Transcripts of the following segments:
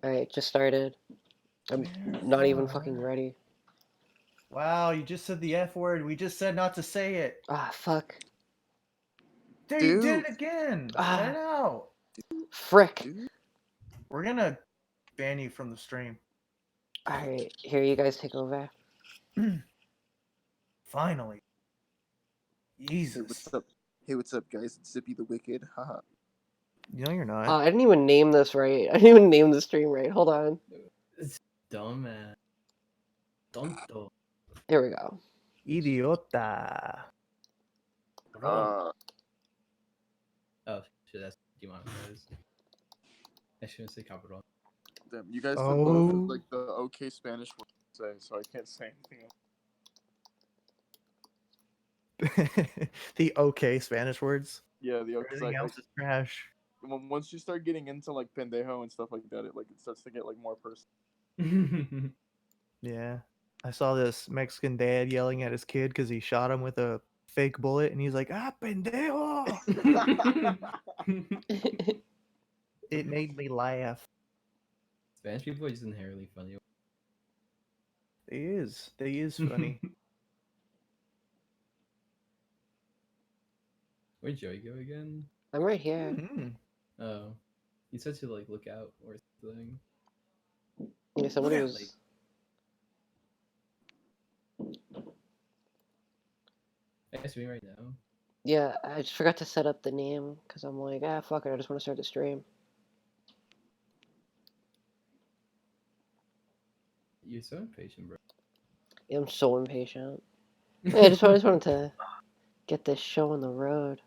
Alright, just started. I'm not even fucking ready. Wow, you just said the F word. We just said not to say it. Ah, fuck. There, you did it again. Cut it out. Frick. We're gonna ban you from the stream. Alright, here you guys take over. Finally. Hey, Jesus. what's up? Hey, what's up, guys? It's Zippy the Wicked. Haha. No, you're not. Oh, I didn't even name this right. I didn't even name the stream right. Hold on. It's dumb, man. Tonto. Here we go. Idiota. Oh shit, that's demonetized. I shouldn't say capital. Damn, you guys took Oh. both of, like the okay Spanish word to say, so I can't say anything else. The okay Spanish words. Yeah, the okay. Everything else is trash. Once you start getting into like pendejo and stuff like that, it starts to get like more personal. Yeah. I saw this Mexican dad yelling at his kid because he shot him with a fake bullet, and he's like, "Ah, pendejo!" It made me laugh. Spanish people are just inherently funny. They is funny. Where'd Joey go again? I'm right here. Mhm. Oh, he said to like look out or something. Yeah, somebody Yeah, was. like- I guess me right now. Yeah, I just forgot to set up the name because I'm like, fuck it, I just want to start the stream. You're so impatient, bro. Yeah, I'm so impatient. Yeah, I just wanted to get this show on the road.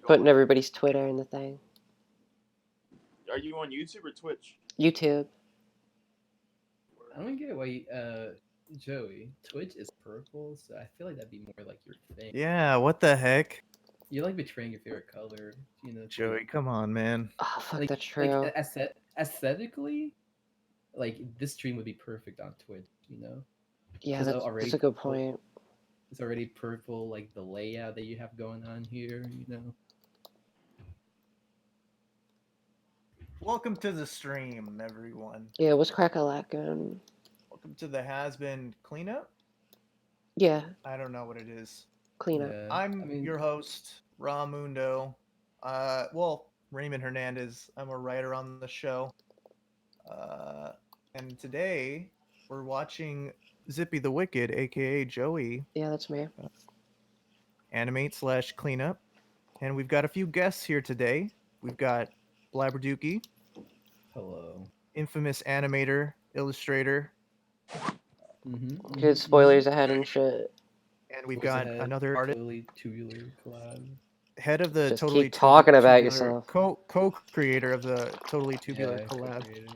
Putting everybody's Twitter in the thing. Are you on YouTube or Twitch? YouTube. I don't get why Joey, Twitch is purple, so I feel like that'd be more like your thing. Yeah, what the heck? You're like betraying your favorite color, you know. Joey, come on, man. Oh, fuck, Like, that's true. Like aesthetically, like this stream would be perfect on Twitch, you know. Yeah, that's a good point. It's already purple, like the layout that you have going on here, you know. Welcome to the stream, everyone. Yeah, what's crack-a-lackin'? Welcome to the Hazbin cleanup. Yeah. I don't know what it is. Cleanup. Yeah, I'm your host, Ramundo. Raymond Hernandez. I'm a writer on the show. And today we're watching Zippy the Wicked, aka Joey. Yeah, that's me. Animate/cleanup. And we've got a few guests here today. We've got Blabberdookie. Hello. Infamous animator, illustrator. Good spoilers ahead and shit. And we've got another artist. Totally Tubular collab. Head of the Just Totally keep talking about Tubular, yourself. Co-creator of the Totally Tubular collab. Co-creator.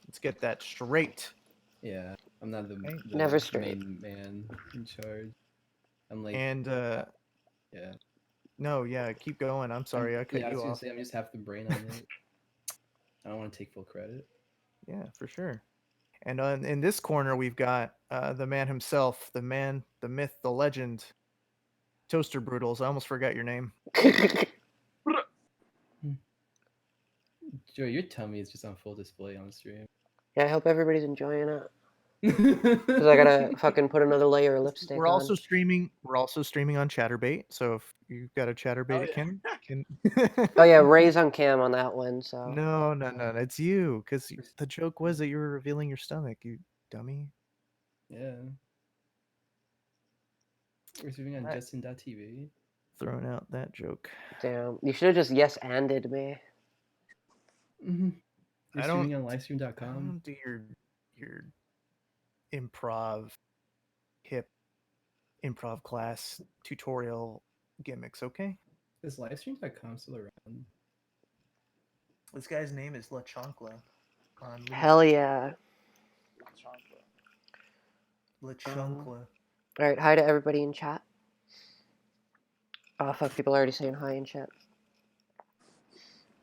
Let's get that straight. Yeah, I'm not the Never straight. main man in charge. I'm like, yeah. No, yeah, keep going. I'm sorry, I cut you off. I'm just half the brain on it. I don't want to take full credit. Yeah, for sure. And in this corner, we've got the man himself, the man, the myth, the legend, ToasterBrutals. I almost forgot your name. Joey, your tummy is just on full display on the stream. Yeah, I hope everybody's enjoying it. Because I gotta fucking put another layer of lipstick We're on. also streaming on ChatterBait, so if you've got a ChatterBait account, Oh yeah, Ray's on cam on that one, so. No, it's you, because the joke was that you were revealing your stomach, you dummy. Yeah. We're streaming on Justin.tv. Throwing out that joke. Damn, you should have just yes-anded me. You're streaming on livestream.com. I don't do your hip improv class tutorial gimmicks, okay? Is livestream.com still around? This guy's name is La Chancla. Hell yeah. La Chancla. Alright, hi to everybody in chat. Oh fuck, people are already saying hi in chat.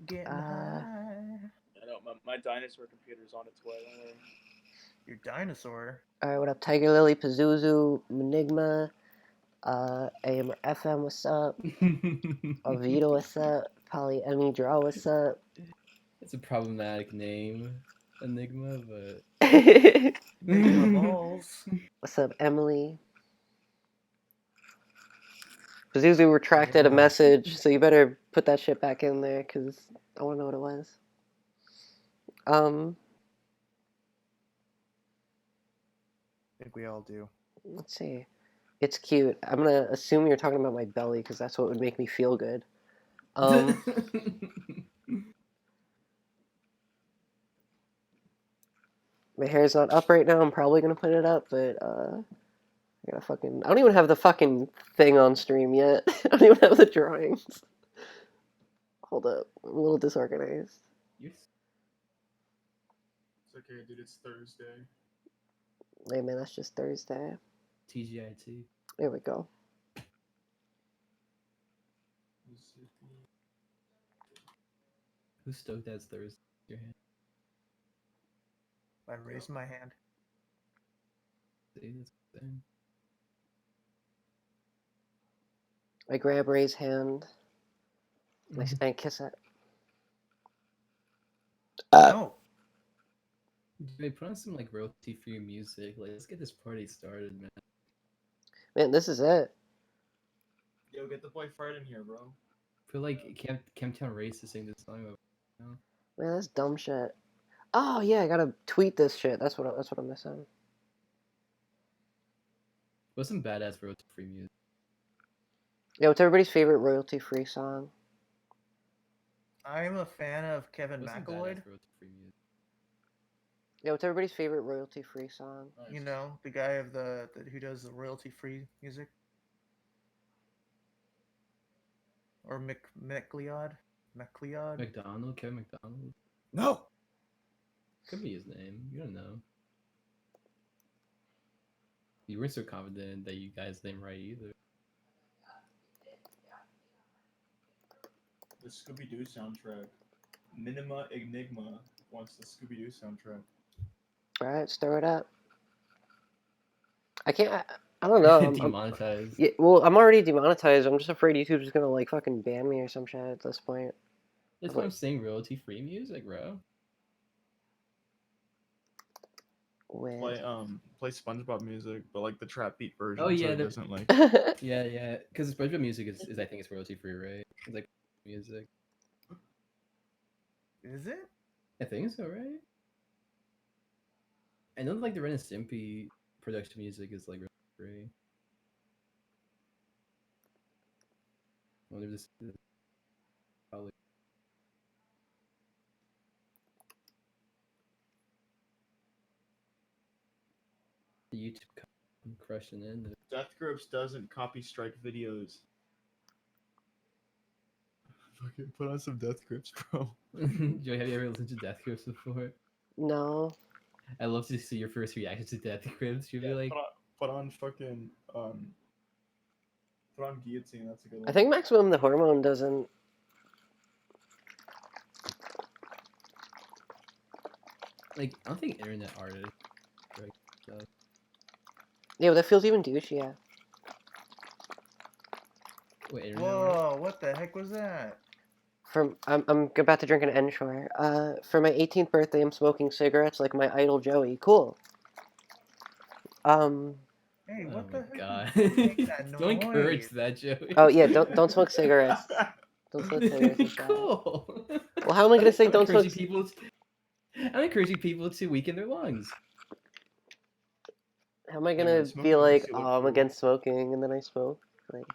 Getting high. I know, my dinosaur computer's on its way. Your dinosaur? Alright, what up? Tiger Lily, Pazuzu, Enigma, AMR FM, what's up? Avito, what's up? Poly Emmy Draw, what's up? It's a problematic name, Enigma, but Enigma balls. What's up, Emily? Pazuzu retracted a Enigma. message, so you better put that shit back in there, because I want to know what it was. I think we all do. Let's see. It's cute. I'm gonna assume you're talking about my belly, because that's what would make me feel good. My hair's not up right now. I'm probably gonna put it up, but I don't even have the fucking thing on stream yet. I don't even have the drawings. Hold up. I'm a little disorganized. Yes. It's okay, dude. It's Thursday. Hey man, that's just Thursday. TGIT. There we go. Who's stoked that's Thursday? Your hand. I raised my hand. See, that's the thing. I grab Ray's hand. And kiss it. No. They put on some like royalty-free music. Like, let's get this party started, man. Man, this is it. Yo, get the boy Fred in here, bro. Put like Camptown Race to sing this song. You know? Man, that's dumb shit. Oh yeah, I gotta tweet this shit. That's what I'm missing. What's some badass royalty-free music? Yeah, what's everybody's favorite royalty-free song? I'm a fan of Kevin What's some McElroy. badass royalty-free music? Yeah, what's everybody's favorite royalty-free song? You know, the guy of the who does the royalty-free music. Or McLeod? McDonald? Kevin McDonald? No. Could be his name. You don't know. You weren't so confident that you guys didn't right either. The Scooby-Doo soundtrack. Minima Enigma wants the Scooby-Doo soundtrack. Alright, let's throw it up. I can't. I don't know. Demonetized. Yeah, well, I'm already demonetized. I'm just afraid YouTube's gonna like fucking ban me or some shit at this point. That's why I'm saying royalty-free music, bro. With... Play SpongeBob music, but like the trap beat version. Oh, yeah, so it the- doesn't like. Yeah. Because SpongeBob music is I think it's royalty-free, right? It's like music. Is it? I think so, right? I know like the Ren and Stimpy production music is like royalty-free. I wonder if this is probably. The YouTube crushing in. Death Grips doesn't copy strike videos. Fucking put on some Death Grips, bro. Joey, have you ever listened to Death Grips before? No. I'd love to see your first reaction to Death Grips. You'd be like, put on fucking put on Guillotine. That's a good one. I think Maximum the Hormone doesn't. like I don't think internet artists. Right, does. Yeah, but that feels even douchier. Wait, internet artists? Whoa! What the heck was that? I'm about to drink an Ensure. For my 18th birthday, I'm smoking cigarettes like my idol Joey. Cool. Hey, Oh what my the heck? god! You make that Don't encourage noise? that, Joey. Oh yeah, don't smoke cigarettes. Don't smoke cigarettes. and shit. Cool. Well, how am I gonna say I'm don't smoke? I'm encouraging people to weaken their lungs. How am I Yeah, gonna man, be smoking like, makes you oh, look I'm cool. against smoking, and then I smoke? Like,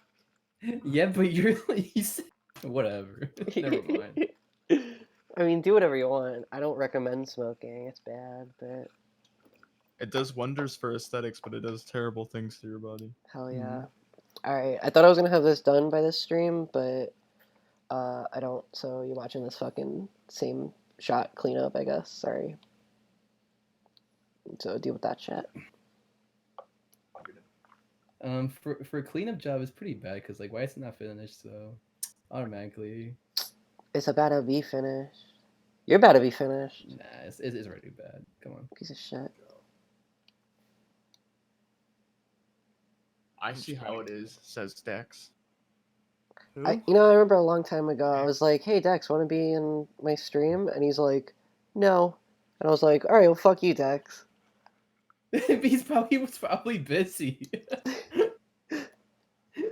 Yeah, but you said whatever. Never mind. I mean, do whatever you want. I don't recommend smoking. It's bad, but It does wonders for aesthetics, but it does terrible things to your body. hell yeah. All right, I thought I was gonna have this done by this stream, but I don't. So you're watching this fucking same shot cleanup, I guess. Sorry. So deal with that shit. For a cleanup job, it's pretty bad because like, why is it not finished? So automatically, It's about to be finished. You're about to be finished. nah, it's already bad. Come on. Piece of shit. I see how it is, says Dex. Who? I remember a long time ago, I was like, "Hey Dex, want to be in my stream?" And he's like, "No." And I was like, "All right, well, fuck you, Dex." He was probably busy.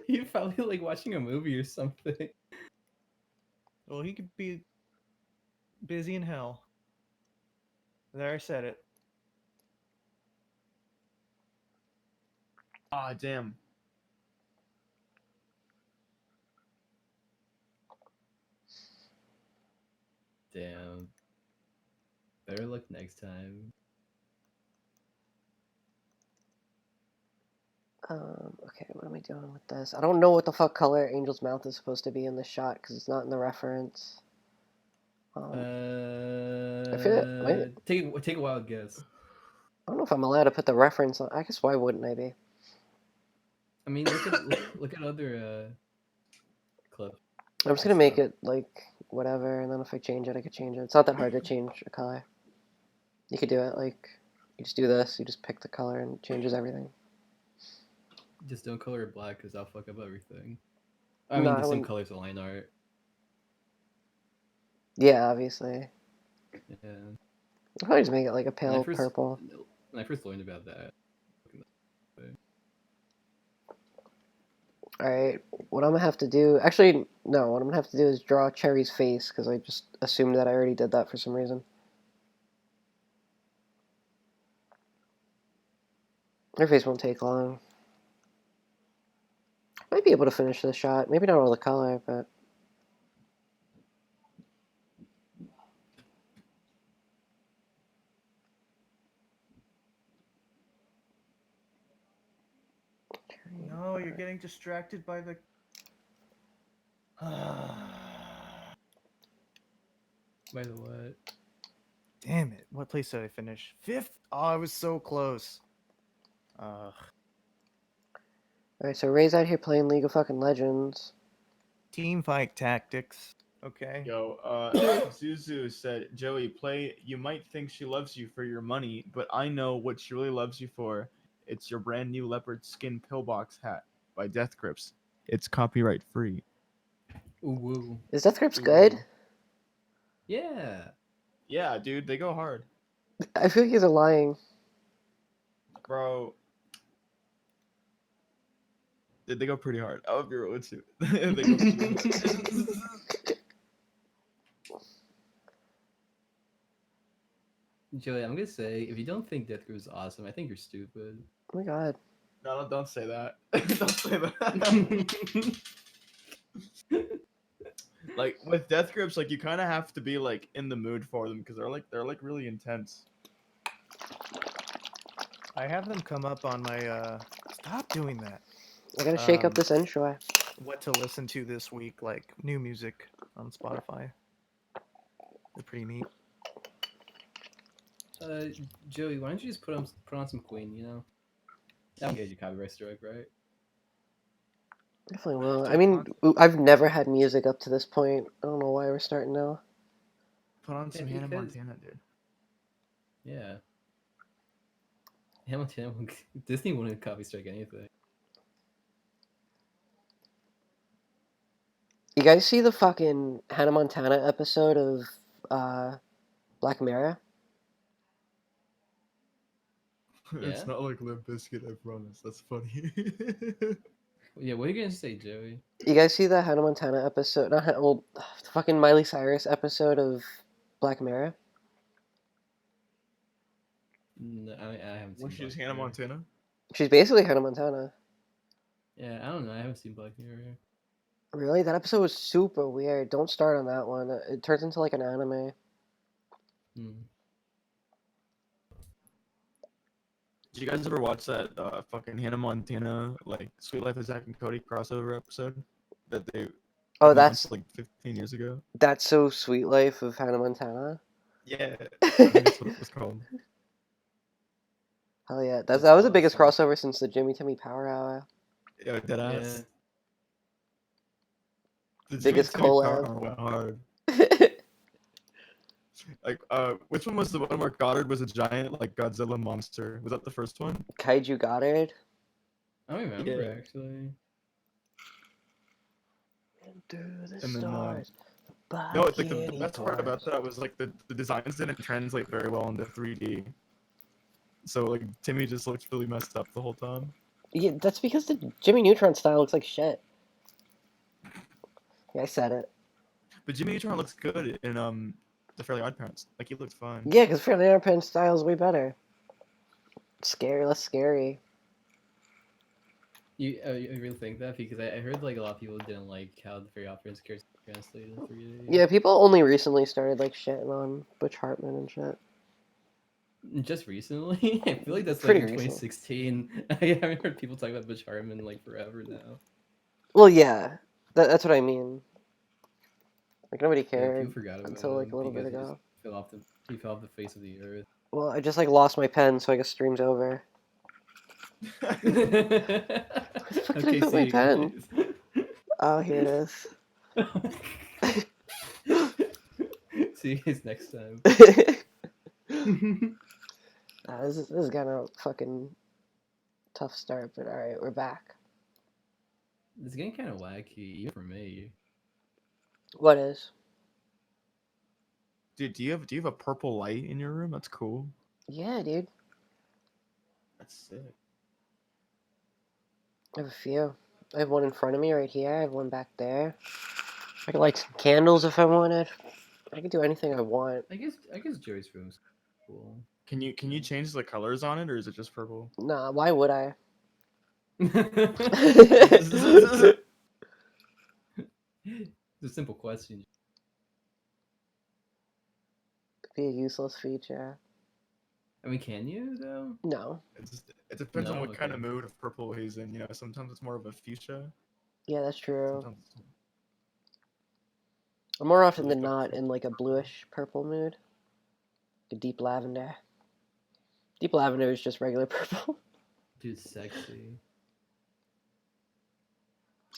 He's probably like watching a movie or something. Well, he could be busy in hell. There, I said it. Ah, damn. Damn. Better luck next time. Okay, what am I doing with this? I don't know what the fuck color Angel's mouth is supposed to be in the shot because it's not in the reference. I feel Take a wild guess. I don't know if I'm allowed to put the reference on. I guess why wouldn't I be? I mean, look at other clips. I'm just gonna make it like whatever, and then if I change it, I could change it. It's not that hard to change a color. You could do it like you just do this. You just pick the color and it changes everything. Just don't color it black because I'll fuck up everything. I No, mean, I the same wouldn't- colors of line art. Yeah, obviously. Yeah. I'll probably just make it like a When I pale first purple. when I first learned about that. Alright, what I'm gonna have to do... Actually, no, what I'm gonna have to do is draw Cherry's face, because I just assumed that I already did that for some reason. Her face won't take long. Might be able to finish this shot. Maybe not all the color, but... No, you're getting distracted by the. By the what? Damn it! What place did I finish? 5th. Oh, I was so close. Ugh. Alright, so Ray's out here playing League of fucking Legends. Team fight tactics. Okay. Yo, Zuzu said, Joey, play You Might Think She Loves You for Your Money, but I know what she really loves you for. It's your brand new leopard skin pillbox hat by Death Grips. It's copyright free. Ooh, woo. Is Death Grips good? Yeah. Yeah, dude, they go hard. I feel like you guys are lying. Bro. They go pretty hard. I'll be real with you. They go super hard. Joey, I'm gonna say, if you don't think Death Grips is awesome, I think you're stupid. Oh my god. No, don't say that. Don't say that. Like with Death Grips, like you kind of have to be like in the mood for them because they're like really intense. I have them come up on my. Stop doing that. I gotta shake up this intro. What to listen to this week? Like new music on Spotify. They're pretty neat. Joey, why don't you just put on some Queen? You know, that won't get you copyright strike, right? Definitely will. I mean, I've never had music up to this point. I don't know why we're starting now. Put on some Hannah because- Montana, dude. Yeah. Hamilton, Disney wouldn't copy strike anything. You guys see the fucking Hannah Montana episode of Black Mirror? Yeah? It's not like Limp Bizkit, I promise. That's funny. Yeah, what are you gonna say, Joey? You guys see the Hannah Montana episode? Not the fucking Miley Cyrus episode of Black Mirror? No, I haven't seen. Was she Black just Hannah Mirror. Montana? She's basically Hannah Montana. Yeah, I don't know. I haven't seen Black Mirror. Really? That episode was super weird. Don't start on that one. It turns into like an anime. Hmm. Did you guys ever watch that fucking Hannah Montana like Sweet Life of Zack and Cody crossover episode that they Oh, announced, like 15 years ago? That's So Sweet Life of Hannah Montana. Yeah, I think that's what it was called. Hell yeah, That's that was the biggest awesome. crossover since the Jimmy Timmy Power Hour. Yeah, dead Yeah. ass. The Biggest Jimmy Timmy collab. Power Hour went hard. Like, which one was the one where Goddard was a giant like Godzilla monster? Was that the first one? Kaiju Goddard. I don't remember Yeah. actually. Through the And then, stars. no, like the Bikini best part about bars. that was like the designs didn't translate very well into 3D. So like Timmy just looked really messed up the whole time. Yeah, that's because the Jimmy Neutron style looks like shit. Yeah, I said it. But Jimmy Neutron looks good in the Fairly Odd Parents. Like he looked fine. Yeah, because Fairly Odd Parents style is way better. Scary, less scary. You really think that? Because I heard like a lot of people didn't like how the Fairy Operas characters translated in 3D. Yeah, people only recently started like shitting on Butch Hartman and shit. Just recently? I feel like that's Pretty like in recent. 2016. I haven't heard people talk about Butch Hartman like forever now. Well, yeah, that's what I mean. Like nobody Yeah, cared people forgot about until like him a little bit because ago. he fell off the face of the earth. Well, I just like lost my pen, so I guess stream's over. Where the fuck did I Okay, put see my you pen? guys. Oh, here it is. See you guys next time. This is kind of fucking tough start, but all right, we're back. It's getting kind of wacky, even for me. What is? Dude, do you have a purple light in your room? That's cool. Yeah, dude. That's sick. I have a few. I have one in front of me right here. I have one back there. I could light some candles if I wanted. I could do anything I want. I guess Joey's room's cool. Can you change the colors on it, or is it just purple? Nah, why would I? It's a simple question. Be a useless feature. I mean, can you though? No. It depends on No? what kind of Okay. mood of purple he's in. You know, sometimes it's more of a fuchsia. Yeah, that's true. Sometimes I'm more often Like than the not in like a bluish purple mood. A deep lavender. Deep lavender is just regular purple. Dude, sexy.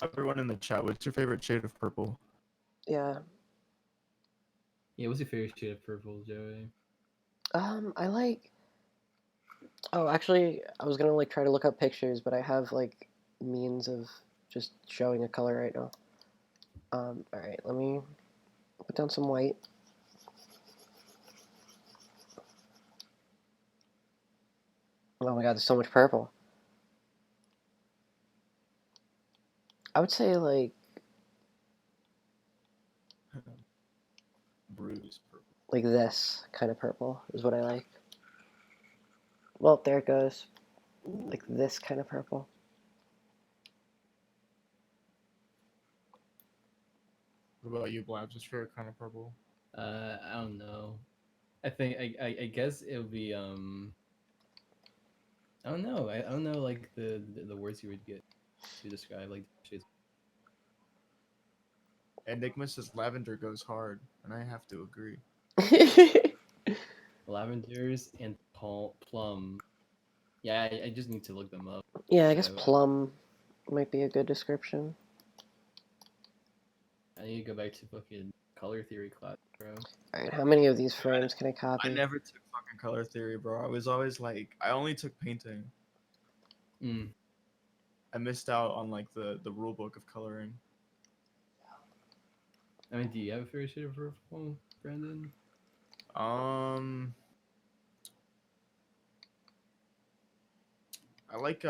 everyone in the chat, what's your favorite shade of purple? Yeah. Yeah, what's your favorite shade of purple, Joey? I like. Oh, actually, I was gonna like try to look up pictures, but I have like means of just showing a color right now. All right, let me put down some white. Oh my god, there's so much purple. I would say like Bruise purple. this kind of purple is what I like. Well, there it goes. Like this kind of purple. What about you, Blabs? What's your favorite kind of purple? I don't know. I think I guess it would be I don't know. I don't know like the words you would get to describe like shades. Enigma says lavender goes hard, and I have to agree. Lavenders and plum. Yeah, I just need to look them up. Yeah, I guess Yeah, plum might be a good description. I need to go back to fucking color theory class, bro. Alright, how many of these frames can I copy? I never took fucking color theory, bro. I was always like, I only took painting. Mm. I missed out on like the rule book of coloring. I mean, do you have a favorite shade of purple, Brandon? I like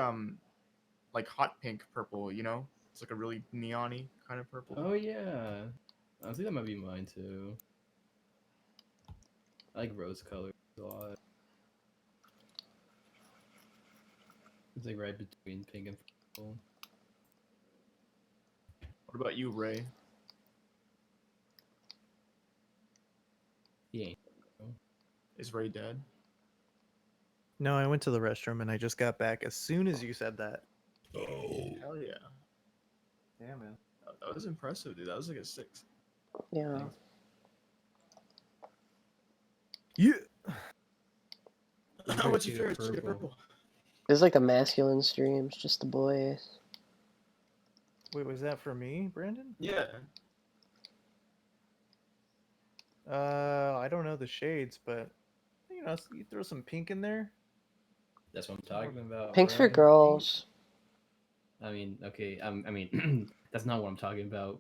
hot pink purple. You know, it's like a really neon-y kind of purple. Oh yeah, I think that might be mine too. I like rose color a lot. It's like right between pink and purple. What about you, Ray? He ain't. Is Ray dead? No, I went to the restroom and I just got back as soon as you said that. Hell yeah. Yeah, man. That was impressive, dude. That was like a 6. Yeah. Yeah. What's your favorite shade of purple? This is like the masculine streams, just the boys. Wait, was that for me, Brandon? Yeah. I don't know the shades, but you know, you throw some pink in there. That's what I'm talking about. Pink's for bro. girls. I mean, okay. I mean, That's not what I'm talking about.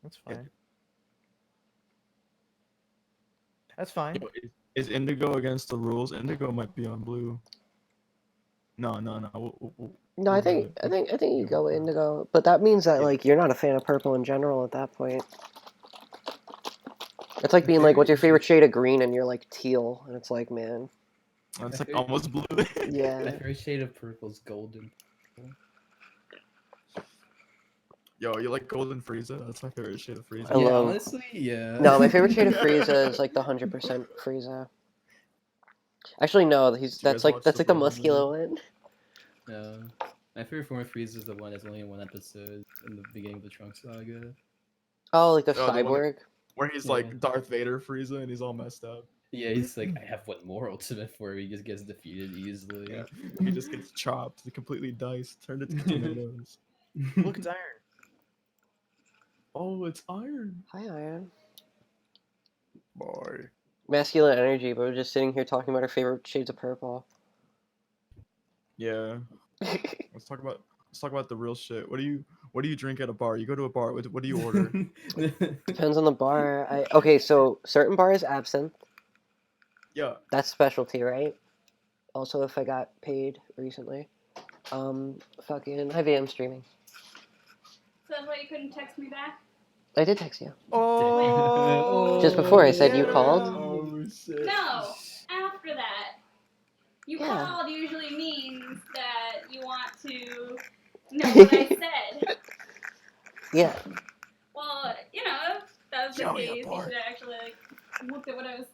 That's fine. That's fine. Yo, is Indigo against the rules? Indigo might be on blue. No. No, I we'll do think it. I think I think you Yeah, go we'll- indigo, but that means that Yeah. like you're not a fan of purple in general at that point. It's like being Very like, what's your favorite interesting. shade of green, and you're like teal, and it's like, man, It's I like feel- almost blue. My yeah. favorite shade of purple is golden. Yo, you like Golden Frieza? That's my favorite shade of Frieza. I Yeah, love- honestly, yeah. No, my favorite shade of Frieza is like the 100% Frieza. Actually, no, Did you that's guys like watch the Brotherhood muscular movie? one. My favorite form of Frieza is the one that's only in one episode in the beginning of the Trunks saga. Oh, like the Oh, the one cyborg. Where he's Yeah. like Darth Vader Frieza and he's all messed up. Yeah, he's like, I have one more ultimate for he just gets defeated easily. Yeah. He just gets chopped, completely diced, turned into tomatoes. Look, it's iron. Oh, it's iron. Hi, Iron. Boy. Masculine energy, but we're just sitting here talking about our favorite shades of purple. Yeah. Let's talk about the real shit. What do you drink at a bar? You go to a bar. What do you order? Depends on the bar. Okay, so certain bars absinthe. Yeah. That's specialty, right? Also, if I got paid recently. Fucking Hi, VM streaming. So that's why you couldn't text me back? I did text you. Oh. Just before, I said you yeah. called. Oh shit. No, after that. You Yeah. called usually means that you want to know what I said. Yeah. Well, you know, if that was the Joey, case, you abort. should have actually like looked at what I was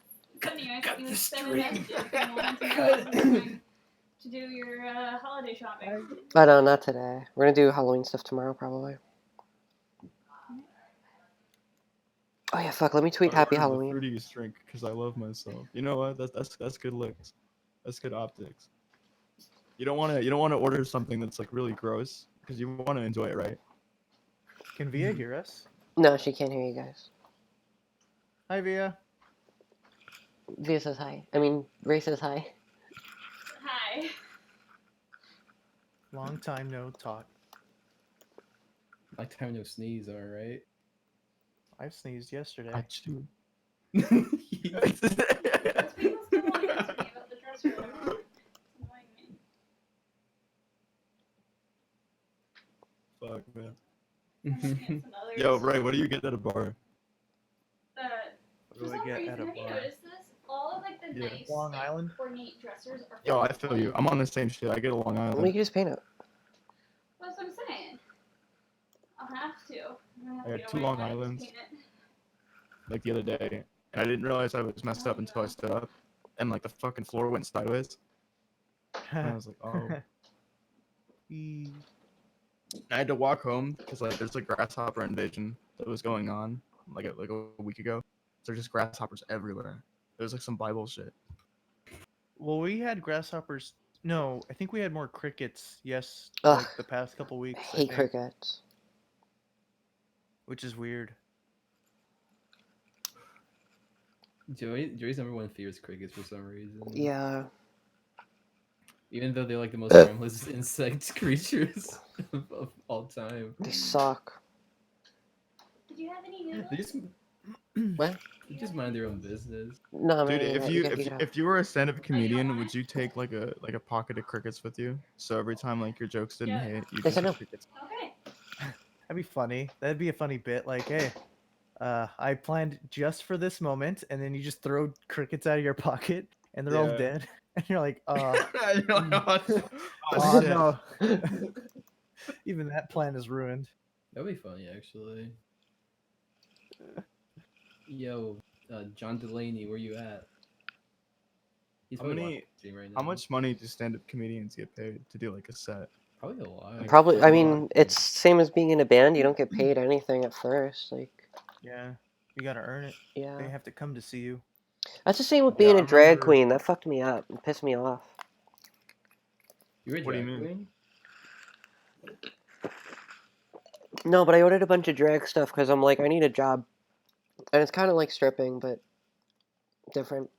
sending you. I Got sent you the like 7 stream. messages and wanted to know if you were trying to do your holiday shopping. But no, not today. We're gonna do Halloween stuff tomorrow, probably. Oh yeah, fuck. Let me tweet I Happy ordered Halloween. The fruitiest drink because I love myself. You know what? That's good looks. That's good optics. You don't want to order something that's like really gross because you want to enjoy it, right? Can Via hear us? No, she can't hear you guys. Hi, Via. Via says hi. I mean, Ray says hi. Hi. Long time no talk. Like time no sneeze, alright? I've sneezed yesterday. Achoo. Those people still want to talk to me about the dress room. It's annoying me. Fuck man. I'm looking at some others. Yo, Ray, what do you get at a bar? What For do I some get reason, at a have you bar? noticed this? All of like the Yeah. nice, Long like, Island? ornate dressers are. Yo, I fucking feel you. white. I'm on the same shit. I get a Long We Island. can just paint it. That's what I'm saying. I'll have to. I'm gonna have I to got get a 2 white Long one and just Islands. paint it. Like the other day, and I didn't realize I was messed up until I stood up, and like the fucking floor went sideways. And I was like, oh. Eee. I had to walk home because like there's a grasshopper invasion that was going on like a week ago. There's just grasshoppers everywhere. There's like some Bible shit. Well, we had grasshoppers. No, I think we had more crickets. Yes, Ugh. like the past couple I weeks. hate think, crickets. which is weird. Joey's number one fear is crickets for some reason. Yeah. Even though they're like the most harmless insect creatures of all time. They suck. Did you have any noodles? They just What? they just mind their own business. No, Dude, man. if you were a stand-up comedian, would you take like a pocket of crickets with you? So every time like your jokes didn't Yeah. hit, you Yes, just I know. get crickets. Okay. That'd be funny. That'd be a funny bit. Like, hey, I planned just for this moment, and then you just throw crickets out of your pocket, and they're all Yeah. dead, and you're like, You're like, oh, oh shit. no. Even that plan is ruined. That'd be funny actually. Yo, John Delaney, where you at? He's How probably many- watching the stream right How now. much money do stand-up comedians get paid to do like a set? Probably a lot. Probably. I a mean, lot. it's same as being in a band. You don't get paid anything at first. Like, Yeah, you gotta earn it. They yeah. have to come to see you. That's the same with Yeah, being I a drag remember- queen. That fucked me up. It pissed me off. You're a What do you drag mean? queen? No, but I ordered a bunch of drag stuff because I'm like, I need a job, and it's kind of like stripping, but different.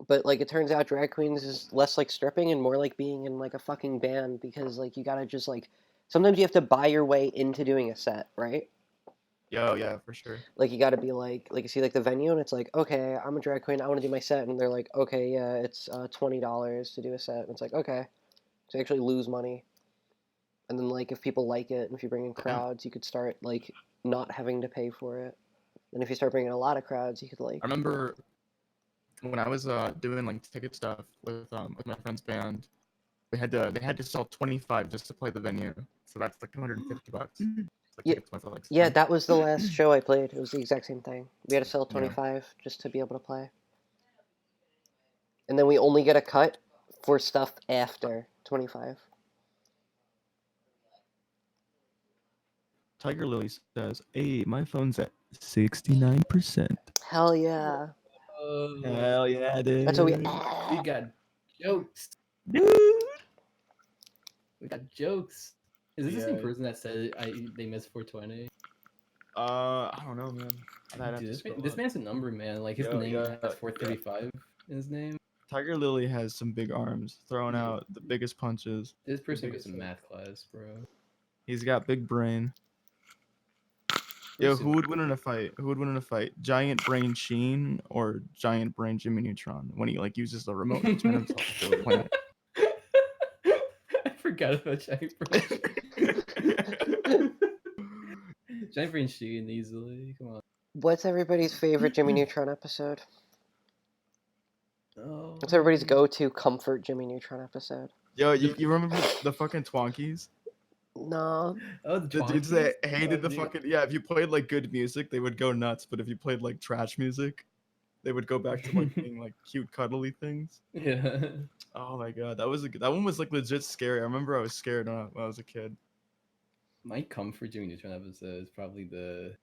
But like it turns out drag queens is less like stripping and more like being in like a fucking band because like you gotta just like sometimes you have to buy your way into doing a set, right? Yo, yeah, for sure. Like you gotta be like you see like the venue and it's like, okay, I'm a drag queen, I wanna do my set, and they're like, okay, yeah, it's $20 to do a set, and it's like, okay. So you actually lose money. And then like if people like it and if you bring in crowds, you could start like not having to pay for it. And if you start bringing a lot of crowds, you could like I remember when I was doing like ticket stuff with my friend's band, they had to sell 25 just to play the venue. So that's like $250. Like Yeah. tickets went for like Yeah, 10. that was the last show I played. It was the exact same thing. We had to sell Yeah. 25 just to be able to play. And then we only get a cut for stuff after 25. Tiger Lily says, "Hey, my phone's at 69%." Hell yeah. Hell yeah, dude. That's what We got jokes. Dude. We got jokes. Is this the same Yeah. person that said they missed 420? I don't know, man. I'd have Dude, to this, scroll this up. man's a number, man. Like his Yo, name yeah, has 435 in his name. Tiger Lily has some big arms, throwing Yeah. out the biggest punches. This person goes biggest to hit. math class, bro. He's got big brain. Yo, who would win in a fight? Who would win in a fight? Giant Brain Sheen or Giant Brain Jimmy Neutron when he like uses the remote to turn himself into a planet? I forgot about Giant Brain. Giant Brain Sheen easily. Come on. What's everybody's favorite Jimmy Neutron episode? Oh. What's everybody's go-to comfort Jimmy Neutron episode? Yo, you remember the fucking Twonkies? No. Oh, The dudes that hated the dude. fucking if you played like good music, they would go nuts. But if you played like trash music, they would go back to like being like cute, cuddly things. Yeah. Oh my god, that one was like legit scary. I remember I was scared when I was a kid. My comfort Jimmy Neutron episode is probably the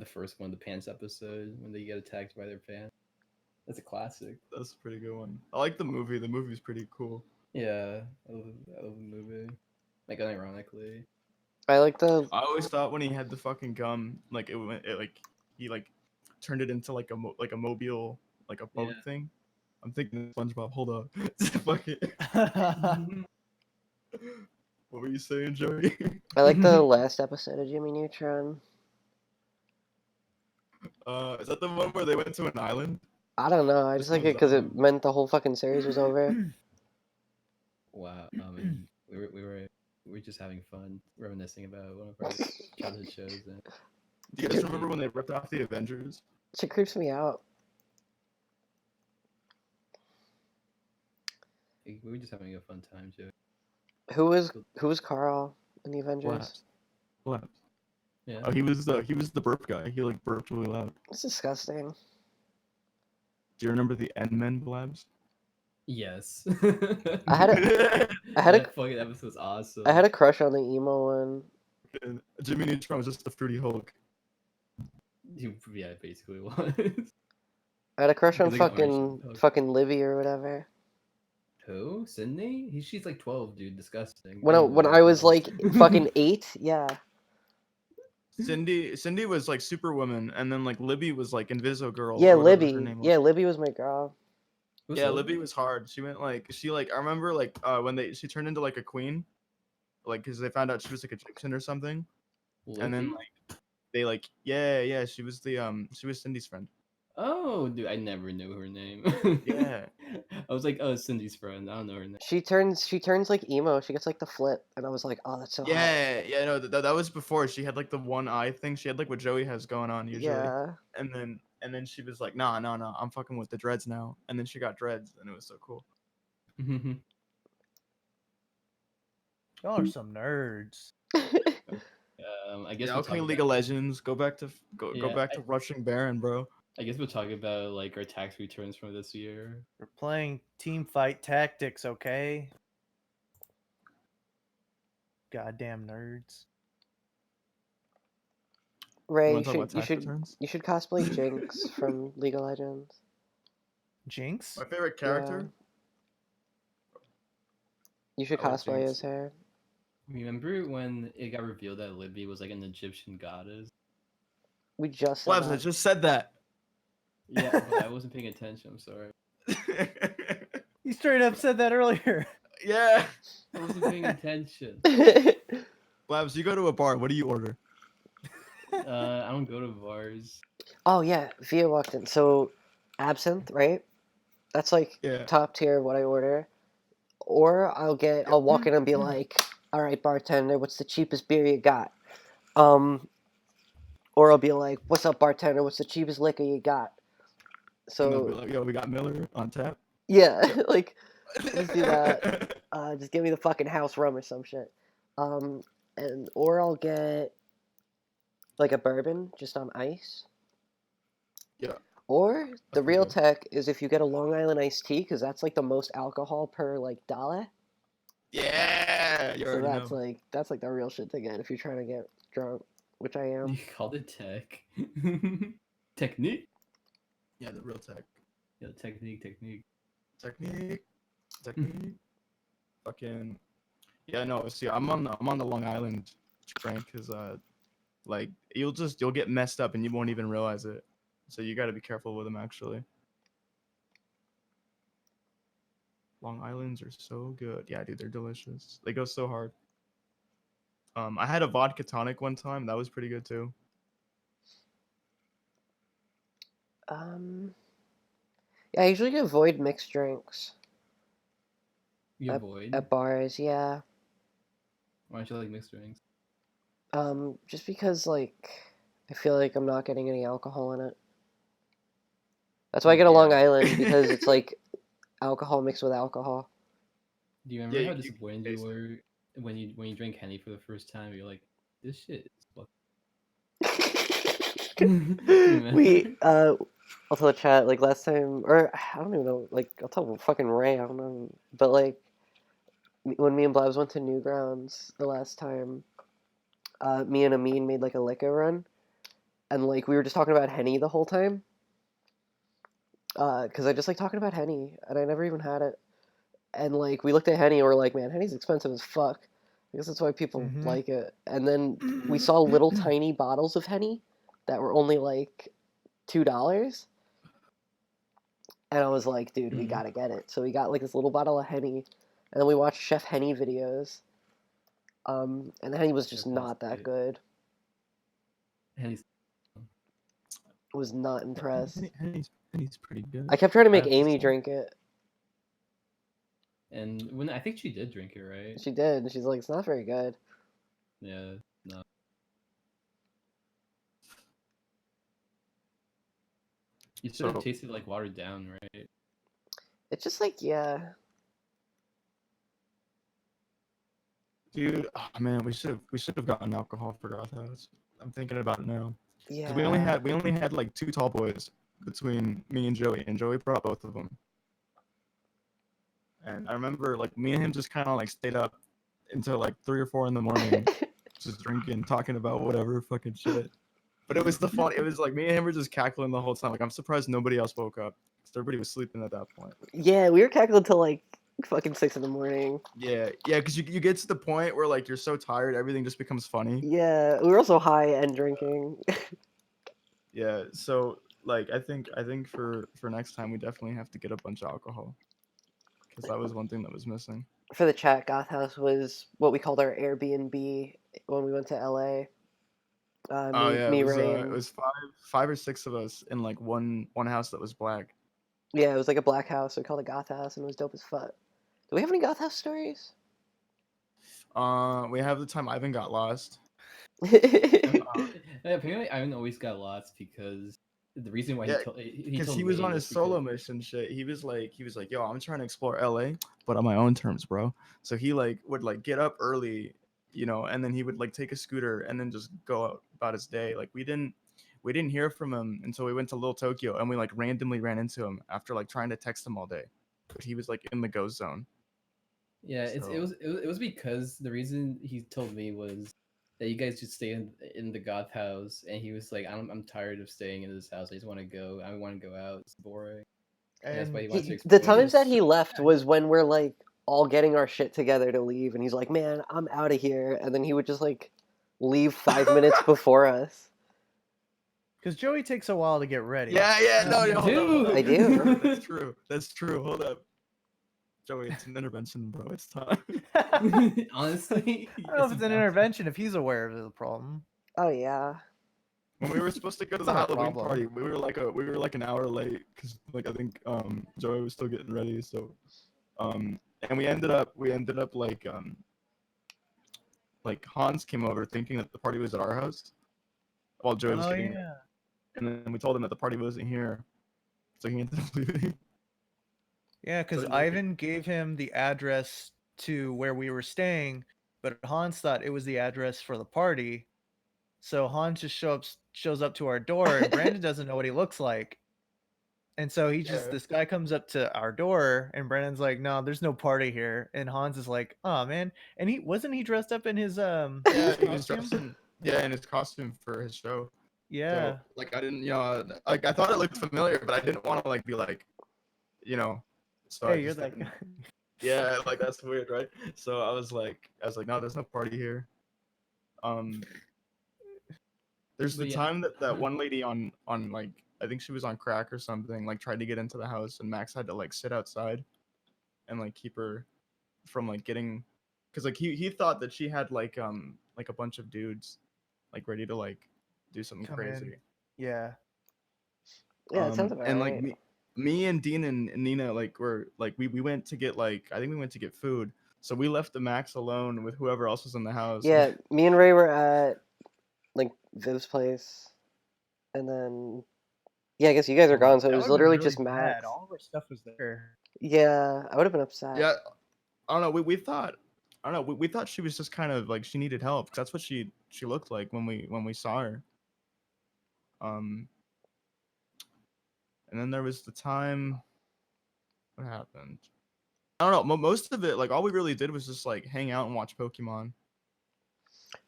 first one, the pants episode, when they get attacked by their pants. That's a classic. That's a pretty good one. I like the movie. The movie's pretty cool. Yeah, I love the movie. Like unironically. I like the I always thought when he had the fucking gum, like he like turned it into like a mobile, like a boat Yeah. thing. I'm thinking SpongeBob. Hold up. Fuck it. What were you saying, Joey? I like the last episode of Jimmy Neutron. Is that the one where they went to an island? I don't know. I This just like one's it because that it one. meant the whole fucking series was over. Wow. We were just having fun reminiscing about one of our childhood shows. And Do you guys remember when they ripped off the Avengers? Shit creeps me out. we were just having a fun time, Joe. Who was Carl in the Avengers? Blabs. Yeah. Oh, he was the burp guy. He like burped really loud. It's disgusting. Do you remember the N-Men Blabs? Yes. I had a that fucking episode's awesome. I had a crush on the emo one. And Jimmy Neutron was just the Fruity Hulk. Yeah, it basically was. I had a crush on He's like an orange dog. fucking Livy or whatever. Who? Sydney? She's like 12, dude. Disgusting. When I was like fucking 8, yeah. Cindy was like Superwoman, and then like Libby was like Inviso Girl. Yeah, or whatever her Libby. name was. Yeah, Libby was my girl. Who's Yeah, Sylvie? Libby was hard. She went like I remember like when she turned into like a queen, like because they found out she was like Egyptian or something, and then Libby? like they like yeah she was Cindy's friend. Oh, dude, I never knew her name. Yeah. I was like, oh, Cindy's friend. I don't know her name. She turns like emo. She gets like the flip, and I was like, oh, that's so hot. Yeah, no, that was before she had like the one eye thing. She had like what Joey has going on usually. Yeah. And then she was like, nah, I'm fucking with the dreads now. And then she got dreads, and it was so cool. Y'all are some nerds. I guess Yeah, we'll okay, talk League about, of Legends. Go back to Yeah, Rushing Baron, bro. I guess we'll talk about like our tax returns from this year. We're playing team fight tactics, okay? Goddamn nerds. Ray, wanna talk about tax returns? you should cosplay Jinx from League of Legends. Jinx? My favorite character. You should I like cosplay Jinx. as her. Remember when it got revealed that Libby was like an Egyptian goddess? We just said Labs, I that. just said that. Yeah, but I wasn't paying attention. I'm sorry. You straight up said that earlier. Yeah. I wasn't paying attention. Blabs, you go to a bar. What do you order? I don't go to bars. Oh yeah, Via walked in. So, absinthe, right? That's like Yeah. top tier of what I order. Or I'll walk in and be like, "All right, bartender, what's the cheapest beer you got?" Or I'll be like, "What's up, bartender? What's the cheapest liquor you got?" And they'll be So like, yo, we got Miller on tap. yeah, like let's do that. Just give me the fucking house rum or some shit. Um, or I'll get like a bourbon just on ice. Yeah. Or the pretty real good. tech is if you get a Long Island iced tea, because that's like the most alcohol per like dollar. Yeah. You So already that's know. like the real shit to get if you're trying to get drunk, which I am. You called it tech. Technique? Yeah, the real tech. Yeah, technique. Technique. Fucking. Yeah, no. See, I'm on the Long Island train because like you'll get messed up and you won't even realize it. So you got to be careful with them actually. Long Islands are so good. Yeah, dude, they're delicious. They go so hard. I had a vodka tonic one time. That was pretty good too. Yeah, I usually avoid mixed drinks You avoid? at bars. Yeah. Why don't you like mixed drinks? Just because like I feel like I'm not getting any alcohol in it. That's why I get a Long Yeah. Island because it's like alcohol mixed with alcohol. Do you remember Yeah, how you disappointed you were when you drank Henny for the first time? You're like, this shit is fucking. We I'll tell the chat like last time, or I don't even know. Like I'll tell fucking Ray. I don't know, but like when me and Blabs went to Newgrounds the last time, me and Amin made like a liquor run, and like we were just talking about Henny the whole time. Because I just like talking about Henny, and I never even had it. And like we looked at Henny, and we're like, man, Henny's expensive as fuck. I guess that's why people Mhm. like it. And then we saw little tiny bottles of Henny that were only like $2. And I was like, dude, we Mhm. gotta get it. So we got like this little bottle of Henny, and then we watched Chef Henny videos. And the Henny was just That's not that great. good. Henny's Was not impressed. Henny's pretty good. I kept trying to make have to Amy say. drink it. and when I think she did drink it, right? She did, and she's like, it's not very good. Yeah, no. You said So- it tasted like watered down, right? It's just like, yeah. Dude, oh man, we should have gotten alcohol for Goth House. I'm thinking about it now. Yeah. 'Cause we only had like 2 tall boys between me and Joey brought both of them. And I remember like me and him just kind of like stayed up until like 3 or 4 in the morning, just drinking, talking about whatever fucking shit. But it was the fun. It was like me and him were just cackling the whole time. Like I'm surprised nobody else woke up because everybody was sleeping at that point. Yeah, we were cackling till like fucking 6 in the morning. Yeah, because you get to the point where like you're so tired, everything just becomes funny. Yeah, we were also high and drinking. Yeah, so like I think for next time we definitely have to get a bunch of alcohol because that was one thing that was missing. For the chat, Goth House was what we called our Airbnb when we went to LA. Oh yeah, me, it was Ray, it was five or six of us in like one house that was black. yeah, it was like a black house. So we called it Goth House, and it was dope as fuck. Do we have any Goth House stories? We have the time Ivan got lost. Apparently, Ivan always got lost because the reason why Yeah, he because told he was me on his because- solo mission shit. He was like, yo, I'm trying to explore LA, but on my own terms, bro. So he like would like get up early, and then he would like take a scooter and then just go out about his day. Like we didn't hear from him until we went to Little Tokyo and we like randomly ran into him after like trying to text him all day, but he was like in the ghost zone. Yeah, So- it was because the reason he told me was that you guys just stay in the goth house, and he was like, I'm tired of staying in this house. I just want to go. I want to go out. It's boring. And that's why he wants to The explore. times that he left was when we're like all getting our shit together to leave, and he's like, "Man, I'm out of here," and then he would just like leave 5 minutes before us. Because Joey takes a while to get ready. Yeah, no, You hold do. on. I do. That's true. That's true. Hold up. Joey, it's an intervention, bro. It's time. Honestly, I don't know if it's an intervention if he's aware of the problem. Oh yeah. When we were supposed to go to It's the not a Halloween problem. party, we were like an hour late because like I think Joey was still getting ready. So and we ended up like Hans came over thinking that the party was at our house while Joey was Oh getting yeah. and then we told him that the party wasn't here, so he ended up leaving. Yeah, because So, Ivan gave him the address to where we were staying, but Hans thought it was the address for the party. So Hans just shows up to our door, and Brandon doesn't know what he looks like. And so this guy comes up to our door, and Brandon's like, "No, there's no party here." And Hans is like, "Oh man!" And he dressed up in his Yeah, his he was costume? dressed in his costume for his show. Yeah. So, like I didn't, like I thought it looked familiar, but I didn't want to like be like, So I Hey, you're just that didn't- guy. Yeah, like that's weird, right? So I was like, no, there's no party here. There's But the yeah. time that one lady on like I think she was on crack or something, like tried to get into the house, and Max had to like sit outside and like keep her from like getting, because like he thought that she had like a bunch of dudes like ready to like do something Come crazy. in. Yeah. Yeah, it sounds about And right. like me and Dean and Nina like were like we went to get like I think we went to get food, so we left the Max alone with whoever else was in the house. Yeah, me and Ray were at like Viv's place, and then yeah, I guess you guys are gone, so it That was would've been literally really just Max. bad. All of our stuff was there. Yeah, I would have been upset. Yeah, I don't know. We thought, I don't know. We thought she was just kind of like she needed help. 'Cause that's what she looked like when we saw her. And then there was the time. What happened? I don't know. Most of it, like all we really did was just like hang out and watch Pokemon.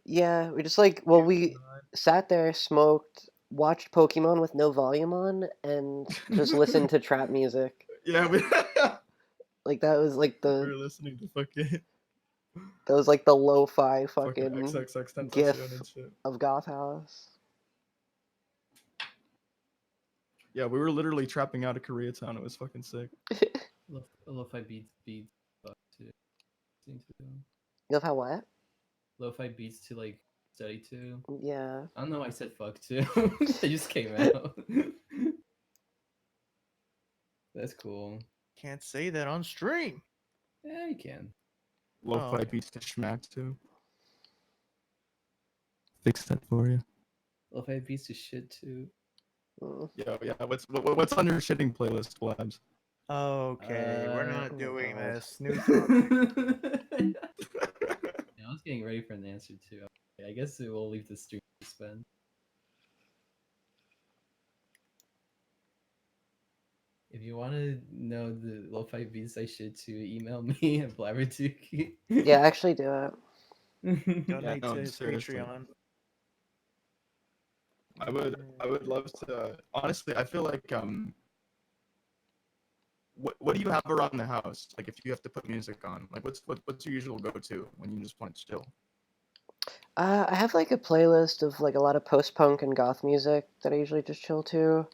Yeah, we just like we sat there, smoked, watched Pokemon with no volume on, and just listened to trap music. Yeah, we Like that was like were the listening to fucking lo-fi fucking fucking XXX gif Tentacion and shit. of Goth House. Yeah, we were literally trapping out of Koreatown. It was fucking sick. Lo-fi beats fuck to listen to. You love how what? Lo-fi beats to like study to. Yeah. I don't know why I said fuck to. They just came out. That's cool. Can't say that on stream. Yeah, you can. Lo-fi okay. beats to schmack too. Fix that for you. Lo-fi beats to shit too. Mm. Yeah. What's on your shitting playlist, Blabs? Okay, we're not oh doing God. this. New topic. Yeah, I was getting ready for an answer too. Okay, I guess we'll leave the stream to spend. If you want to know the lo-fi beats I should to email me at Blabberdookie. Yeah, actually do it. Donate no, to his seriously. Patreon. I would love to. Honestly, I feel like what do you have around the house? Like if you have to put music on, like what's your usual go-to when you just want to chill? I have like a playlist of like a lot of post-punk and goth music that I usually just chill to.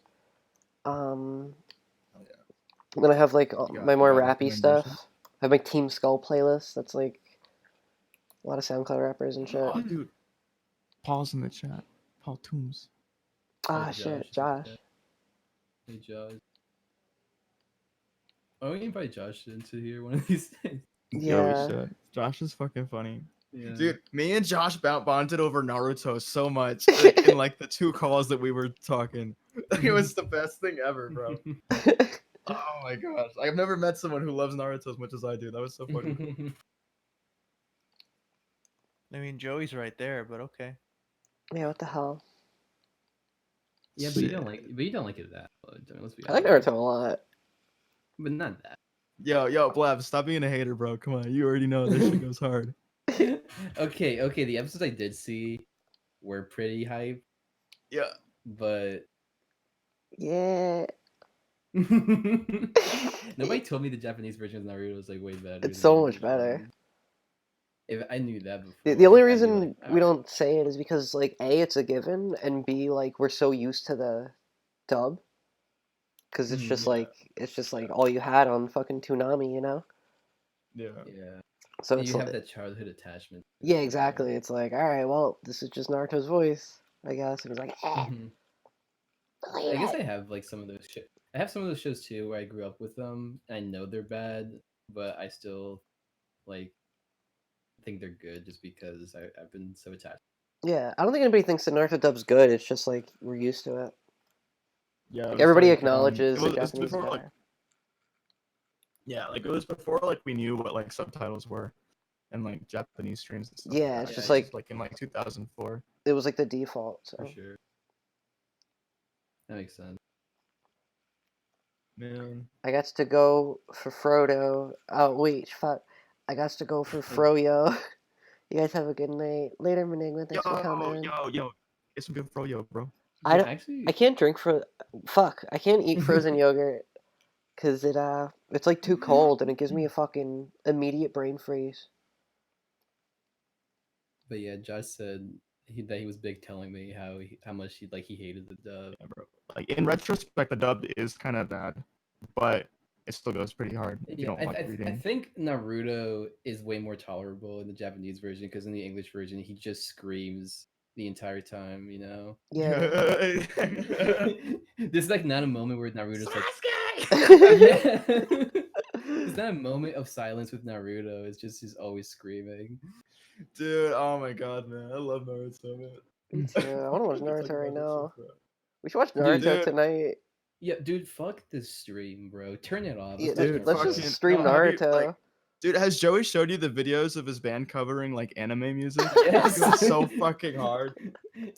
Oh, I'm gonna have like got- my more you got rappy stuff. recommendations? I have my Team Skull playlist. That's like a lot of SoundCloud rappers and shit. Oh, dude. Paul's in the chat. Paul Toombs. Ah, Oh, shit, Josh. Josh. Hey, Josh. Oh, we can invite Josh into here one of these days. Yeah. Shit. Josh is fucking funny. Yeah. Dude, me and Josh bonded over Naruto so much like, in like the 2 calls that we were talking. It was the best thing ever, bro. Oh my gosh. I've never met someone who loves Naruto as much as I do. That was so fucking I mean, Joey's right there, but okay. Yeah, what the hell? Yeah, but you don't like it that much. I mean, let's be I like honest. Naruto a lot. But not that. Yo, Blab, stop being a hater, bro. Come on, you already know this shit goes hard. Okay. The episodes I did see were pretty hype, Yeah. but Yeah. nobody told me the Japanese version of Naruto was like way better. It's than so the much English better. one. If I knew that before, The only I'd be reason like, we "Alright." don't say it is because like A, it's a given, and B, like we're so used to the dub, because it's just Mhm. like all you had on fucking Toonami, you know. Yeah. Yeah. So And it's you have like, that childhood attachment. to yeah, it, you know? exactly. It's like, all right, well, this is just Naruto's voice, I guess. And it's like, Mhm. believe I guess it. I have like some of those shows. I have some of those shows too where I grew up with them and I know they're bad, but I still like think they're good just because I've been so attached. Yeah, I don't think anybody thinks that Naruto dub's good. It's just like we're used to it. Yeah. Like, It was everybody like, acknowledges the it was Japanese is before, like, better. yeah, like it was before like we knew what like subtitles were, and like Japanese streams and stuff. Yeah, like it's that. just This like is, like in like 2004. it was like the default. For So sure. That makes sense. Man. I got to go for Frodo. Oh wait, fuck! I got to go for Froyo. You guys have a good night. Later, Manigma. Thanks for coming. Yo, get some good froyo, bro. I don't. Actually, I can't drink fuck. I can't eat frozen yogurt because it's like too cold and it gives me a fucking immediate brain freeze. but yeah, Josh said that he was big telling me how much he hated the dub. Yeah, bro. Like in retrospect, the dub is kind of bad, but it still goes pretty hard if you Yeah, don't like I reading. think Naruto is way more tolerable in the Japanese version because in the English version he just screams the entire time, you know. Yeah. There's like not a moment where Naruto's like, Sasuke! yeah. There's not a moment of silence with Naruto. It's just he's always screaming. Dude, oh my god, man, I love Naruto, man. Me too. I want to watch We could talk Naruto right about that shit now. forever. We should watch Dude. Naruto Dude. tonight. Yeah, dude, fuck this stream, bro. Turn it off. Yeah, Let's watch Dude, let's Naruto. just stream no, have you, Naruto. like, dude, has Joey showed you the videos of his band covering like anime music? Yes. It goes so fucking hard,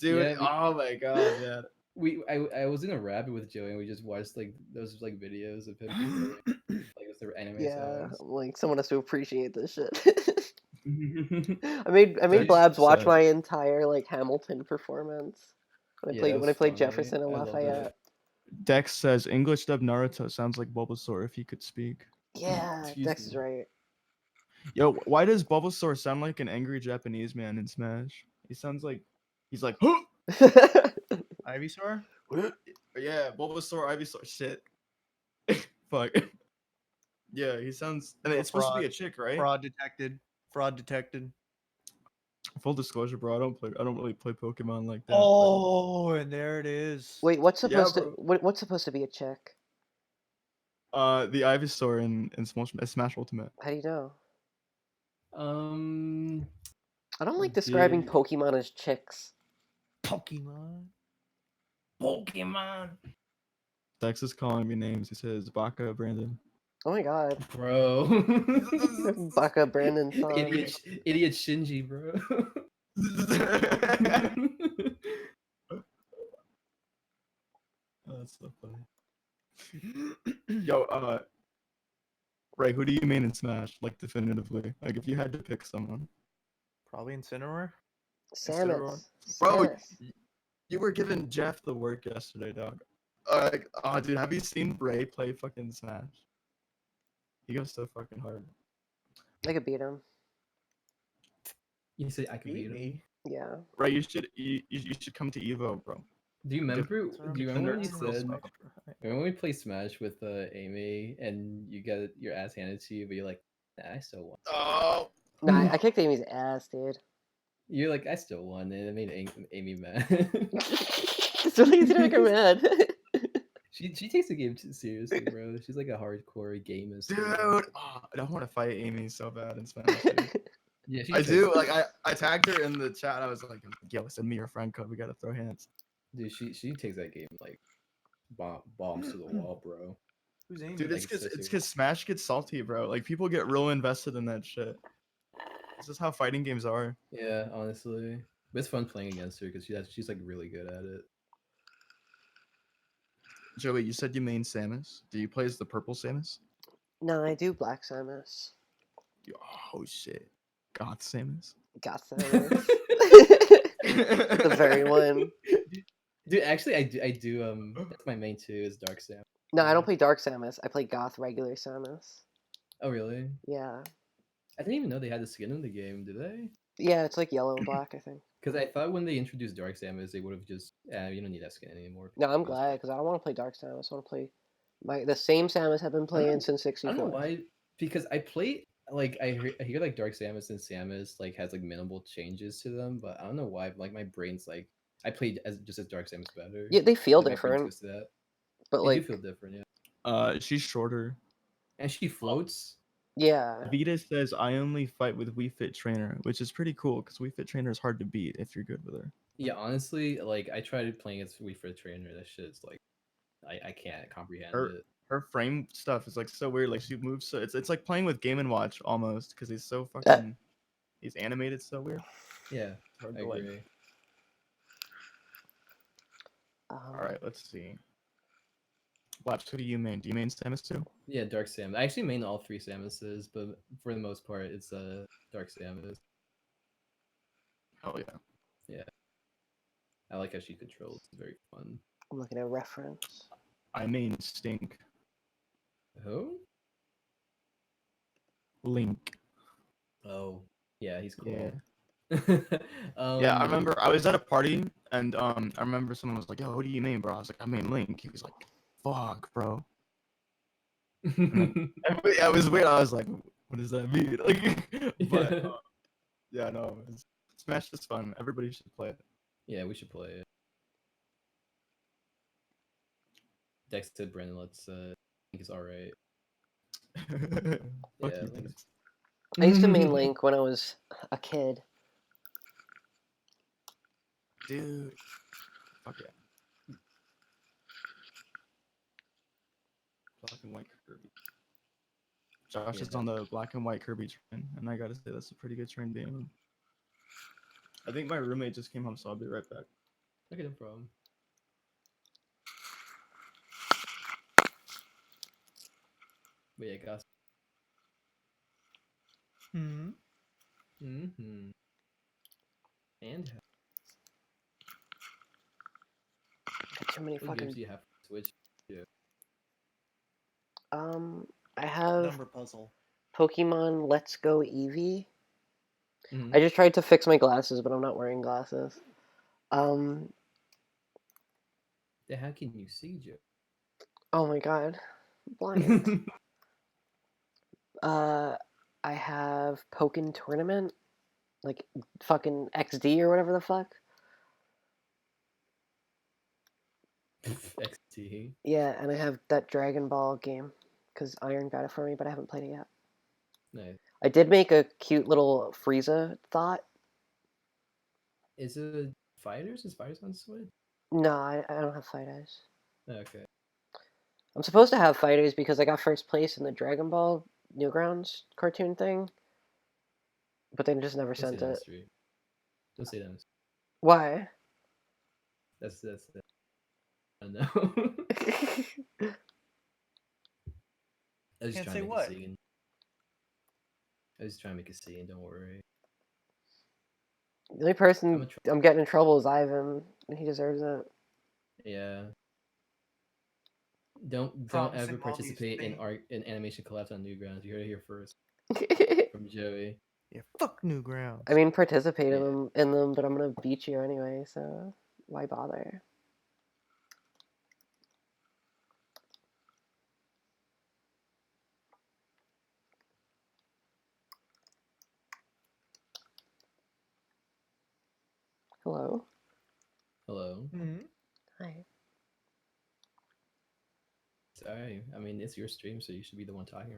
dude. Yeah, Oh my god, man. I was in a rabbit with Joey and we just watched like those like videos of him performing, like with the anime Yeah, songs. like someone has to appreciate this shit. Yeah, I made Dude, Blabs watch so- my entire like Hamilton performance when that I was played funny. Jefferson and I loved Lafayette. it. Dex says English dub Naruto sounds like Bulbasaur if he could speak. Yeah, Excuse Dex is me. right. Yo, why does Bulbasaur sound like an angry Japanese man in Smash? He sounds like he's like, huh? Ivysaur? Yeah, Bulbasaur, Ivysaur, shit. Fuck. Yeah, he sounds. And it's supposed to be a chick, right? Fraud detected. Fraud detected. Full disclosure, bro. I don't really play Pokemon like that. but- Oh, and there it is. Wait, what's Yeah, supposed to bro. what's supposed to be a chick? The Ivysaur in Smash Ultimate. How do you know? I don't like Dude. describing Pokemon as chicks. Pokemon. Dex is calling me names. He says Baka Brandon. Oh my god. Bro. Baka Brandon son. Idiot Shinji, bro. Oh, that's so funny. Yo, Ray, who do you main in Smash? Like definitively. Like if you had to pick someone. Probably Incineroar. Samus. Bro, Samus. you were giving Jeff the work yesterday, dog. Dude, have you seen Ray play fucking Smash? He goes so fucking hard. I could beat him. You say I can beat him. me. Yeah. Ray, you should come to Evo, bro. Do you remember? That's what I'm Do you remember when you saying. said? Smash. Remember when we played Smash with Amy and you got your ass handed to you, but you're like, nah, I still won. Oh. Nah, I kicked Amy's ass, dude. You're like, I still won, and it made Amy mad. It's really easy to make her mad. she takes the game too seriously, bro. She's like a hardcore gamer. Dude, I don't want to fight Amy so bad in Smash. Dude. Yeah, she I says- do. Like I tagged her in the chat. I was like, "Yo, send me your friend code. We gotta throw hands." Dude, she takes that game like bombs to the wall, bro. Who's Amy? Dude, it's Like, so because Smash gets salty, bro. Like people get real invested in that shit. This is how fighting games are. Yeah, honestly, but it's fun playing against her because she's like really good at it. Joey, you said you main Samus. Do you play as the purple Samus? No, I do Black Samus. Oh shit, Goth Samus. Got Samus. The very one. Dude, actually, I do. That's my main too. Is Dark Sam. No, I don't play Dark Samus. I play Goth regular Samus. Oh really? Yeah. I didn't even know they had the skin in the game, did they? Yeah, it's like yellow and black, I think. Because I thought when they introduced Dark Samus, they would have just, you don't need that skin anymore. No, I'm It's glad because I don't want to play Dark Samus. I want to play the same Samus I've been playing since I don't know 64. why, because I play like I hear like Dark Samus and Samus like has like minimal changes to them, but I don't know why. Like my brain's like I played as just as Dark Samus better. Yeah, they feel Like my brain's different, used to that. but They do like, feel different, yeah. She's shorter. And she floats. yeah, Vita says I only fight with Wii Fit Trainer, which is pretty cool because Wii Fit Trainer is hard to beat if you're good with her. Yeah, honestly, like I tried playing as Wii Fit Trainer. That shit's like I can't comprehend Her it. her frame stuff is like so weird. Like she moves so it's like playing with Game and Watch almost because he's so fucking he's animated so weird. Yeah, It's hard I to like. agree. All right, let's see. Blaps, who do you main? Do you main Samus too? Yeah, Dark Samus. I actually main all 3 Samuses, but for the most part, it's Dark Samus. Hell yeah. I like how she controls. It's very fun. I'm looking at reference. I main Stink. Who? Link. Oh, yeah, he's cool. Yeah. Yeah. I remember I was at a party and I remember someone was like, "Yo, who do you main, bro?" I was like, "I main Link." He was like, "Fuck, bro." I was weird. I was like, "What does that mean?" Like, but yeah, no, Smash is fun. Everybody should play it. Yeah, we should play it. Dex said Brandon, let's think it's alright. Fuck Yeah, you, Link Dex. I used to main Link when I was a kid. Dude. Fuck yeah. Black and white Kirby. Josh is Yeah. on the black and white Kirby train, and I gotta say that's a pretty good train being on. I think my roommate just came home, so I'll be right back. Okay, no problem. But yeah, guys. Hmm. Mm-hmm. And Got too many what games fucking. do you have for Switch? I have Number puzzle. Pokemon Let's Go Eevee. Mhm. I just tried to fix my glasses, but I'm not wearing glasses. Then how can you see, Joe? Oh my god, I'm blind. I have Pokken Tournament, like fucking XD or whatever the fuck. XT. Yeah, and I have that Dragon Ball game because Iron got it for me, but I haven't played it yet. Nice. I did make a cute little Frieza thought. Is it Fighters? Is Fighters on Switch? No, I don't have fighters. Okay. I'm supposed to have fighters because I got first place in the Dragon Ball Newgrounds cartoon thing, but they just never Don't say sent that on it. stream. Don't say that on stream. Why? That's I don't know. I was just Can't trying say to make what? a scene. I was just trying to make a scene, don't worry. The only person I'm a I'm getting in trouble is Ivan, and he deserves it. Yeah. Don't Promising ever all these participate in things. in animation collapse on Newgrounds. You heard it here first from Joey. Yeah, fuck Newgrounds. I mean, participate Yeah. in them, but I'm gonna beat you anyway, so why bother? Hello? Hello. Hmm. Hi. Sorry. I mean, it's your stream, so you should be the one talking.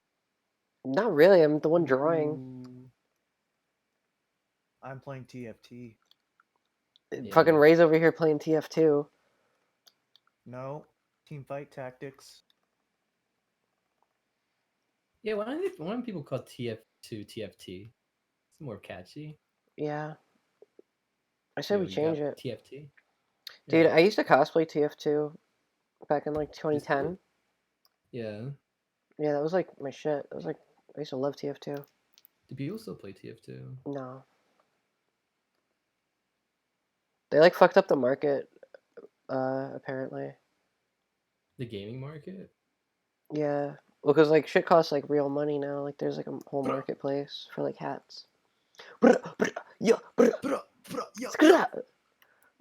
Not really, I'm the one drawing. Ooh. I'm playing TFT. Yeah. Fucking Ray's over here playing TF2. No. Team fight tactics. Yeah, why don't people call TF2 TFT? It's more catchy. Yeah. I said Yo, we you change got it. TFT? Dude, Yeah. I used to cosplay TF2 back in like 2010. Yeah. Yeah, that was like my shit. That was like, I used to love TF2. Do people still play TF2? No. They like fucked up the market, apparently. The gaming market? Yeah. Well, because like shit costs like real money now. Like there's like a whole marketplace for like hats. Yeah. Yeah.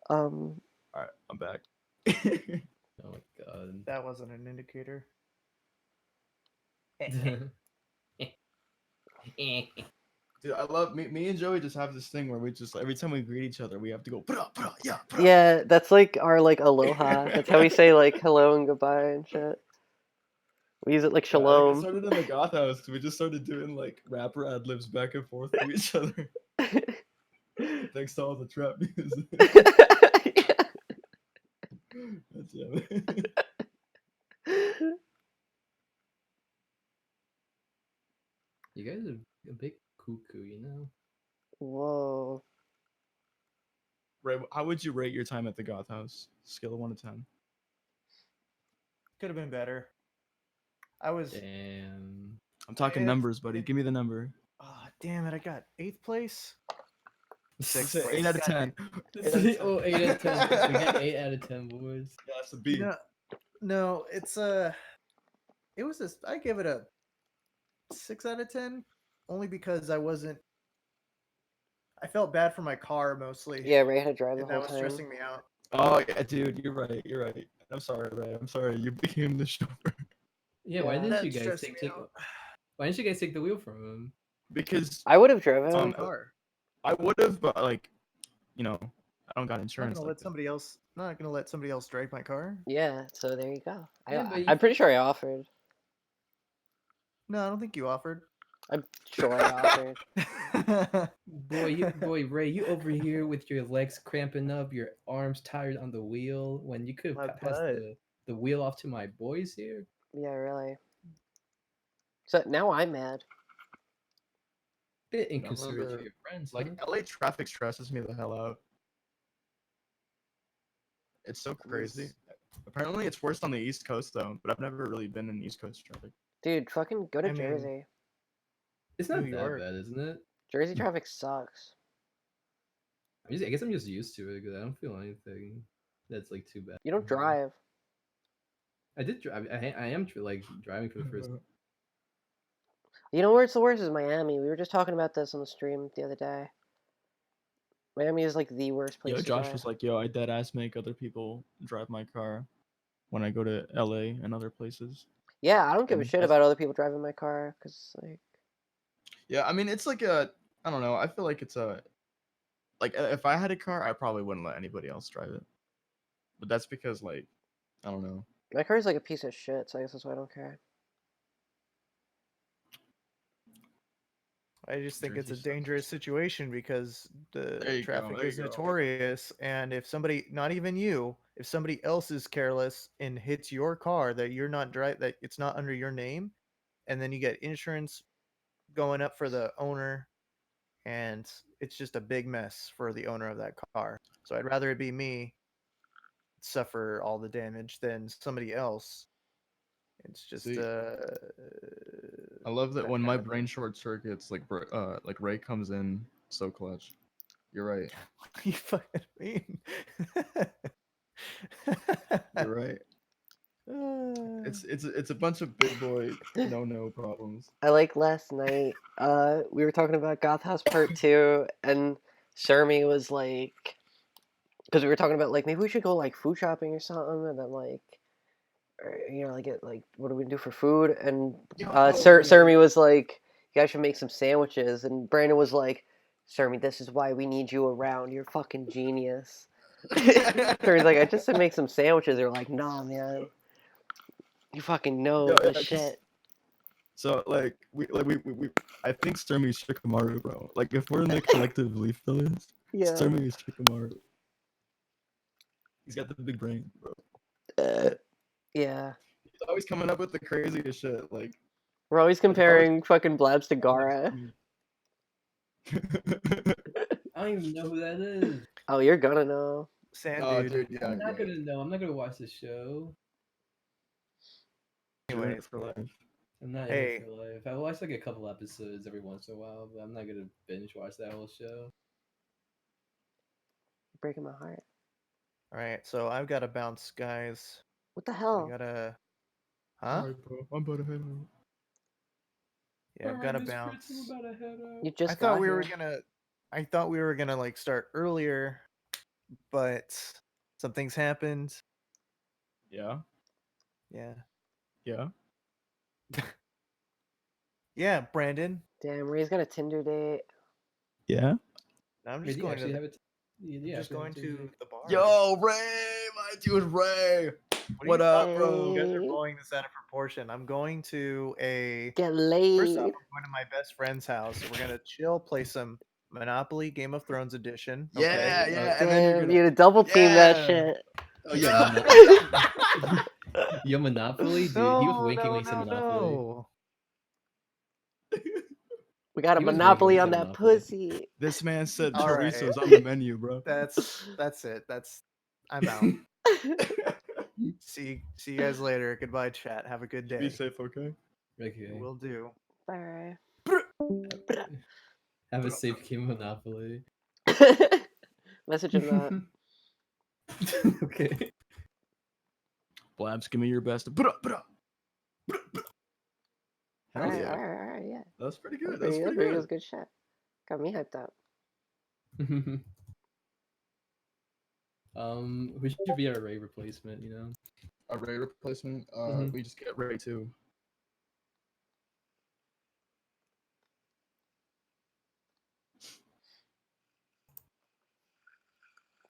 Um. All right, I'm back. Oh my god. That wasn't an indicator. Dude, I love me and Joey just have this thing where we just every time we greet each other, we have to go yeah. Yeah, that's like our like aloha. That's how we say like hello and goodbye and shit. We use it like Yeah, like, it shalom. started in the goth house 'cause we just started doing like rapper ad libs back and forth to each other. Thanks to all the trap music. That's it. You guys are a bit cuckoo, you know? Whoa. Ray, how would you rate your time at the goth house? Scale of 1 to 10. Could have been better. I was. Damn. I'm talking If- numbers, buddy. Give me the number. Oh, damn it! I got 8th place. Let's Sixth say place. 8 out of 10. Oh, 8 out of 10. We get 8 out of 10, boys. Yeah, that's a B. No, it's it was this. I give it a 6 out of 10, only because I wasn't. I felt bad for my car mostly. Yeah, Ray had to drive the and whole that was time. stressing me out. Oh yeah, dude, you're right. You're right. I'm sorry, Ray. I'm sorry. You became the chauffeur Yeah, why Yeah. didn't you That guys stressed take me out. why didn't you guys take the wheel from him? because I would have driven. It's my Um, car. I would have, but like, I don't got I'm not insurance. gonna Like let somebody else. Not gonna let somebody else drive my car. Yeah, so there you go. Yeah, but you- I'm pretty sure I offered. No, I don't think you offered. I'm sure I offered. Boy, Ray, you over here with your legs cramping up, your arms tired on the wheel, when you could My have passed butt. the wheel off to my boys here. Yeah, really. So now I'm mad. Bit inconsiderate the- to your friends, like huh? LA traffic stresses me the hell out. It's so crazy. Apparently, it's worse on the East Coast though, but I've never really been in East Coast traffic. Dude, fucking go to I mean- Jersey. It's not New that York. bad, isn't it? Jersey traffic sucks. I guess I'm just used to it because I don't feel anything that's like too bad. You don't drive. I did drive. I am like driving for the first. You know where it's the worst is Miami. We were just talking about this on the stream the other day. Miami is like the worst place Yo, to Josh drive. was like, "Yo, I dead ass make other people drive my car when I go to LA and other places." Yeah, I don't give a And shit that's- about other people driving my car because like Yeah, I mean, it's like a, I don't know. I feel like it's a, like if I had a car, I probably wouldn't let anybody else drive it. But that's because like, I don't know. my car is like a piece of shit, so I guess that's why I don't care. I just think it's a Jersey sucks. dangerous situation because There the you traffic go, there is you go. notorious, and if somebody, not even you, if somebody else is careless and hits your car that you're not that it's not under your name, and then you get insurance going up for the owner, and it's just a big mess for the owner of that car. So I'd rather it be me suffer all the damage than somebody else. It's just See, I love that when kind my of brain short circuits, like Ray comes in so clutch. You're right. you fucking mean. You're right. It's a bunch of big boy no problems. I like last night. We were talking about Goth House Part 2, and Shermie was like, because we were talking about like maybe we should go like food shopping or something, and then like, like get like what do we do for food? And Shermie was like, you guys should make some sandwiches, and Brandon was like, Shermie, this is why we need you around. You're fucking genius. Shermie's like, I just said make some sandwiches. They're like, nah, man. You fucking know Yo, the yeah, 'cause- shit. So like we I think Sturmey's Shikamaru, bro. Like if we're in the collective Leaf Village, Yeah. Sturmey's Shikamaru. He's got the big brain, bro. Yeah. He's always coming up with the craziest shit. Like We're always Like, if I was- comparing fucking Blabs to Gara. I don't even know who that is. Oh, you're gonna know. Sand oh, dude. dude, yeah. I'm not gonna know. I'm not gonna watch the show. Doing it Anyways, for life. I'm not Hey. in it for life. I watch like a couple episodes every once in a while, but I'm not gonna binge watch that whole show. Breaking my heart. All right, so I've got to bounce, guys. What the I hell? gotta Huh? Alright, bro. I'm about to head out. Yeah, I've gotta bounce. You just I thought got we were here. gonna like start earlier, but some things happened. Yeah. Yeah. Yeah. Yeah, Brandon. Damn, Ray's got a Tinder date. Yeah. I'm Wait, just do you going actually to have it? Yeah, just going to the bar. Yo, Ray, my dude Ray. What What up, You bro? guys are Hey, blowing this out of proportion. I'm going to a get First off, laid. I'm going to my best friend's house. We're gonna chill, play some Monopoly Game of Thrones edition. Okay. Yeah, yeah. And then you're Damn, gonna. you to double team that Yeah. shit. Oh yeah, Yo, Monopoly, dude. He was winking when he said Monopoly. No. We got a He was winking when monopoly he on said that Monopoly. pussy. This man said All right. chorizo's on the menu, bro. That's it. I'm out. See you guys later. Goodbye, chat. Have a good day. Be safe, okay? Okay. Will do. Bye. Have a safe game of Monopoly. Message him that. Okay. Blabs, give me your best. Hell Alright, yeah. alright, yeah. That's pretty good. That's That's pretty good. good. That's good shit. Got me hyped up. Who should be our Ray replacement? You know. A Ray replacement. Mhm. We just get Ray too.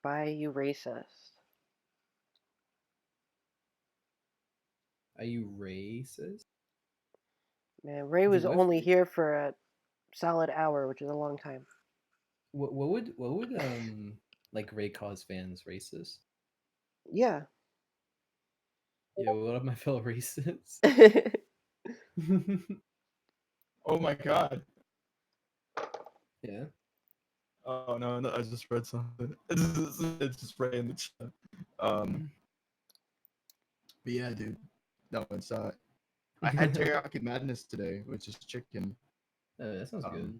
Bye, you racist. Are you racist? Man, Ray Dude, was what if- only here for a solid hour, which is a long time. What would like Ray cause fans racist? Yeah. Yeah, what if my fellow racists? Oh my god. Yeah. Oh no, I just read something. It's just Ray in the chat. But yeah, dude. No, it's I had teriyaki madness today, which is chicken. That sounds good.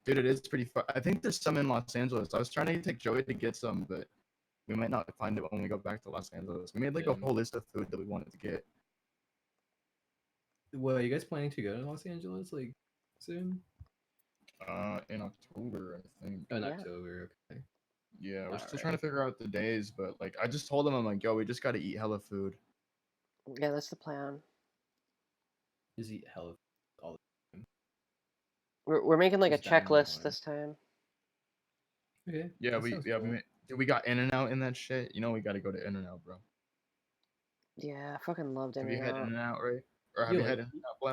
Dude, it is pretty fun. I think there's some in Los Angeles. I was trying to take Joey to get some, but we might not find it when we go back to Los Angeles. We made like a Yeah. whole list of food that we wanted to get. Well, are you guys planning to go to Los Angeles like soon? In October, I think. Oh, in Yeah. October. Okay. Yeah, we're still Alright. trying to figure out the days, but like I just told him, I'm like, yo, we just gotta eat hella food. Yeah, that's the plan. Just eat hella all We're making like a Just dining checklist hard. this time. the Okay. Yeah, that we sounds yeah cool. dude, we got In-N-Out in that shit. You know we gotta go to In-N-Out, bro. Yeah, I fucking loved Have you had In-N-Out. In-N-Out, right? Or have You you had like- In-N-Out, Oh,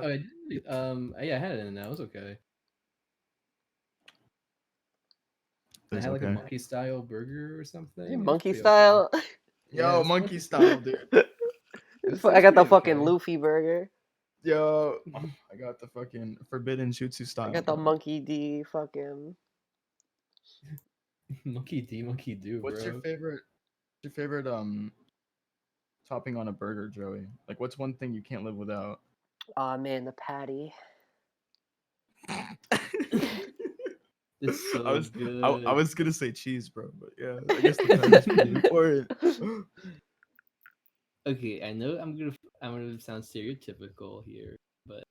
Blab? yeah, I had it and that was okay. I It's had like a okay. monkey style burger or something. Hey, It was monkey pretty okay. style. Yeah, Yo, it's monkey style, dude. It's I got the pretty fucking okay. Luffy burger. Yo, I got the fucking forbidden jutsu style. I got the bro. Monkey D fucking. Monkey D, monkey do, What's bro. your favorite topping on a burger, Joey? Like what's one thing you can't live without? Aw, man, the patty. It's so I was good. I was gonna say cheese, bro, but yeah, I guess the patty's pretty important. Okay, I know I'm gonna sound stereotypical here, but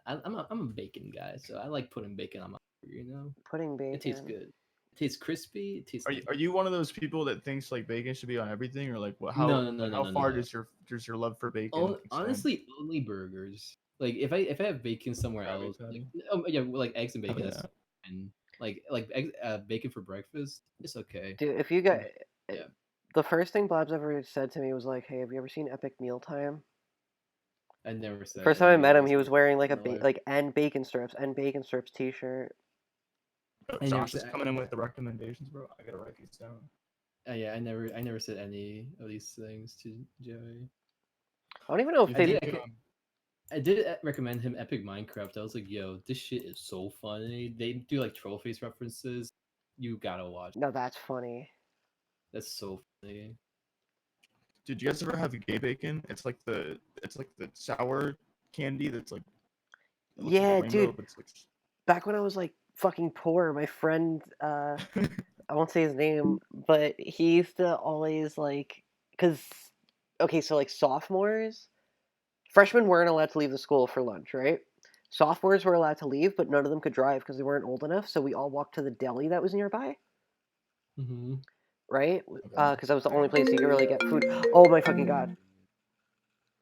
I'm a bacon guy, so I like putting bacon on my burger. You know, Pudding bacon. it tastes good. It tastes crispy. It tastes. Are you one of those people that thinks like bacon should be on everything, or like what? No, no, How far no. does your love for bacon extend? Honestly, only burgers. Like if I have bacon somewhere Krabby else, like, Patty? yeah, like eggs and bacon. yeah. That's fine. Like eggs, bacon for breakfast. It's okay. Dude, if you got. Yeah. The first thing Blabs ever said to me was like, "Hey, have you ever seen Epic Mealtime?" I never said. First time I any met of him, those he was things wearing like in a my life. like and bacon strips T-shirt. I never Josh is said- coming in with the recommendations, bro. I gotta write these down. Yeah, I never said any of these things to Joey. I don't even know if Do you they. think, I did recommend him Epic Minecraft. I was like, yo, this shit is so funny. They do like trophies references. You gotta watch. No, that's funny. That's so funny. did you guys ever have gay bacon? It's like the sour candy that's like it looks like a Yeah, rainbow, dude. but it's like Back when I was like fucking poor, my friend, I won't say his name, but he used to always like, cause, okay, so like sophomores, freshmen weren't allowed to leave the school for lunch, right? Sophomores were allowed to leave, but none of them could drive because they weren't old enough. So we all walked to the deli that was nearby, Mm-hmm. right? Okay. Because that was the only place you could really get food. Oh my fucking god!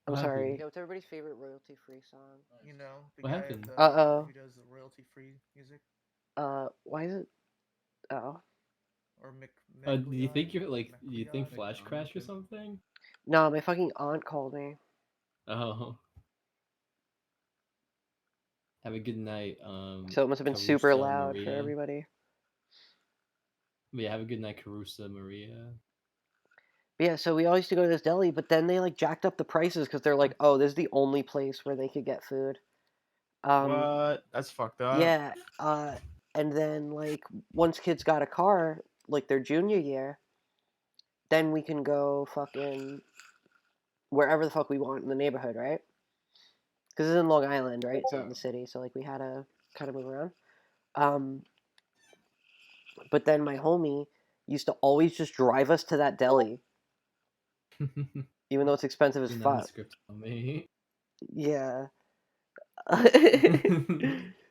I'm What sorry. happened? Yeah, what's everybody's favorite royalty-free song? You know, the What guy happened? at the, Uh-oh. who does the royalty-free music, Why is it? Oh or Do you think you're like? Do you Megliot? think Flash crashed or something? no, my fucking aunt called me. Oh. Have a good night. So it must have been super Carusa loud for Maria. everybody. Yeah, have a good night, Carusa Maria. But yeah, so we all used to go to this deli, but then they like jacked up the prices because they're like, oh, this is the only place where they could get food. What? That's fucked up. Yeah, and then like once kids got a car, like their junior year, then we can go fucking wherever the fuck we want in the neighborhood, right? Because it's in Long Island, right? It's not in the city, so like we had to kind of move around. Um, but then my homie used to always just drive us to that deli, even though it's expensive as You're fuck. non-script on me. Yeah.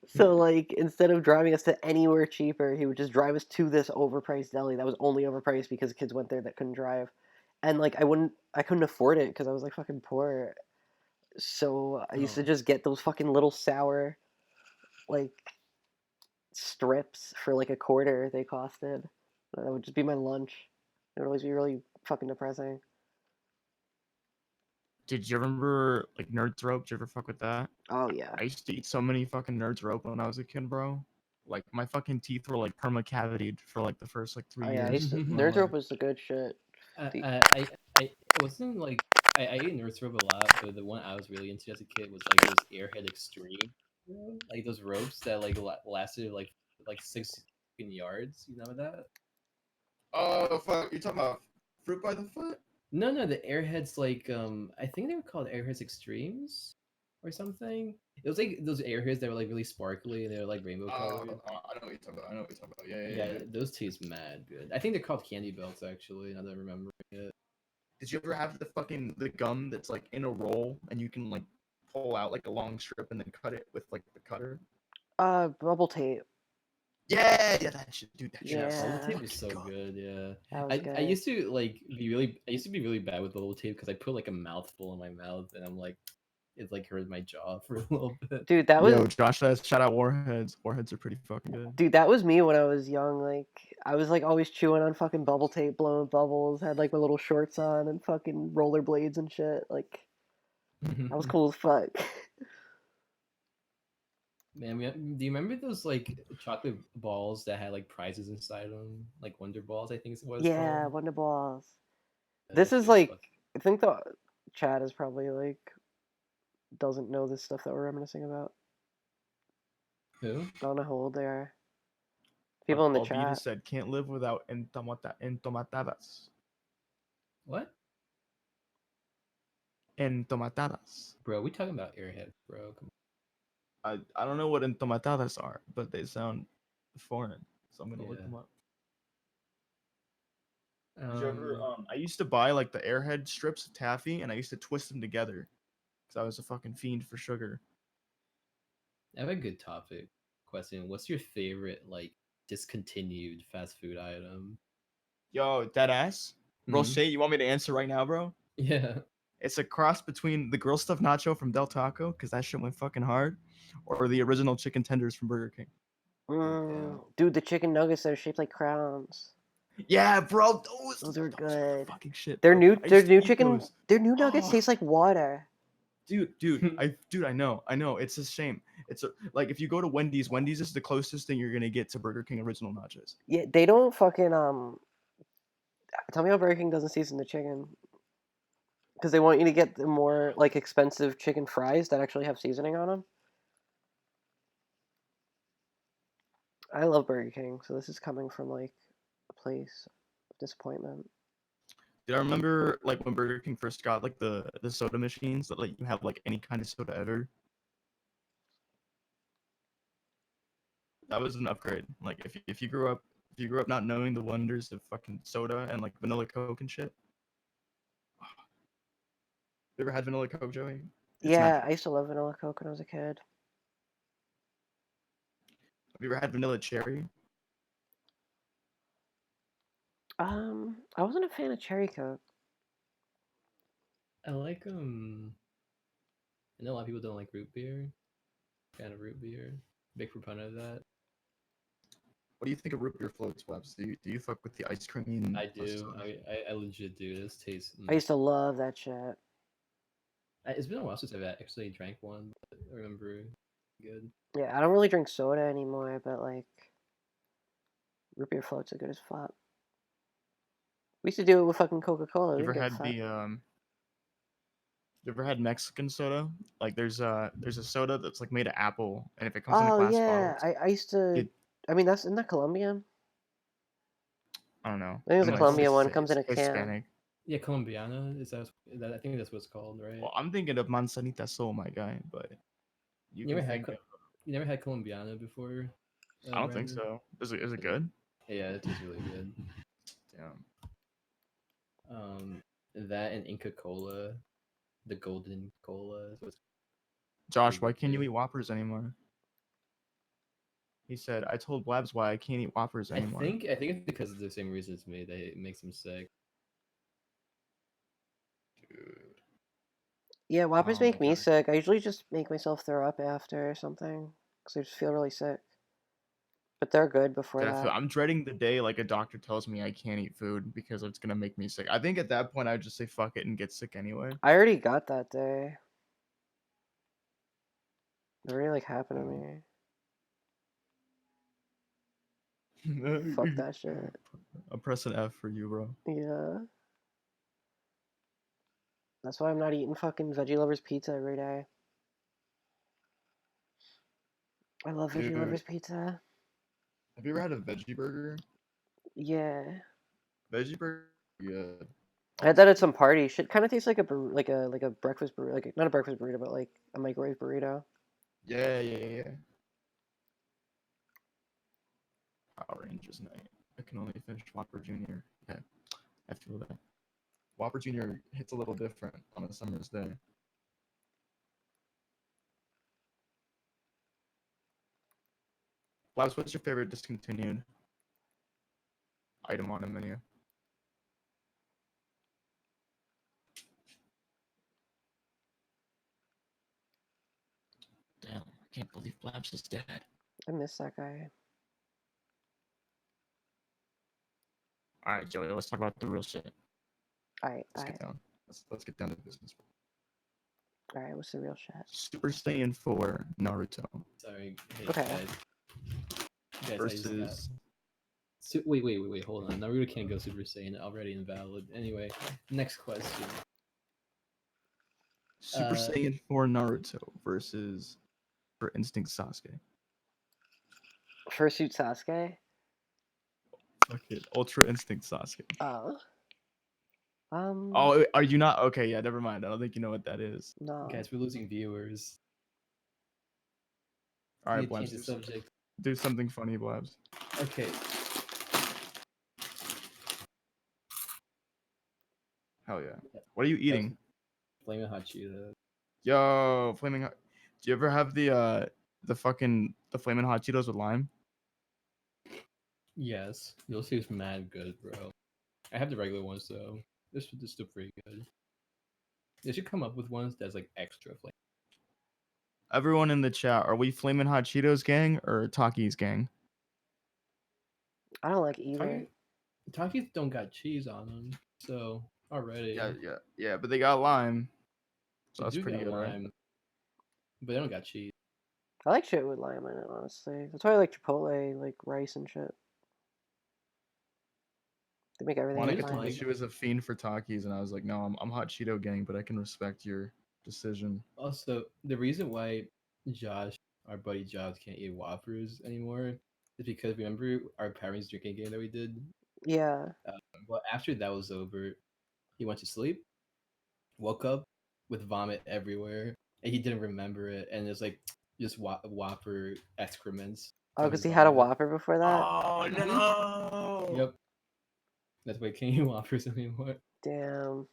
So like instead of driving us to anywhere cheaper, he would just drive us to this overpriced deli that was only overpriced because kids went there that couldn't drive. And like I couldn't afford it because I was like fucking poor. So I used to Oh. just get those fucking little sour like strips for like a quarter they costed. That would just be my lunch. It would always be really fucking depressing. Did you remember like Nerds Rope? Did you ever fuck with that? Oh yeah. I used to eat so many fucking Nerds Rope when I was a kid, bro. Like my fucking teeth were like perma cavitied for like the first like 3 Oh yeah, I years. used to of my Nerds life. Rope was the good shit. I it wasn't like I ate Nurse Rope a lot, but the one I was really into as a kid was like those Airhead Extreme, like those ropes that like lasted like 6 yards. You know that? Oh fuck! You're talking about Fruit by the Foot? No, the Airheads like I think they were called Airheads Extremes or something. It was like those Airheads that were like really sparkly and they were like rainbow colored. I know what you're talking about. I know what you're talking about. Yeah, those taste mad good. I think they're called candy belts actually. Now that I remember it. Did you ever have the gum that's like in a roll and you can like pull out like a long strip and then cut it with like the cutter? Bubble tape. Yeah, that shit, dude. That shit. Yeah. was Bubble tape fucking is so good, yeah. That was I good. used to like I used to be really bad with bubble tape because I put like a mouthful in my mouth and I'm like it like hurt my jaw for a little bit. Dude, that was Yo, Josh says, shout out Warheads. Warheads are pretty fucking good. Dude, that was me when I was young. Like, I was like always chewing on fucking bubble tape, blowing bubbles, had like my little shorts on and fucking rollerblades and shit. Like, I was cool as fuck. Man, do you remember those like chocolate balls that had like prizes inside them, like Wonder Balls? I think is what it's Yeah, called. Wonder Balls. Yeah, This that is shit was like, fucking- I think the Chad is probably like doesn't know this stuff that we're reminiscing about. Who? I don't know how old they are. People in the Albita chat. said, can't live without entomatadas. What? Entomatadas. Bro, we talking about Airhead, bro. Come I don't know what entomatadas are, but they sound foreign, so I'm gonna look Yeah. them up. on. Did you ever, I used to buy like the Airhead strips of taffy, and I used to twist them together, because I was a fucking fiend for sugar. I have a good topic question. What's your favorite like discontinued fast food item? Yo, dead ass. Mhm. Roche, you want me to answer right now, bro? Yeah. It's a cross between the grill stuffed nacho from Del Taco, because that shit went fucking hard, or the original chicken tenders from Burger King. Dude, the chicken nuggets that are shaped like crowns. Yeah, bro, Those are good. fucking shit. Their bro. new I their used to new eat chicken those. their new nuggets Oh. taste like water. Dude, I know. It's a shame. It's like if you go to Wendy's, Wendy's is the closest thing you're gonna get to Burger King original nachos. Yeah, they don't fucking tell me how Burger King doesn't season the chicken. Because they want you to get the more like expensive chicken fries that actually have seasoning on them. I love Burger King, so this is coming from like a place of disappointment. Did I remember like when Burger King first got like the soda machines that let you have like any kind of soda ever? That was an upgrade. Like if you grew up not knowing the wonders of fucking soda and like vanilla Coke and shit. You ever had vanilla Coke, Joey? It's not Yeah, bad. I used to love vanilla Coke when I was a kid. Have you ever had vanilla cherry? I wasn't a fan of cherry Coke. I like I know a lot of people don't like root beer. Fan of root beer. Big proponent of that. What do you think of root beer floats, Webs? Do you fuck with the ice cream? I do. I legit do. This tastes. I used to love that shit. It's been a while since I've actually drank one, but I remember good. Yeah, I don't really drink soda anymore, but like root beer floats are good as fuck. We used to do it with fucking Coca-Cola. You We ever didn't give a had fuck. You ever had Mexican soda? Like there's a soda that's like made of apple, and if it comes in a Oh glass yeah, bottle, I used to. it I mean, isn't that Colombian? I don't know. I think it was I'm a like Colombian one. It comes in it's a can. Hispanic. Yeah, Colombiana is that? I think that's what it's called, right? Well, I'm thinking of Manzanita Sol, my guy, but you You can never had think of. you never had Colombiana before? I don't think Brandon? so. Is it good? Yeah, it tastes really good. Damn. That and Inca Cola, the golden cola. Is what's Josh, why good can't you too. eat Whoppers anymore? He said, I told Blabs why I can't eat Whoppers anymore. I think it's because of the same reason as me that it makes him sick. Dude. Yeah, Whoppers Oh my make me God. sick. I usually just make myself throw up after or something because I just feel really sick. But they're good before Definitely. that. I'm dreading the day like a doctor tells me I can't eat food because it's gonna make me sick. I think at that point I'd just say fuck it and get sick anyway. I already got that day. It already like happened to me. Fuck that shit. I'm pressing F for you, bro. Yeah. That's why I'm not eating fucking Veggie Lovers pizza every day. I love Veggie Dude, Lovers pizza. have you ever had a veggie burger? Yeah. Veggie burger, yeah. I had that at some party. Shit kind of tastes like a breakfast burrito, like not a breakfast burrito, but like a microwave burrito. Yeah. Power Rangers night. I can only finish Whopper Jr. Yeah, I feel that. Whopper Jr. hits a little different on a summer's day. Labs, what's your favorite discontinued item on the menu? Damn, I can't believe Blabs is dead. I miss that guy. All right, Joey, let's talk about the real shit. Alright, Let's get down. Let's get down to business. alright. What's the real shit? Super Saiyan 4 Naruto Sorry. Hey, Okay. Guys, versus wait, hold on. Naruto can't go Super Saiyan. Already invalid. Anyway, next question. Super Saiyan 4 Naruto versus Super Instinct Sasuke. Fursuit Sasuke. Fuck it, Ultra Instinct Sasuke. Oh, are you not? Okay, yeah, never mind. I don't think you know what that is. No. Guys, we're losing viewers. All right, Need to Blabs, change the subject. do something funny, Blabs. Okay. Hell yeah. What are you eating? Flaming hot Cheetos. Yo, flaming hot. Do you ever have the flaming hot Cheetos with lime? Yes, those taste mad good, bro. I have the regular ones though. This is still pretty good. They should come up with ones that's like extra flavor. Everyone in the chat, are we flaming hot Cheetos gang or Takis gang? I don't like either. Takis don't got cheese on them, so already. Yeah, but they got lime. So They that's do pretty got good, right? lime, but they don't got cheese. I like shit with lime in it, honestly. That's why I like Chipotle, like rice and shit. They make everything Monica with told lime. me she was a fiend for Takis, and I was like, no, I'm hot Cheeto gang, but I can respect your decision. Also, the reason why Josh, our buddy Josh, can't eat Whoppers anymore is because remember our parents' drinking game that we did? Yeah. Well, after that was over, he went to sleep, woke up with vomit everywhere, and he didn't remember it, and it's like just Whopper excrements. Oh, from because his he had a vomit. Whopper before that? Oh no! Yep. That's why he can't eat Whoppers anymore. Damn.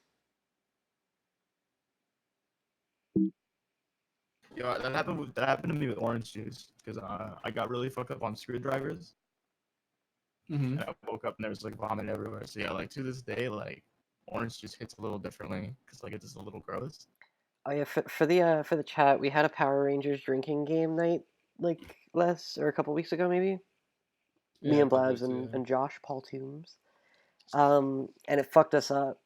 Yeah, that happened to me with orange juice because I got really fucked up on screwdrivers Mm-hmm. and I woke up and there was like vomit everywhere. So yeah, like to this day, like orange juice hits a little differently because like it's just a little gross. Oh yeah, for the chat, we had a Power Rangers drinking game night like last or a couple weeks ago maybe. Me Yeah, a and couple Blabs weeks ago. and Josh Paul Toombs. And it fucked us up.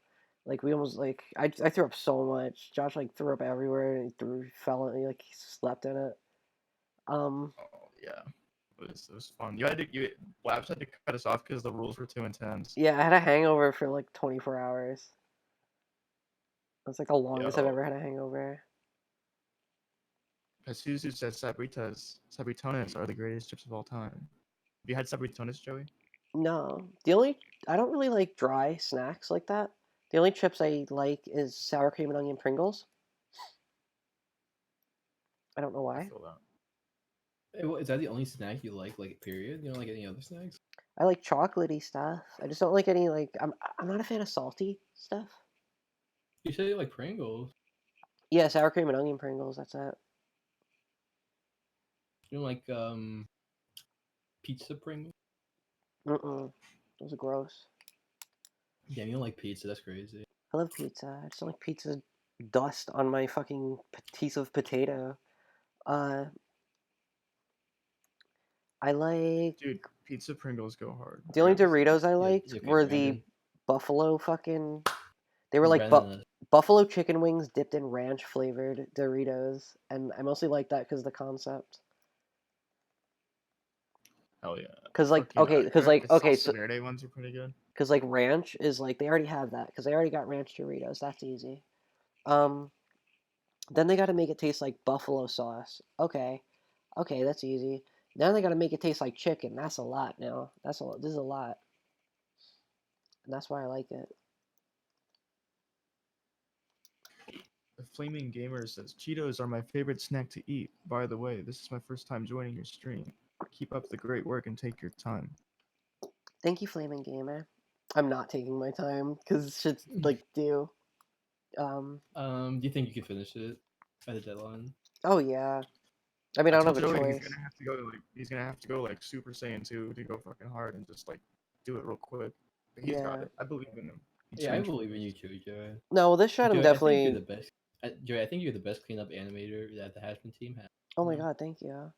Like we almost like I threw up so much. Josh like threw up everywhere and fell in like he slept in it. Um Oh yeah, it was fun. Labs had to cut us off because the rules were too intense. yeah, I had a hangover for like 24 hours. That's like the longest I've Yo, ever had a hangover. Pazuzu says sabritones are the greatest chips of all time. Have you had sabritones, Joey? No. The only I don't really like dry snacks like that. The only chips I like is sour cream and onion Pringles. I don't know I why. feel that. Hey, is that the only snack you like? Like, period? You don't like any other snacks? I like chocolatey stuff. I just don't like any like I'm not a fan of salty stuff. You said you like Pringles. Yeah, sour cream and onion Pringles, that's it. You don't like pizza Pringles? Mm-mm. Those are gross. Yeah, you don't like pizza. That's crazy. I love pizza. I just don't like pizza dust on my fucking piece of potato. Uh, I like Dude, pizza Pringles go hard. the I only gotta say. Doritos I Yeah, liked okay, were the Brandon. buffalo fucking. They were like Brandon, buffalo chicken wings dipped in ranch flavored Doritos, and I mostly like that because the concept. Hell yeah. Because like Fucking, okay, because the like okay, salsa so verde ones are pretty good. because like ranch is like they already have that because they already got ranch Doritos. That's easy. Um, then they got to make it taste like buffalo sauce. Okay, okay, that's easy. Now they got to make it taste like chicken. That's a lot now. That's a lot. This is a lot, and that's why I like it. The Flaming Gamer says Cheetos are my favorite snack to eat. By the way, this is my first time joining your stream. Keep up the great work and take your time. Thank you, Flaming Gamer. I'm not taking my time because shit's like due. do you think you can finish it at the deadline? Oh yeah. I mean, I I don't told have a Joey choice. he's gonna have to go like Super Saiyan 2 to go fucking hard and just like do it real quick. But he's got Yeah. it. I believe in him. He Yeah, I trained for believe in you this. too, Joey. No, well, this shot I'm Joey, I think you're definitely. the best. Joey, I think you're the best cleanup animator that the Hazbin team has. Oh my god, thank you.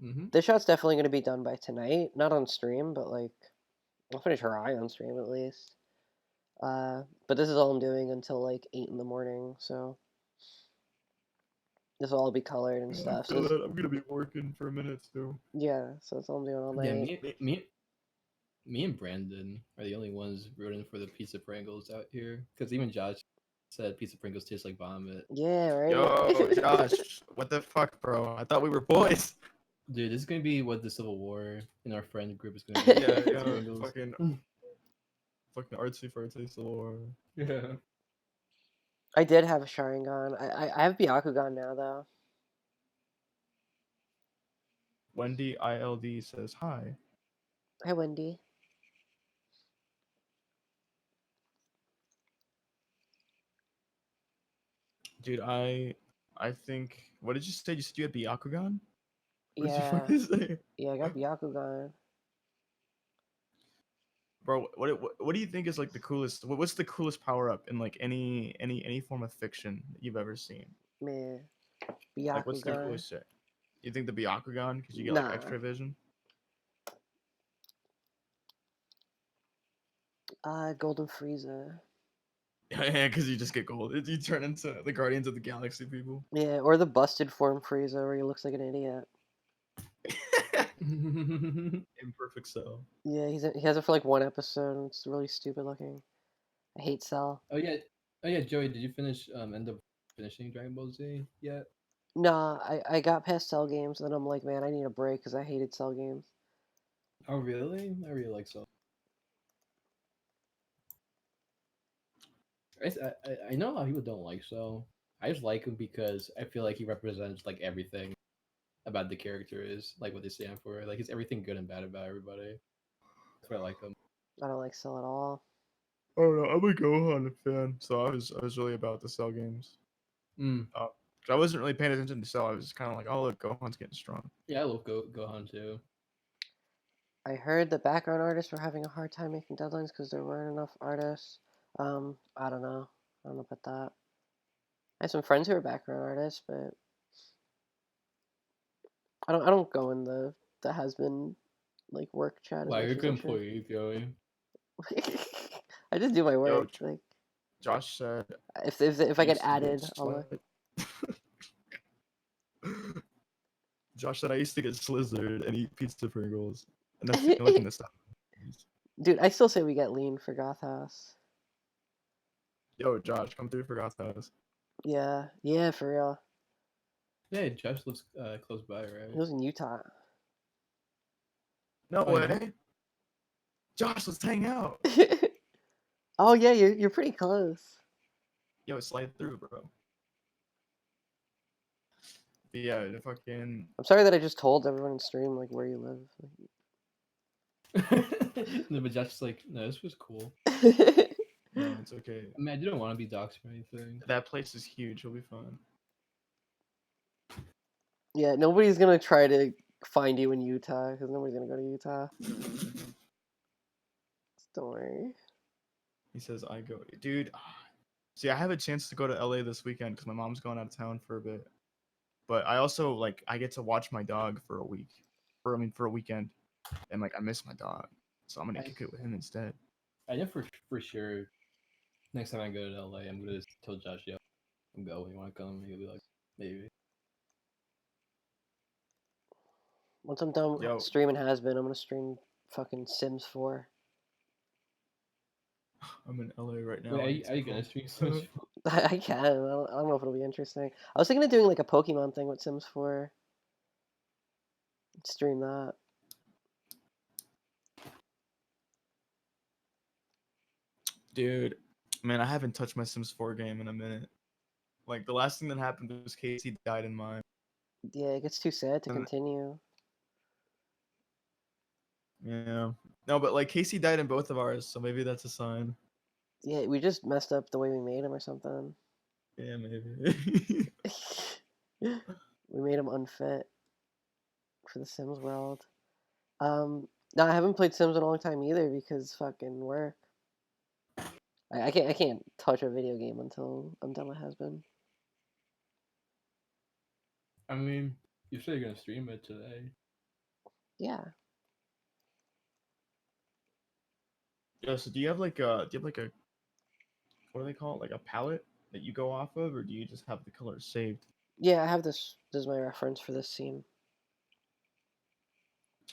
Mm-hmm. This shot's definitely gonna be done by tonight. Not on stream, but like I'll finish her eye on stream at least. But this is all I'm doing until like 8 in the morning, so this will all be colored and I stuff. feel So that I'm gonna be working for a minute too. yeah, so that's all I'm doing all Yeah, night. me and Brandon are the only ones rooting for the pizza Pringles out here. Because even Josh said pizza Pringles taste like vomit. Yeah, right. Yo, Josh, what the fuck, bro? I thought we were boys. Dude, this is gonna be what the Civil War in our friend group is gonna be. Yeah, Pizza yeah, Pringles. fucking artsy fartsy Lore. Yeah. I did have a Sharingan. I have Byakugan now though. Wendy ILD says hi. Hi, Wendy. Dude, I think. What did you say? You said you had Byakugan? What did you Yeah, fucking say? yeah, I got Byakugan. Bro, what do you think is like the coolest? What's the coolest power up in like any form of fiction that you've ever seen? Man, Like, what's the Byakugan. coolest shit? You think the Byakugan because you get like Nah. extra vision? Golden Frieza. Yeah, because you just get gold. You turn into the Guardians of the Galaxy people. Yeah, or the busted form Frieza where he looks like an idiot. Imperfect Cell. Yeah, he has it for like one episode. And it's really stupid looking. I hate Cell. Oh yeah, Joey, did you end up finishing Dragon Ball Z yet? Nah, I got past Cell games, and then I'm like, man, I need a break because I hated Cell games. Oh really? I really like Cell. I know a lot of people don't like Cell. I just like him because I feel like he represents like everything about the character is like what they stand for. Like it's everything good and bad about everybody. That's why I like him. I don't like Cell at all. Oh no, I'm a Gohan fan, so I was really about the Cell games. Mm. 'Cause I wasn't really paying attention to Cell. I was just kind of like, oh look, Gohan's getting strong. Yeah, I love Gohan too. I heard the background artists were having a hard time making deadlines because there weren't enough artists. I don't know. I don't know about that. I have some friends who are background artists, but I don't go in the Hazbin like work chat as Wow, much you're a as good I should. employee, Joey. I just do my work. Yo, Like Josh said. if I I get used to added, I'll look. Josh said I used to get slizzard and eat pizza Pringles, and that's the only thing that stopped me. Dude, I still say we get lean for Goth House. Yo, Josh, come through for God's house. Yeah, for real. Yeah, Josh lives close by, right? He was in Utah. No Oh, yeah. way. Josh, let's hang out. Oh yeah, you're pretty close. Yo, slide through, bro. But yeah, the fucking. I'm sorry that I just told everyone in stream like where you No, but Josh's like, no, this was cool. live. No, it's okay. I mean, I didn't want to be doxxed or anything. That place is huge. It'll be fun. Yeah, nobody's gonna try to find you in Utah because nobody's gonna go to Utah. Don't worry. He says I go, dude. See, I have a chance to go to LA this weekend because my mom's going out of town for a bit. But I also like I get to watch my dog for a week, for a weekend, and like I miss my dog, so I'm gonna kick it with him instead. I know for sure. Next time I go to LA, I'm gonna tell Josh, "Yo, I'm going. You want to come?" He'll be like, "Maybe." Once I'm done Yo. streaming Hazbin, I'm gonna stream fucking Sims 4. I'm in LA right now. Wait, are you gonna stream Sims? I can. I don't know if it'll be interesting. I was thinking of doing like a Pokemon thing with Sims 4. Stream that. Dude, man, I haven't touched my Sims 4 game in a minute. Like the last thing that happened was Casey died in mine. Yeah, it gets too sad to And- continue. Yeah. No, but like Casey died in both of ours, so maybe that's a sign. Yeah, we just messed up the way we made him or something. Yeah, maybe. We made him unfit for the Sims world. No, I haven't played Sims in a long time either because fucking work. I can't touch a video game until I'm done with Hazbin. I mean, you said you're gonna stream it today. Yeah. Yeah, so do you have like a what do they call it? Like a palette that you go off of, or do you just have the colors saved? Yeah, I have this. This is my reference for this scene.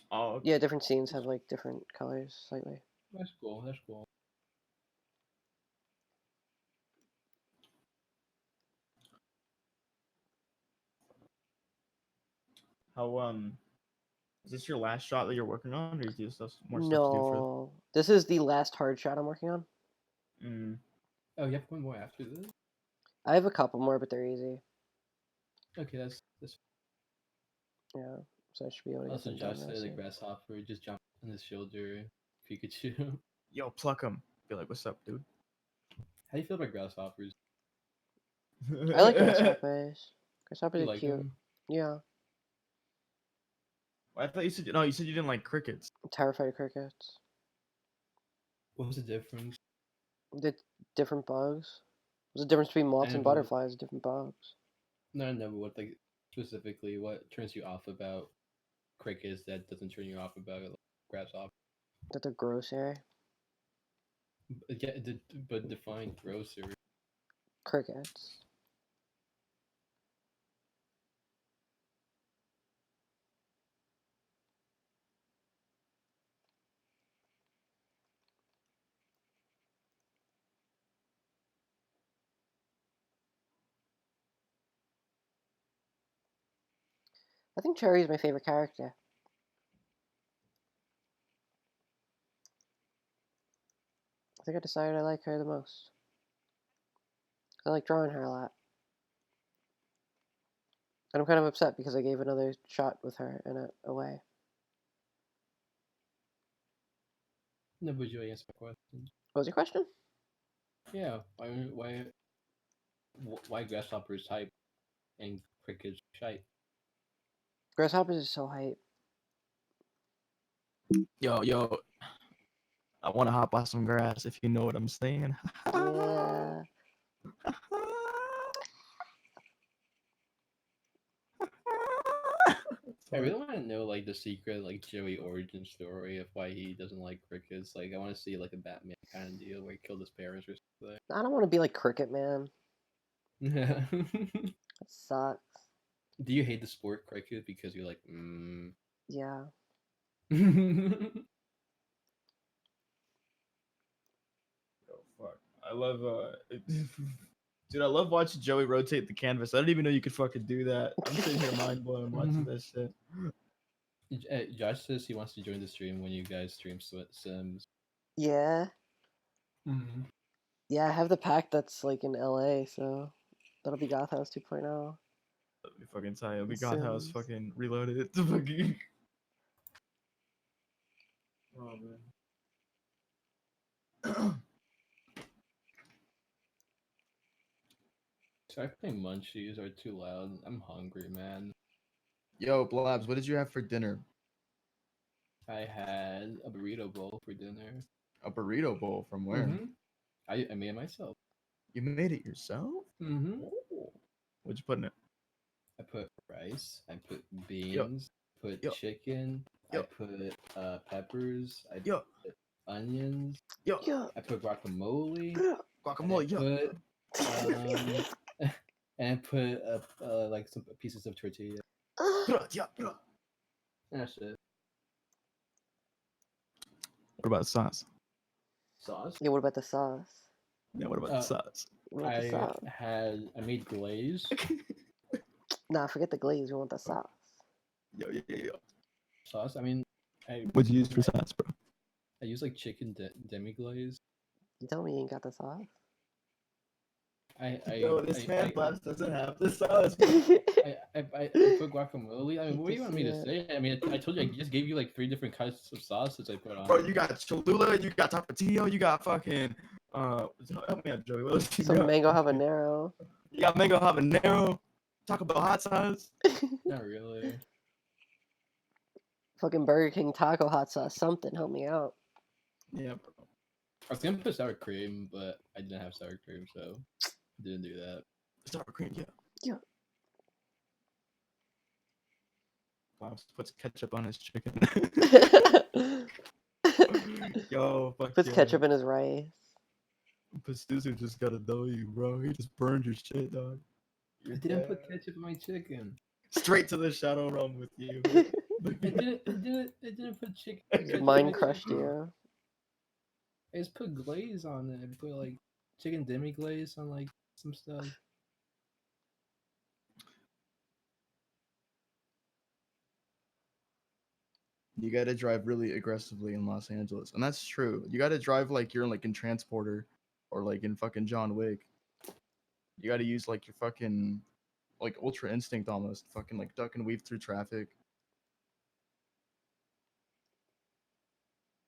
Oh, Yeah, different scenes have like different colors slightly. That's cool. That's cool. how is this your last shot that you're working on, or do you still have more stuff to do for? No, this is the last hard shot I'm working on. Mm. Oh, you have one more after this? I have a couple more, but they're easy. Okay, that's. Yeah, so I should be able to get Also, them Josh done said the soon. grasshopper just jumped on his shoulder. Pikachu. Yo, pluck him. Be like, what's up, dude? How do you feel about grasshoppers? I like grasshoppers. Grasshoppers You are like cute. them? Yeah, I thought you said no. You said you didn't like crickets. I'm terrified of crickets. What was the difference? The different bugs. There's a difference between moths and know what- butterflies. Different bugs. No, but what like specifically what turns you off about crickets that doesn't turn you off about like, grasshopper? That they're gross, eh? Yeah, but define grosser. Crickets. I think Cherry is my favorite character. I think I decided I like her the most. I like drawing her a lot. And I'm kind of upset because I gave another shot with her in it away. No, but you answer my question. What was your question? Yeah, why grasshoppers type? and cricket shite. Grasshoppers is so hype. Yo, I want to hop on some grass if you know what I'm saying. Yeah. I really want to know like the secret like Joey origin story of why he doesn't like crickets. Like I want to see like a Batman kind of deal where he killed his parents or something. I don't want to be like Cricket Man. Yeah. That sucks. Do you hate the sport cricket because you're like, Yeah. Oh fuck! I love dude. I love watching Joey rotate the canvas. I didn't even know you could fucking do that. I'm sitting here mind blown watching this shit. Josh says he wants to join the stream when you guys stream Sims. Yeah. Yeah, I have the pack that's like in LA, so that'll be Goth House 2.0. That'd be fucking tight. We The got house Sims. fucking reloaded. Fucking. Oh man. So I think munchies are too loud. I'm hungry, man. Yo, Blabs, what did you have for dinner? I had a burrito bowl for dinner. A burrito bowl from where? I made it myself. You made it yourself? Oh. What'd you put in it? I put rice. I put beans. Put Yo. chicken. Yo. I put peppers. I Yo. put onions. Yo. Yeah. I put guacamole. Guacamole. Yo. And I put like some pieces of tortilla. Yeah. And that's it. What about sauce? Sauce. Yeah, what about the sauce? Yeah, what about the sauce? What about the sauce? I made glaze. Nah, forget the glaze. We want the sauce. Yo. Sauce. I mean, What'd you use for sauce, bro? I use like chicken demi glaze. You tell me you ain't got the sauce? This man Blabs doesn't have the sauce. I put guacamole. I mean, what do you want me to say? I mean, I told you I just gave you like 3 different kinds of sauces I put on. Bro, you got Cholula, you got Tapatio, you got fucking help me out, Joey. What else you Some got? mango habanero. You got mango habanero, Taco Bell hot sauce. Not really. Fucking Burger King taco hot sauce. Something. Help me out. Yeah, bro. I was gonna put sour cream, but I didn't have sour cream, so didn't do that. Sour cream, yeah. Yeah. Blabs puts ketchup on his chicken. Yo, fuck Puts yeah. ketchup in his rice. Pastuzu just got a W, bro. He just burned your shit, dog. I didn't put ketchup in my chicken. Straight to the shadow realm with you. I didn't put chicken. ketchup in Mine my crushed chicken. you. I just put glaze on it. I put like chicken demi glaze on like some stuff. You gotta drive really aggressively in Los Angeles, and that's true. You gotta drive like you're like in Transporter, or like in fucking John Wick. You gotta use like your fucking like Ultra Instinct almost, fucking like duck and weave through traffic.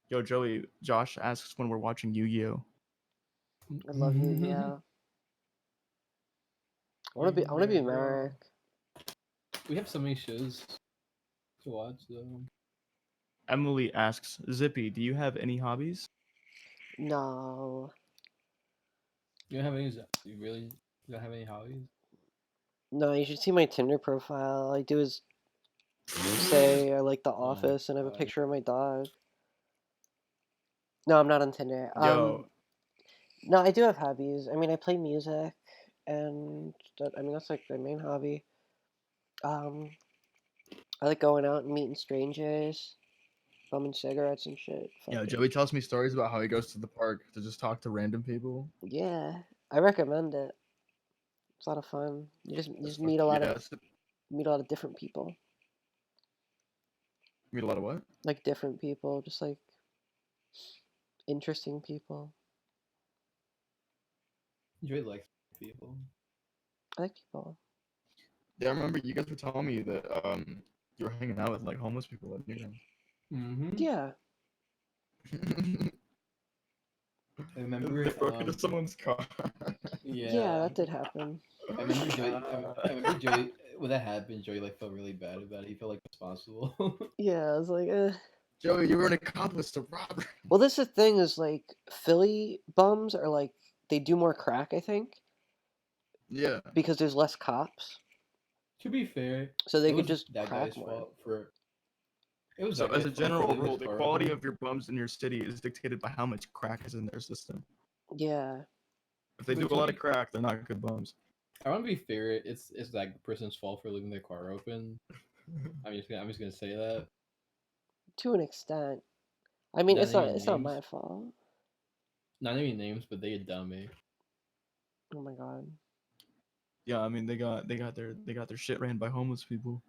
Yo, Joey, Josh asks when we're watching Yu-Gi-Oh. I love you. Yeah. I want to be Merrick. We have so many shows to watch though. Emily asks, Zippy, do you have any hobbies? No. You don't have any? You really don't have any hobbies? No, you should see my Tinder profile. All I do is say I like The Office and I have a God. picture of my dog. No, I'm not on Tinder. Yo, No, I do have hobbies. I mean, I play music, and that's like my main hobby. I like going out and meeting strangers, bumming cigarettes and shit. yeah, Fucking- Joey tells me stories about how he goes to the park to just talk to random people. Yeah, I recommend it. It's a lot of fun. You just meet a lot of different people. Meet a lot of what? Like different people, just like interesting people. You really like people. I like people. Yeah, I remember you guys were telling me that you were hanging out with like homeless people at New Mm-hmm. Yeah. I remember. They broke into someone's car. Yeah, that did happen. I remember Joey. I remember Joey. When that happened, Joey like felt really bad about it. He felt like responsible. Yeah, I was like, Joey, you were an accomplice to robbery. Well, that's the thing is like Philly bums are like they do more crack, I think, Yeah. because there's less cops, To be fair, so they it could was just that crack guy's more. fault for. It was So that as guy's a fault for general leaving his rule, the car quality open. of your bums in your city is dictated by how much crack is in their system. Yeah, If they But do to a lot be- of crack, they're not good bums. I want to be fair. It's that person's fault for leaving their car open. I'm just gonna say that. to an extent. I mean, Not it's not naming it's not names. my fault. Not naming names, but they a dummy. Oh my god. Yeah, I mean they got their shit ran by homeless people.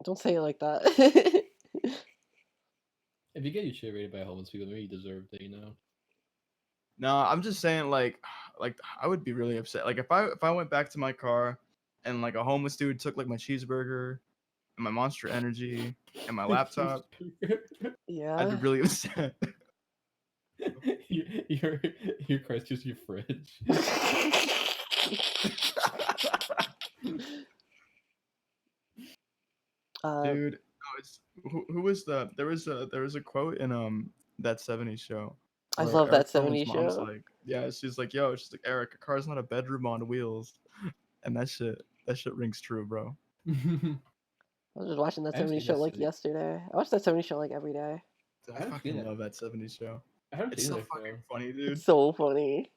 Don't say it like that. If you get your shit rated by homeless people, maybe you deserve it. You know. No, I'm just saying like I would be really upset. Like if I went back to my car and like a homeless dude took like my cheeseburger and my Monster Energy and my laptop, I'd be Yeah. really upset. your your car's just your fridge. Dude, no, it's who was the there was a quote in that 70s show I where love Eric that Foreman's 70s mom's show. like, yeah, she's like, yo, she's like, Eric, a car's not a bedroom on wheels, and that shit rings true, bro. I was just watching that I haven't 70s seen show that like 70 yesterday. I watch that 70s show like every day. Dude, I I haven't seen fucking it. love that 70s show. I haven't It's seen so that fucking show. funny, dude. It's so funny.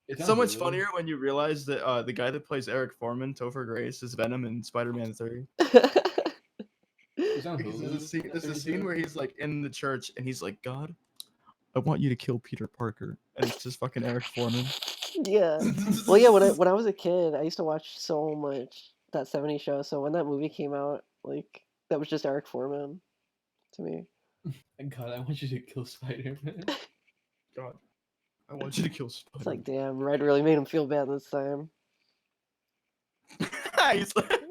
It's So on much Hulu. funnier when you realize that the guy that plays Eric Foreman, Topher Grace, is Venom in Spider-Man 3. It's on Because Hulu. there's a that scene show. where he's like in the church and he's like, God, I want you to kill Peter Parker, and it's just fucking Eric Foreman. Yeah. Well, yeah, when I was a kid, I used to watch so much that 70s show. So when that movie came out, like that was just Eric Foreman to me. God, I want you to kill Spider-Man. God, I want you to kill It's Spider-Man. like, damn, Red really made him feel bad this time. He's like,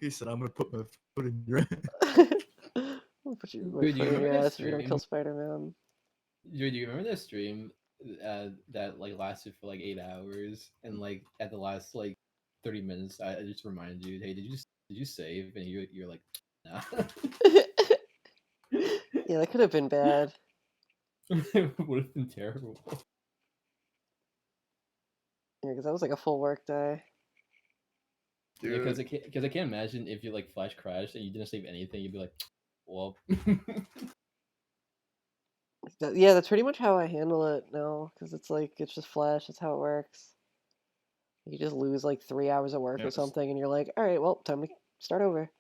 he said, I'm gonna put my foot in your ass. I'll put my Dude, you foot in remember your that ass if you don't kill stream? Spider-Man. Dude, do you remember that stream that like lasted for like 8 hours, and like at the last like 30 minutes, I just reminded you, hey, did you save? And you're like, nah. Yeah, that could have been bad. It would have been terrible. Yeah, because that was like a full work day. Yeah, because Dude, I can't imagine if you like flash crashed and you didn't save anything, you'd be like, well. Yeah, that's pretty much how I handle it now. Because it's like, it's just Flash. That's how it works. You just lose like 3 hours of work or yes. something, and you're like, all right, well, time to start over.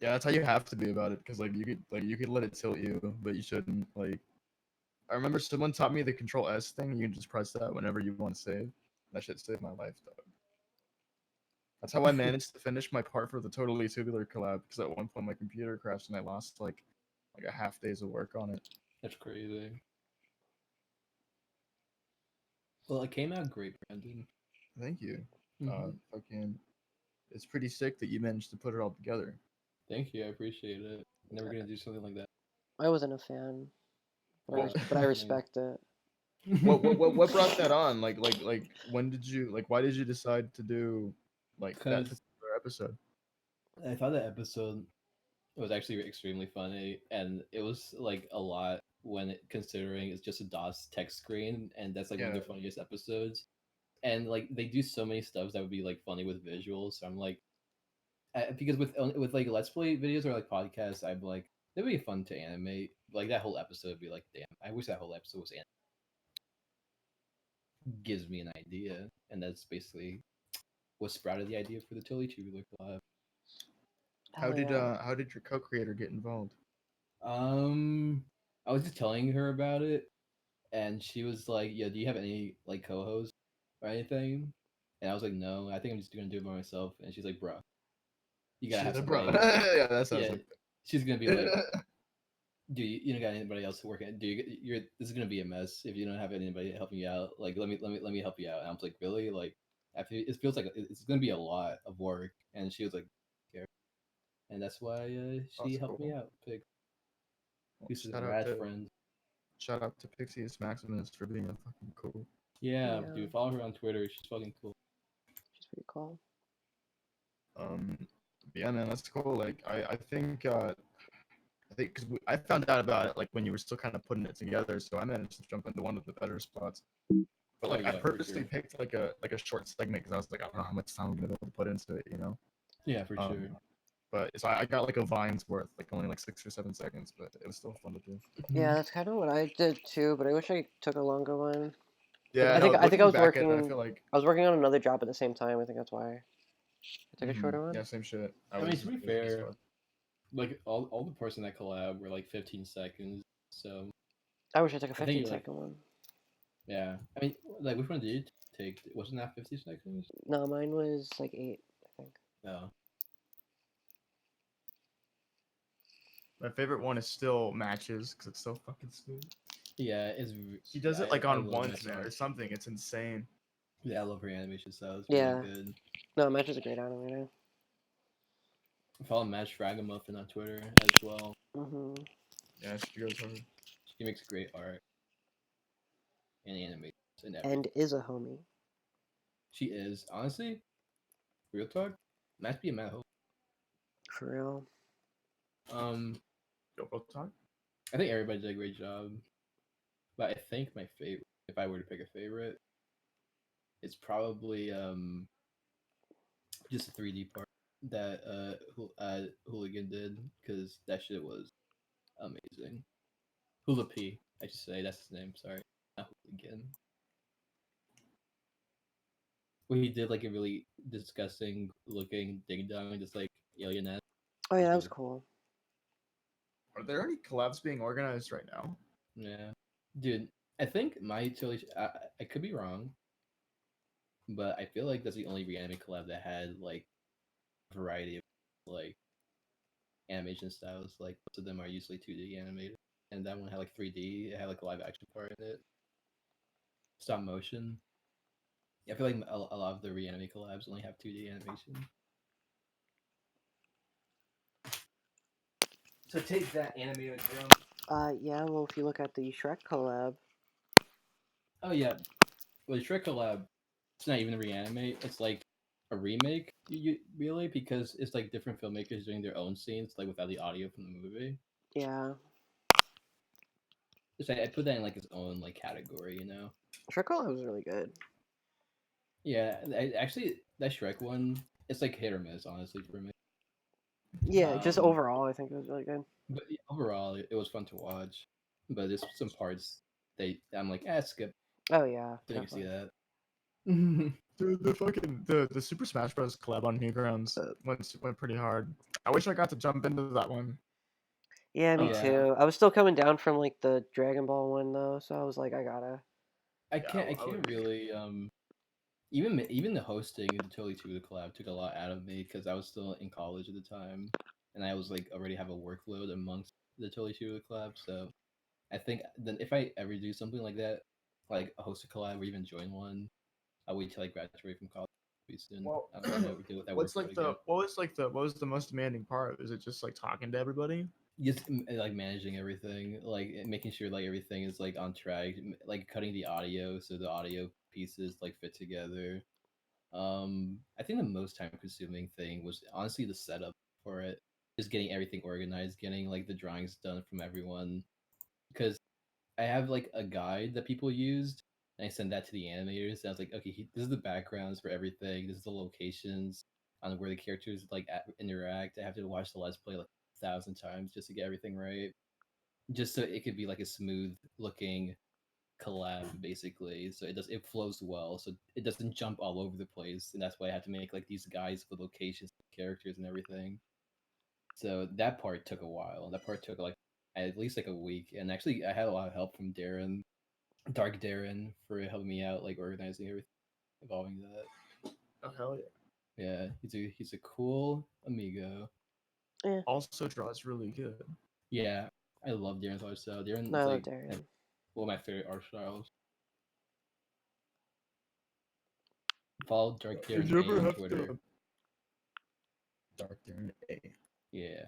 Yeah, that's how you have to be about it, because like you could let it tilt you, but you shouldn't. Like, I remember someone taught me the Control S thing. You can just press that whenever you want to save. That shit saved my life, dog. That's how I managed to finish my part for the Totally Tubular collab, because at one point my computer crashed and I lost like a half day's of work on it. That's crazy. Well, it came out great, Brandon. Thank you. Mhm. Fucking, it's pretty sick that you managed to put it all together. Thank you, I appreciate it. Never gonna do something like that. I wasn't a fan, but Well, but I respect it. What brought that on? Like when did you why did you decide to do like that 'Cause particular episode? I thought that episode was actually extremely funny, and it was like a lot when considering it's just a DOS text screen, and that's like one of Yeah. their funniest episodes. And like they do so many stuff that would be like funny with visuals. So I'm like, because with like let's play videos or like podcasts, I'm like it'd be fun to animate. Like that whole episode would be like, damn, I wish that whole episode was gives me an idea, and that's basically what sprouted the idea for the Tilly Tubular Collab. How Hell did yeah. how did your co-creator get involved? I was just telling her about it, and she was like, "Yeah, do you have any like co-hosts or anything?" And I was like, "No, I think I'm just gonna do it by myself." And she's like, "Bro, you gotta She have said, bro. somebody." Yeah, that sounds Yeah, like she's gonna be like, "Do you don't got anybody else working? Do you're this is gonna be a mess if you don't have anybody helping you out. Like, let me help you out." And I was like, "Really? Like, I feel, it feels like it's gonna be a lot of work." And she was like, "Care," and that's why she That's helped me cool. out. Pig, Well, this is a shout out rad to friend. Shout out to Pixius Maximus for being a fucking cool. Yeah, Yeah. dude, follow her on Twitter. She's fucking cool. She's pretty cool. Yeah, man, that's cool. Like, I think because I found out about it like when you were still kind of putting it together, so I managed to jump into one of the better spots. But Oh, like, I yeah, for purposely sure. picked like a short segment because I was like, I don't know how much time I'm gonna be able to put into it, you know. Yeah, for sure. But so I got like a Vine's worth, like only like 6 or 7 seconds, but it was still fun to do. Yeah, that's kind of what I did too, but I wish I took a longer one. Yeah, I think I looking was back at it, I working. feel like I was working on another job at the same time. I think that's why I took a mhm, shorter one. yeah, same shit. I mean, was to be it was fair, fun. like all the parts in that collab were like 15 seconds. So I wish I took a I think 15-second one. yeah. I mean, like which one did you take? Wasn't that 50 seconds? No, mine was like 8, I think. No. My favorite one is still matches because it's so fucking smooth. Yeah, it's. She does it I- like I on love ones, Match man, or Art. something. It's insane. Yeah, I love her animation style. It's Yeah. really good. No, Match is a great animator. Follow Match Ragamuffin on Twitter as well. Mm-hmm. Yeah, she goes hard. She makes great art and animation and everything. And is a homie. She is honestly, real talk, Match be a mad hoe. For real. Yo, real talk. I think everybody did a great job, but I think my favorite, if I were to pick a favorite, it's probably just the 3D part that Hooligan did because that shit was amazing. Hula P, I should say that's his name. Sorry, not Hooligan. Where he did like a really disgusting looking ding dong, just like alien ass. Oh yeah, that was cool. Are there any collabs being organized right now? Yeah, dude. I think my utility. I could be wrong, but I feel like that's the only reanimate collab that had like a variety of like animation styles. Like most of them are usually 2D animated, and that one had like 3D. It had like a live action part in it, stop motion. I feel like a lot of the reanimate collabs only have 2D animation. So take that animated drum. Yeah, well, if you look at the Shrek collab. Oh yeah, well, the Shrek collab, it's not even a reanimate. It's like a remake, really, because it's like different filmmakers doing their own scenes, like without the audio from the movie. Yeah. Just I put that in like its own like category, you know. Shrek collab was really good. Yeah, actually, that Shrek one, it's like hit or miss, honestly, for me. Yeah, just Um, overall, I think it was really good. But overall, it was fun to watch. But there's some parts I'm like, skip. Oh yeah, So you can see definitely. that. Dude, the Super Smash Bros. Collab on Newgrounds went pretty hard. I wish I got to jump into that one. Yeah, me Yeah. too. I was still coming down from like the Dragon Ball one though, so I was like, I gotta. I can't would- really even the hosting of the Totally 2 the collab took a lot out of me because I was still in college at the time, and I was like already have a workload amongst the Totally 2 the collab. So I think then if I ever do something like that, like host a collab or even join one, I'll wait till I graduate from college pretty soon. Well, I don't know, deal with that what's workload like again. what was the most demanding part? Is it just like talking to everybody? Just like managing everything, like making sure like everything is like on track, like cutting the audio so the audio pieces like fit together. I think the most time consuming thing was honestly the setup for it, just getting everything organized, getting like the drawings done from everyone, because I have like a guide that people used, and I send that to the animators. And I was like, okay, this is the backgrounds for everything. This is the locations on where the characters like interact. I have to watch the Let's Play like 1,000 times just to get everything right, just so it could be like a smooth looking collab basically. So it flows well, so it doesn't jump all over the place. And that's why I had to make like these guides for locations, characters, and everything. So that part took a while. That part took like at least like a week. And actually, I had a lot of help from Darren, Dark Darren, for helping me out, like organizing everything, involving that. Oh hell yeah! Yeah, he's a cool amigo. Also draws really good. Yeah, I love Darren's art style. Darren No, is I love like Darren. one of my favorite art styles. Follow Dark Did Darren you A ever on have Twitter. to Dark Darren A? Yeah.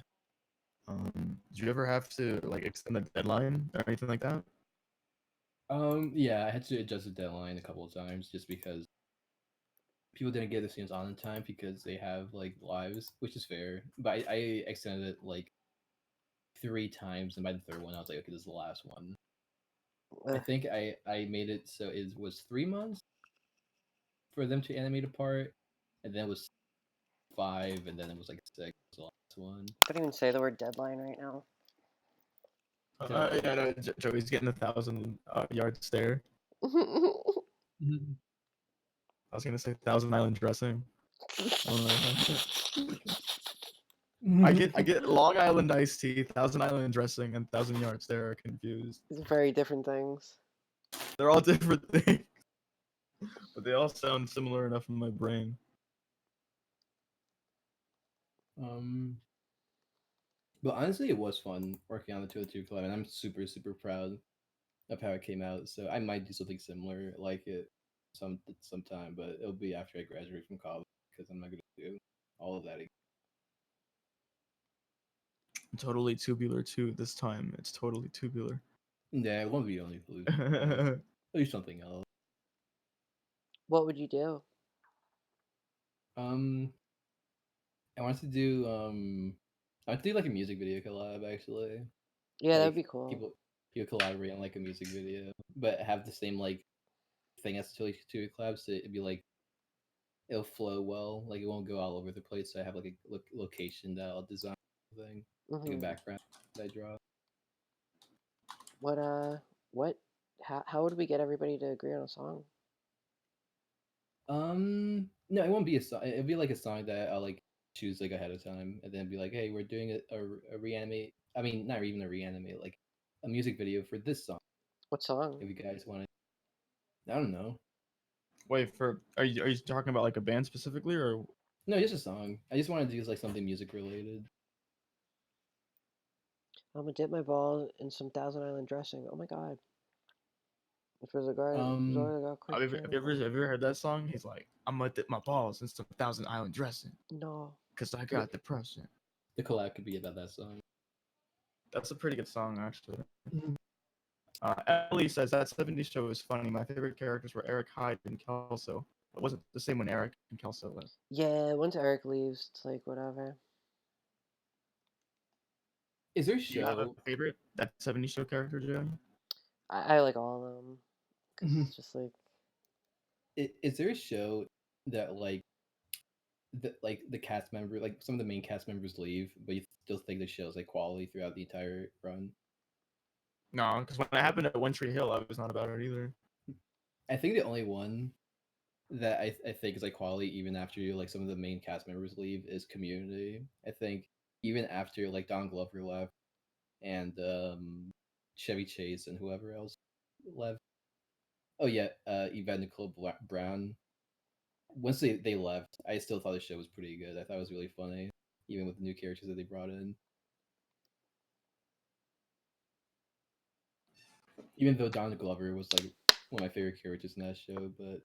Did you ever have to like extend the deadline or anything like that? Yeah, I had to adjust the deadline a couple of times just because people didn't get the streams on in time because they have like lives, which is fair. But I extended it like 3 times, and by the third one, I was like, okay, this is the last one. I Ugh. think I made it so it was 3 months for them to animate a part, and then it was 5, and then it was like 6 was the last one. Don't even say the word deadline right now. Yeah, no, Joey's getting 1,000 yard stare. Mhm. I was gonna say Thousand Island dressing. I don't know. I get Long Island iced tea, Thousand Island dressing, and 1,000 yard stare are confused. It's very different things. They're all different things, but they all sound similar enough in my brain. But honestly, it was fun working on the 202 collab, and I'm super proud of how it came out. So I might do something similar like it sometime, but it'll be after I graduate from college because I'm not gonna do all of that again. Totally tubular too. This time it's totally tubular. Yeah, it won't be only blue. I'll do something else. What would you do? I wanted to do I want to do like a music video collab actually. Yeah, that'd Like be cool. people collaborate on like a music video, but have the same like thing as the two collabs. So it'd be like it'll flow well. Like it won't go all over the place. So I have like a location that I'll design thing, like a Mhm. background that I draw. What? How would we get everybody to agree on a song? No, it won't be a song. It'll be like a song that I'll like choose like ahead of time, and then be like, hey, we're doing a reanimate. I mean, not even a reanimate, like a music video for this song. What song? If you guys want to, I don't know. Wait, are you talking about like a band specifically, or No, just a song. I just want to do like something music related. I'm gonna dip my ball in some Thousand Island dressing. Oh my god. If there's a guy, quick have you ever heard that song? He's like, I'm gonna dip my balls in some Thousand Island dressing, No. cause I got depression. The collab could be about that song. That's a pretty good song, actually. Ellie says that '70s show is funny. My favorite characters were Eric Hyde and Kelso. It wasn't the same when Eric and Kelso left. Yeah, once Eric leaves, it's like whatever. Is there a Do you have a show? favorite that '70s show character, Joey? I like all of them. Cause it's just like Is there a show that like the cast member, like some of the main cast members leave, but you still think the show's like quality throughout the entire run? No, because when it happened at One Tree Hill, I was not about it either. I think the only one that I think is like quality even after like some of the main cast members leave is Community. I think even after like Don Glover left and Chevy Chase and whoever else left. Oh yeah, Yvette Nicole Brown. Once they left, I still thought the show was pretty good. I thought it was really funny, even with the new characters that they brought in. Even though Don Glover was like one of my favorite characters in that show, but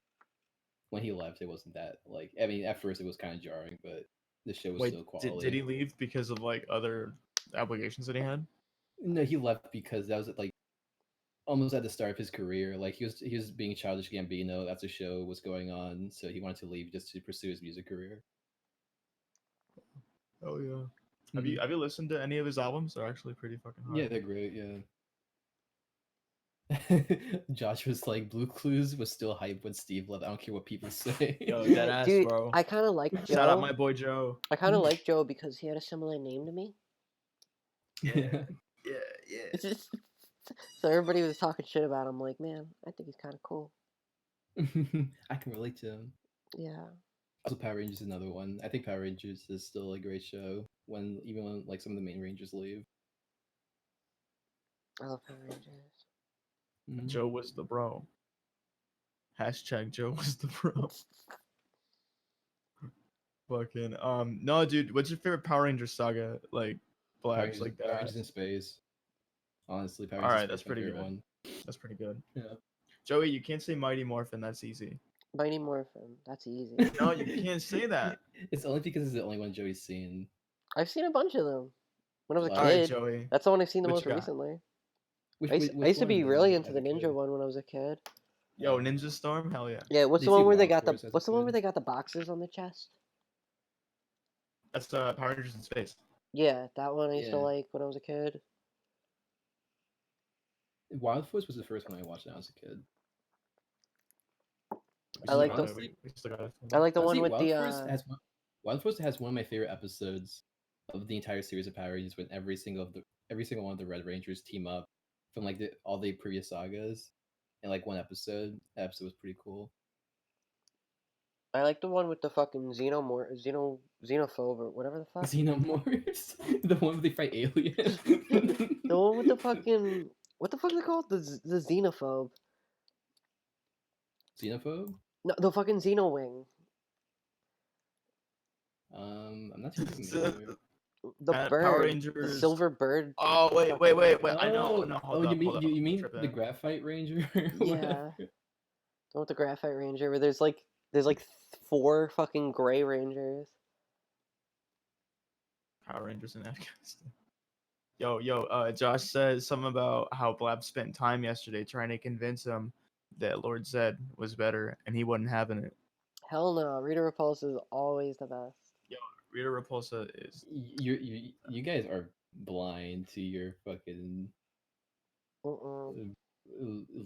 when he left, it wasn't that like. I mean, at first it was kind of jarring, but the show was Wait, still quality. did he leave because of like other obligations that he had? No, he left because that was like almost at the start of his career. Like he was being Childish Gambino as the show was going on, so he wanted to leave just to pursue his music career. Oh yeah. Have you listened to any of his albums? They're actually pretty fucking hard. Yeah, they're great. Yeah. Josh was like, Blue Clues was still hype when Steve left. I don't care what people say. Yo, dead ass, dude, bro. I kinda like Joe. Shout out my boy Joe. I kinda like Joe because he had a similar name to me. Yeah. Yeah. So everybody was talking shit about him, like, man, I think he's kinda cool. I can relate to him. Yeah. Also, Power Rangers is another one. I think Power Rangers is still a great show even when like some of the main Rangers leave. I love Power Rangers. Joe was the bro. Hashtag Joe was the bro. Fucking no, dude. What's your favorite Power Ranger saga? Like Blabs, like that. Power Rangers in space. Honestly, Power All Rangers right, that's is my pretty favorite good. one. That's pretty good. Yeah. Joey, you can't say Mighty Morphin. That's easy. Mighty Morphin. That's easy. No, you can't say that. It's only because it's the only one Joey's seen. I've seen a bunch of them when I was a All All right, kid. Joey. That's the one I've seen the What most you got? recently. I used which to be one, really into as the a ninja kid? one when I was a kid. Yo, Ninja Storm, hell yeah. Yeah, what's Did the you see one where they Wild got the Force as a what's the one where kid? they got the boxes on the chest? That's Power Rangers in Space. Yeah, that one I used to Yeah. like when I was a kid. Wild Force was the first one I watched when I was a kid. We I still like got the it. We still got it. I like the one Honestly, with the Wild Force has one of my favorite episodes of the entire series of Power Rangers when every single one of the Red Rangers team up from like all the previous sagas in like one episode. That episode was pretty cool. I like the one with the fucking xenophobe or whatever the fuck. Xenomorphs, the one where they fight aliens. The one with the fucking what the fuck is it called? The xenophobe. Xenophobe. No, the fucking Xenowing. I'm not too familiar. The Power bird. The Rangers. silver bird. Oh wait. I know. No, hold up. you hold up. you I'm mean tripping. the Graphite Ranger? Yeah. Whatever. The one with the Graphite Ranger where there's like 4 fucking gray rangers. Power Rangers in Afghanistan. Yo, Josh says something about how Blab spent time yesterday trying to convince him that Lord Zed was better, and he wasn't having it. Hell no, Rita Repulse is always the best. Rita Repulsa is. You guys are blind to your fucking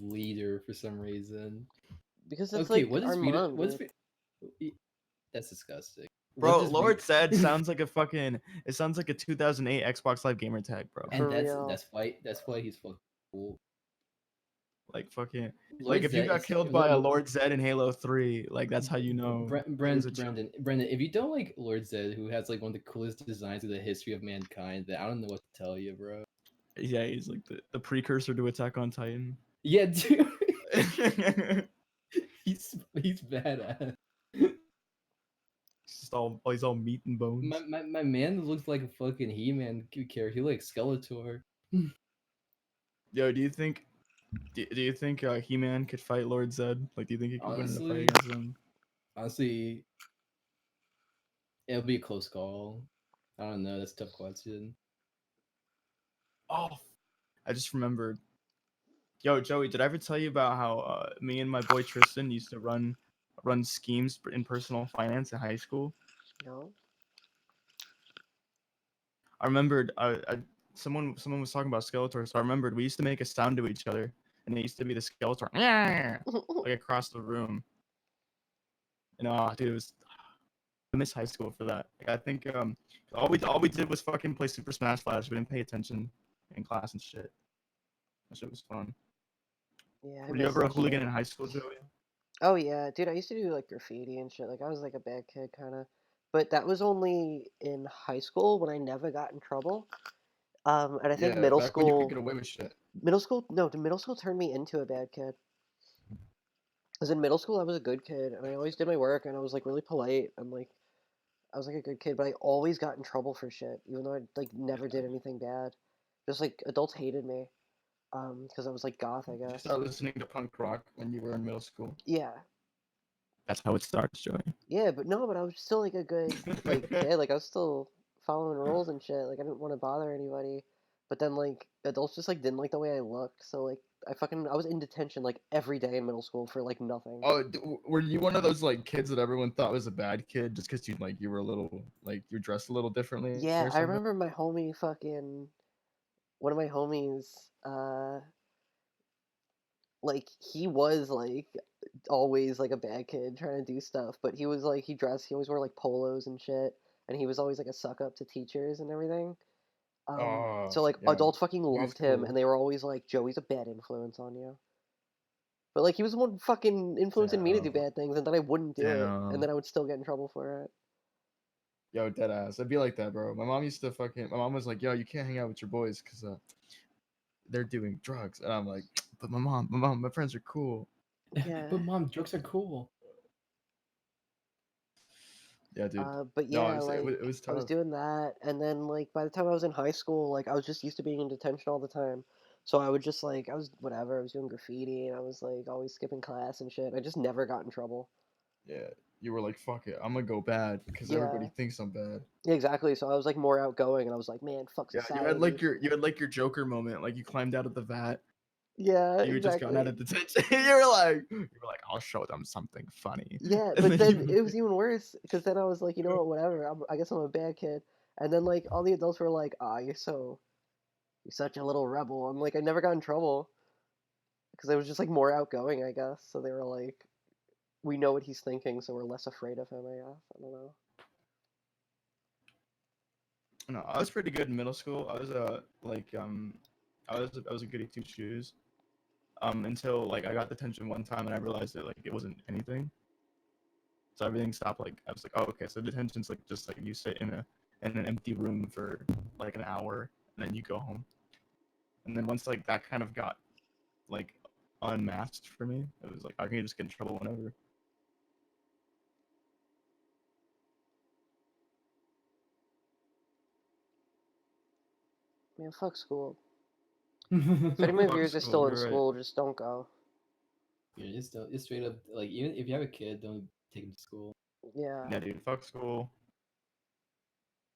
leader for some reason. Because it's Okay, like what is our Rita? mom, What's dude. that's disgusting. Bro, What does Lord Zed sounds like a fucking. It sounds like a 2008 Xbox Live gamer tag, bro. For and real. that's why he's fucking cool. Like fucking. Lord Like if you Zed got is- killed by a Lord Zed in Halo 3, like that's how you know. Brendan, if you don't like Lord Zed, who has like one of the coolest designs in the history of mankind, then I don't know what to tell you, bro. Yeah, he's like the precursor to Attack on Titan. Yeah, dude. he's badass. He's all meat and bones. My man looks like a fucking He-Man character. He like Skeletor. Yo, do you think He-Man could fight Lord Zed? Like, do you think he could win in a Honestly, fight against him? Honestly, it'll be a close call. I don't know. That's a tough question. Oh, I just remembered. Yo, Joey, did I ever tell you about how me and my boy Tristan used to run schemes in personal finance in high school? No? I remembered someone was talking about Skeletor, so I remembered we used to make a sound to each other, and it used to be the Skeletor like across the room. And dude, it was I miss high school for that. Like, I think all we did was fucking play Super Smash Flash. We didn't pay attention in class and shit. That shit was fun. Yeah, I Were you miss ever a that hooligan shit. in high school, Joey? Oh yeah, dude, I used to do like graffiti and shit. Like I was like a bad kid kind of. But that was only in high school when I never got in trouble. And I think middle back when you could school get away with shit. middle school turned me into a bad kid. Because in middle school I was a good kid and I always did my work and I was like really polite and like I was like a good kid, but I always got in trouble for shit, even though I like never did anything bad. Just like adults hated me. Because I was like goth, I Did you guess. start listening to punk rock when you were in middle school? Yeah. That's how it starts, Joey. Yeah, but no, but I was still like a good like kid. Like I was still following rules and shit. Like I didn't want to bother anybody. But then like adults just like didn't like the way I looked. So like I was in detention like every day in middle school for like nothing. Oh, were you one of those like kids that everyone thought was a bad kid just because you were a little like you dressed a little differently? Yeah, or I something? remember my homie fucking one of my homies like he was like always like a bad kid trying to do stuff, but he was like he always wore like polos and shit, and he was always like a suck up to teachers and everything. So like yeah. adults fucking He's loved him, cool. and they were always like, Joey's a bad influence on you. But like he was the one fucking influencing me to do Damn. bad things, and then I wouldn't do it, Damn. and then I would still get in trouble for it. Yo, dead ass. I'd be like that, bro. My mom was like, yo, you can't hang out with your boys because they're doing drugs, and I'm like, but my friends are cool. Yeah. But mom, jokes are cool. Yeah, dude. But No, yeah, it like was I was tough. doing that, and then like by the time I was in high school, like I was just used to being in detention all the time. So I would just like I was whatever, I was doing graffiti and I was like always skipping class and shit. I just never got in trouble. Yeah. you were like, fuck it, I'm gonna go bad because Yeah. everybody thinks I'm bad. Yeah, exactly. So I was like more outgoing, and I was like, man, fuck Yeah, society. you had like your Joker moment, like you climbed out of the vat. Yeah, You had just gotten out exactly. of detention. you were like, I'll show them something funny. Yeah, And but then you- it was even worse because then I was like, you know what, whatever. I guess I'm a bad kid. And then like all the adults were like, ah, you're such a little rebel. And like I never got in trouble because I was just like more outgoing, I guess. So they were like, we know what he's thinking, so we're less afraid of him, I guess. I don't know. No, I was pretty good in middle school. I was I was a goody two shoes. Until like I got detention one time and I realized that like it wasn't anything. So everything stopped. Like I was like, oh okay, so detention's like just like you sit in an empty room for like an hour and then you go home. And then once like that kind of got like unmasked for me, it was like I can just get in trouble whenever. Man, fuck school. If any of my Fuck viewers are school, still in you're right. school, just don't go. Yeah, just don't. Just straight up, like even if you have a kid, don't take him to school. Yeah. Yeah, dude, fuck school.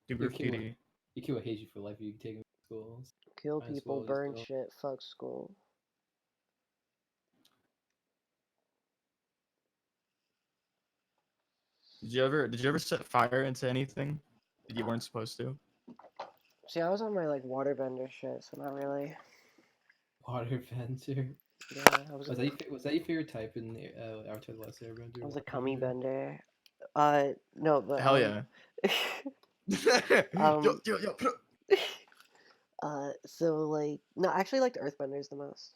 Do Your kid will, graffiti. your kid will hate you for life if you take him to school. Kill Might as people, well just burn don't. shit, fuck school. Did you ever set fire into anything that you weren't supposed to? See, I was on my like waterbender shit, so not really. Water bender. Yeah, I was Was that your favorite type in Avatar: The Last Airbender? I was a Water cummy bender? bender. No, but Hell yeah. Um, yo, put up. so like, no, I actually liked earthbenders the most.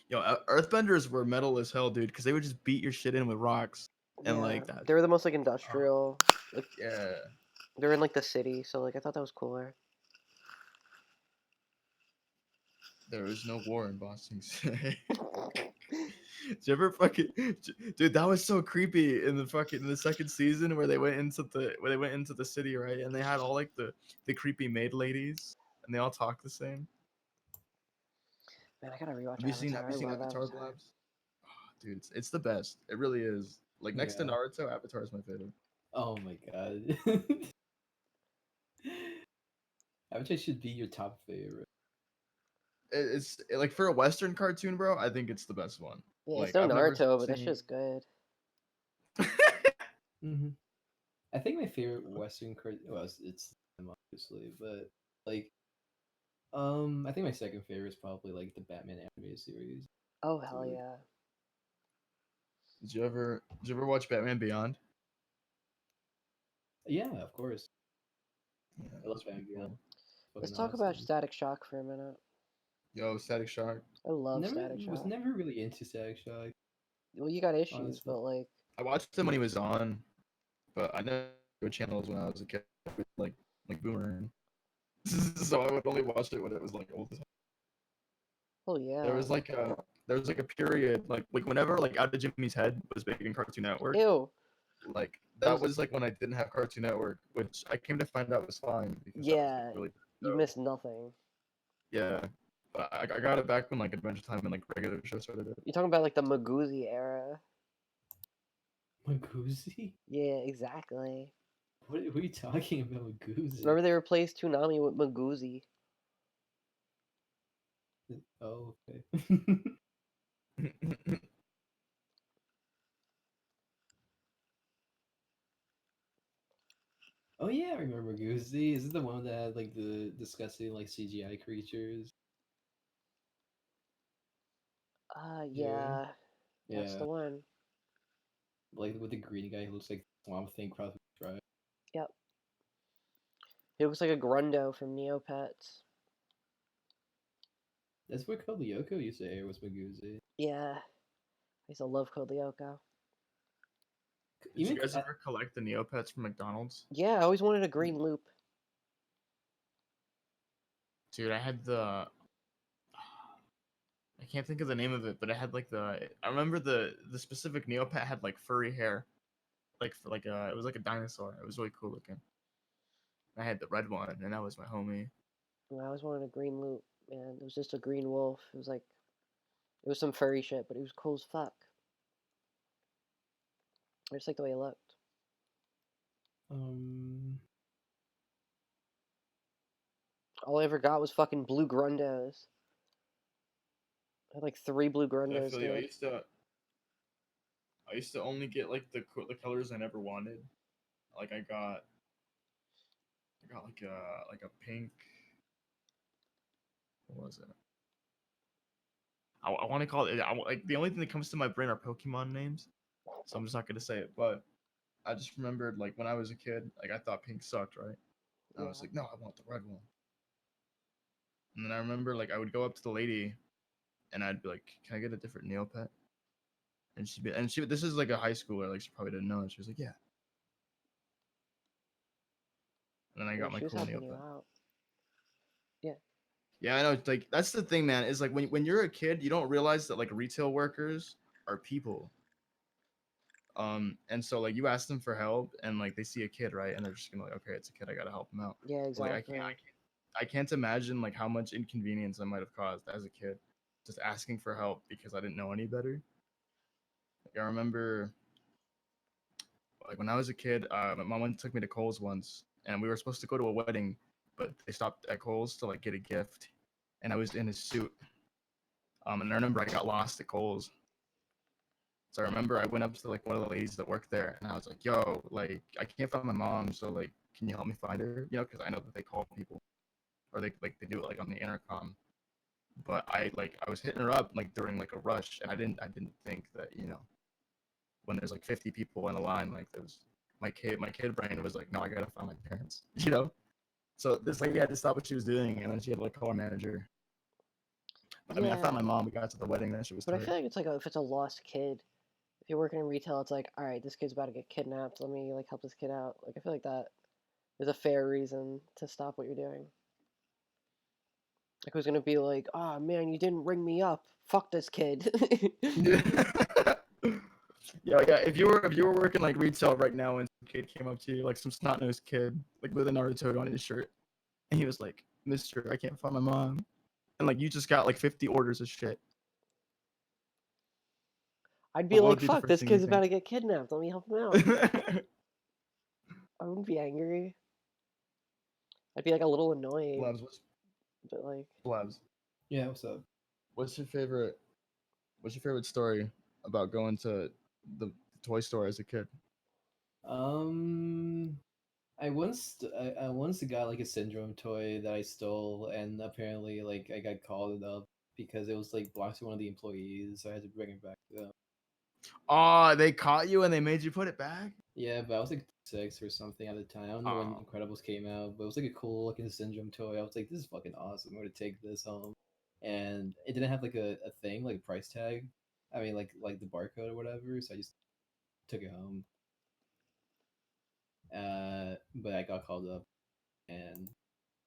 Yo, earthbenders were metal as hell, dude, because they would just beat your shit in with rocks and Yeah, like that. they were the most like industrial. Like, Yeah. they were in like the city, so like I thought that was cooler. There was no war in Boston. Did you ever fucking dude? That was so creepy in the second season where they went into the city, right? And they had all like the creepy maid ladies, and they all talk the same. Man, I gotta rewatch Have you Avatar. I seen love Avatar Avatar. Blabs? Oh, dude, it's the best. It really is. Like next to Yeah. Naruto, Avatar is my favorite. Oh my god. Avatar should be your top favorite. Like for a Western cartoon, bro. I think it's the best one. Yeah, it's Like no I've never Naruto, but that seen. shit's good. Mm-hmm. I think my favorite Western cartoon. Well, it's them, obviously, but like, I think my second favorite is probably like the Batman animated series. Oh hell Dude. yeah! Did you ever watch Batman Beyond? Yeah, of course. Yeah, I love that's pretty Batman Beyond. cool. Let's Fucking talk about awesome. Static Shock for a minute. Yo, Static Shock. I love Never Static was Shock. never really into Static Shock. Well, you got issues, Honestly. but like, I watched him when he was on, but I never go channels when I was a kid, like Boomerang. So I would only watch it when it was like old as hell. oh yeah. There was like a period like whenever like Out of Jimmy's Head was big in Cartoon Network. Ew. Like That that was- was like when I didn't have Cartoon Network, which I came to find out was fine because that was, Yeah, like, really you dope. missed nothing. Yeah, but I got it back when like Adventure Time and like regular shows started. You're talking about like the Magoozy era. Magoozy? Yeah, exactly. What are you talking about, Magoozy? Remember they replaced Toonami with Magoozy. Oh, okay. Oh yeah, I remember Magoozy. Is it the one that had like the disgusting like CGI creatures? Yeah. Yeah. That's the one. Like with the green guy who looks like Swamp Thing crossed with Shrek. Yep. It looks like a Grundo from Neopets. That's what Code Lyoko used to air, was Magoozy. Yeah. I used to love Code Lyoko. Did you guys ever collect the Neopets from McDonald's? Yeah, I always wanted a green loop. Dude, I had the. I can't think of the name of it, but it had like the. I remember the specific Neopet had like furry hair, like it was like a dinosaur. It was really cool looking. I had the red one, and that was my homie. I always wanted a green loop, man. It was just a green wolf. It was like, it was some furry shit, but it was cool as fuck. I just like the way it looked. All I ever got was fucking blue Grundos. I had like 3 blue I Grundos, feel you. dude. I used to only get like the colors I never wanted. Like I got like a pink. What was it? I want to call it. Like the only thing that comes to my brain are Pokemon names, so I'm just not gonna say it. But I just remembered like when I was a kid, like I thought pink sucked, right? And I was Yeah. like, no, I want the red one. And then I remember like I would go up to the lady, and I'd be like, can I get a different Neopet? And she this is like a high schooler, like she probably didn't know. And she was like, yeah. And then I Yeah, got my she was cool helping you Neopet. out. Yeah. Yeah, I know. It's like that's the thing, man. Is like when you're a kid, you don't realize that like retail workers are people. And so like you ask them for help, and like they see a kid, right, and they're just gonna like, okay, it's a kid, I gotta help him out. Yeah, But, like exactly. I can't imagine like how much inconvenience I might have caused as a kid, just asking for help because I didn't know any better. Like I remember, like when I was a kid, my mom took me to Kohl's once, and we were supposed to go to a wedding, but they stopped at Kohl's to like get a gift, and I was in a suit. And I remember I got lost at Kohl's. So I remember I went up to like one of the ladies that worked there, and I was like, "Yo, like I can't find my mom, so like, can you help me find her?" You know, because I know that they call people, or they do it like on the intercom. But I was hitting her up like during like a rush, and I didn't think that when there's like 50 people in a line, like there was my kid brain was like, "No, I gotta find my parents," you know. So this lady had to stop what she was doing, and then she had to like call our manager. But, I mean, I found my mom. We got to the wedding, that shit was But I tight. feel like it's like if it's a lost kid. If you're working in retail, it's like, all right, this kid's about to get kidnapped. Let me like help this kid out. Like I feel like that is a fair reason to stop what you're doing. Like who's gonna be like, oh man, you didn't ring me up. Fuck this kid. Yeah. Yeah. If you were working like retail right now, and some kid came up to you, like some snot nosed kid, like with a Naruto on his shirt, and he was like, "Mister, I can't find my mom," and like you just got like 50 orders of shit. I'd be What like, would be the fuck, first this thing you kid's about think? to get kidnapped. Let me help him out. I wouldn't be angry. I'd be like a little annoyed, Blabs, but like, Blabs, Yeah, what's up? what's your favorite? What's your favorite story about going to the toy store as a kid? Um, I once got like a syndrome toy that I stole, and apparently like I got called up because it was like belonged to one of the employees, so I had to bring it back to them. Oh, they caught you and they made you put it back? Yeah, but I was like 6 or something at the time. I don't know when Oh. Incredibles came out, but it was like a cool looking syndrome toy. I was like, this is fucking awesome. I'm gonna take this home. And it didn't have like a thing, like a price tag. I mean like the barcode or whatever, so I just took it home. But I got called up and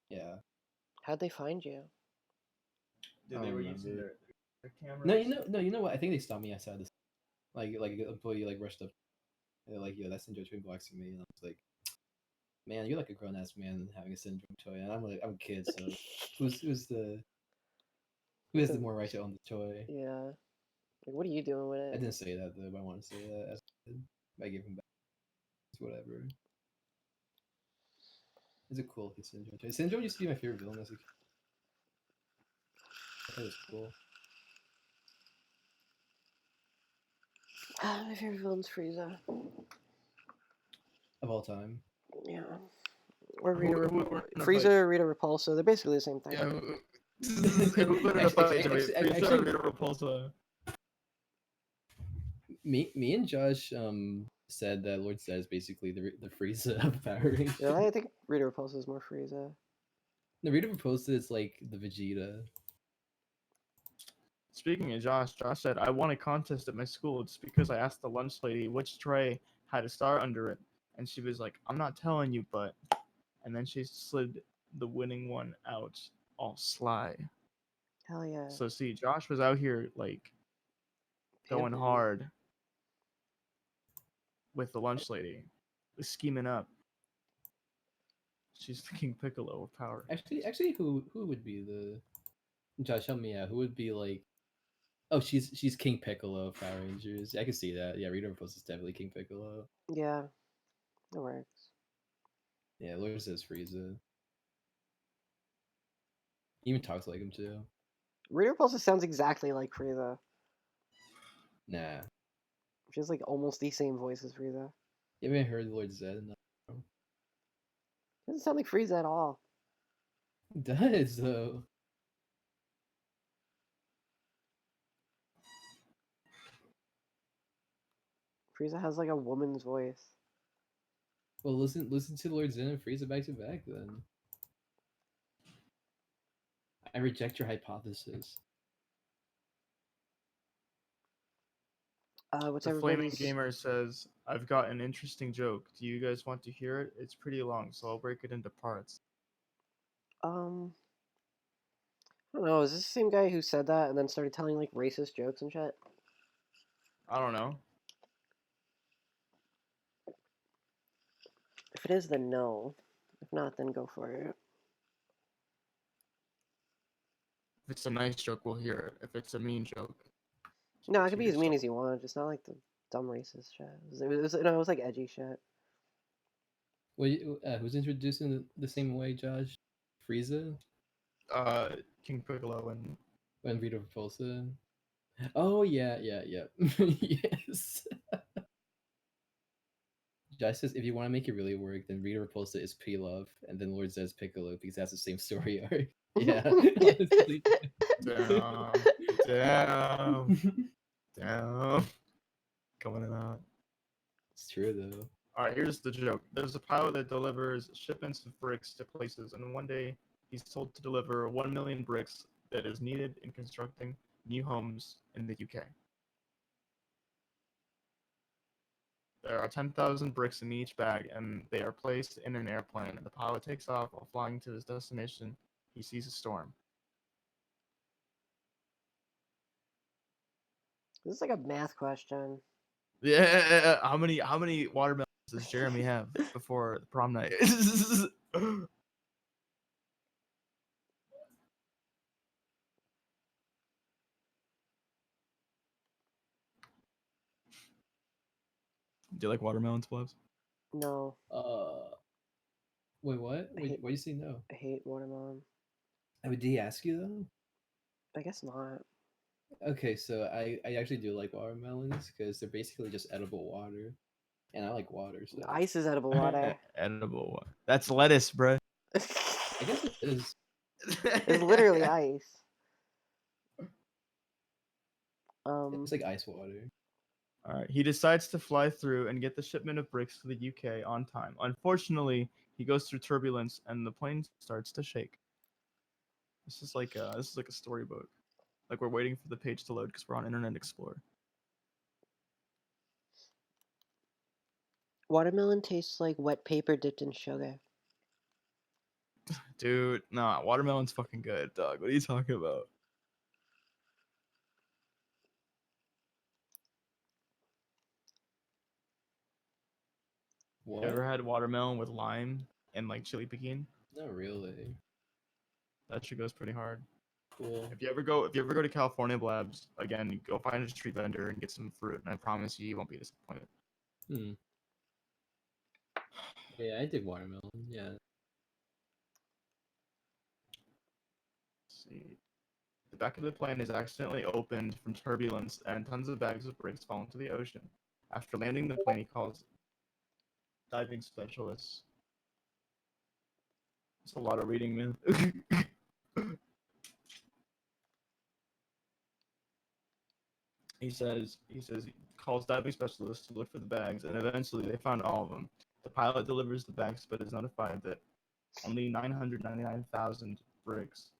yeah. how'd they find you? I Dude, they don't were using remember. their cameras. No, you know what? I think they stopped me outside this. Like an employee like rushed up. And they're like, yo, that syndrome toy belongs to me. And I was like, man, you're like a grown ass man having a syndrome toy, and I'm like, I'm a kid, so who has the more right to own the toy? Yeah. Like, what are you doing with I it? didn't say that though, but I want to say that as a kid. I gave him back. It's whatever. It's a cool kid syndrome toy. Syndrome used to be my favorite villain as a kid. I thought it was cool. My favorite villain's Frieza. Of all time. Yeah. Or Who Rita would win in a Frieza fight? or Rita Repulsa. They're basically the same thing. Yeah, who would win in a fight, Joey? Frieza or actually, Rita Repulsa? me and Josh said that Lord Zed is basically the Frieza of Power Rangers. Yeah, I think Rita Repulsa is more Frieza. The Rita Repulsa is like the Vegeta. Speaking of Josh said, I won a contest at my school just because I asked the lunch lady which tray had a star under it. And she was like, I'm not telling you, but. And then she slid the winning one out all sly. Hell yeah. So, see, Josh was out here, like, going Pimping. hard with the lunch lady, scheming up. She's the King Piccolo of Power. Actually, who would be the Josh? Help me out. Who would be like Oh, she's King Piccolo of Power Rangers. I can see that. Yeah, Rita Repulsa is definitely King Piccolo. Yeah, it works. Yeah, Lord says Frieza. He even talks like him too. Rita Repulsa sounds exactly like Frieza. Nah, She has like almost the same voice as Frieza. you haven't heard Lord Zed enough. Bro. Doesn't sound like Frieza at all. It does though. Frieza has like a woman's voice. Well, listen to Lord Zed and Frieza back to back then. I reject your hypothesis. What's The Flaming everybody's? Gamer says, I've got an interesting joke. Do you guys want to hear it? It's pretty long, so I'll break it into parts. I don't know. Is this the same guy who said that and then started telling like racist jokes and shit? I don't know. If it is, then no. If not, then go for it. If it's a nice joke, we'll hear it. If it's a mean joke, keep No, it it could to be as mean yourself. as you want, just not like the dumb racist shit. No, it was like edgy shit. Who's introducing the same way, Josh? Frieza King Piccolo and and Rita Repulsa. Oh yeah. Yes. Josh says if you want to make it really work, then Rita Repulsa is Pilaf, and then Lord Zed's Piccolo because that's the same story arc. Yeah, honestly. damn, damn. Coming in out. It's true though. Alright, here's the joke. There's a pilot that delivers shipments of bricks to places, and one day he's told to deliver 1 million bricks that is needed in constructing new homes in the UK. There are 10,000 bricks in each bag, and they are placed in an airplane. And the pilot takes off while flying to his destination. He sees a storm. This is like a math question. Yeah, how many watermelons does Jeremy have before the prom night? Do you like watermelons, Plebs? No, Wait, what? I hate- Why do you say no? I hate watermelon. Did he ask you though? I guess not. Okay, so I actually do like watermelons because they're basically just edible water, and I like water. So Ice is edible water. Edible one. That's lettuce, bro. I guess it is. It's literally ice. It's like ice water. All right. He decides to fly through and get the shipment of bricks to the UK on time. Unfortunately, he goes through turbulence and the plane starts to shake. This is like a storybook. Like we're waiting for the page to load because we're on Internet Explorer. Watermelon tastes like wet paper dipped in sugar. Dude, nah, watermelon's fucking good, dog. What are you talking about? What? You ever had watermelon with lime and like chili piquin? Not really. That shit goes pretty hard. Cool. If you ever go to California Blabs, again, you go find a street vendor and get some fruit, and I promise you won't be disappointed. Hmm. Yeah, I dig watermelon. Yeah. Let's see. The back of the plane is accidentally opened from turbulence, and tons of bags of bricks fall into the ocean. After landing the plane, he calls diving specialists. It's a lot of reading, man. he calls diving specialists to look for the bags, and eventually they found all of them. The pilot delivers the bags, but is notified that only 999,000 bricks.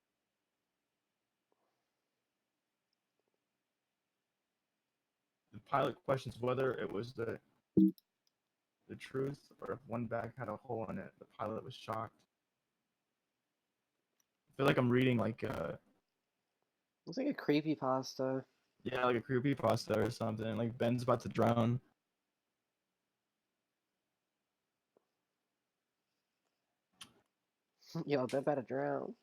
The pilot questions whether it was the truth or if one bag had a hole in it. The pilot was shocked. I feel like I'm reading like It's like a creepy pasta. yeah, like a creepypasta or something. Like Ben's about to drown. Yo, I bet about to drown.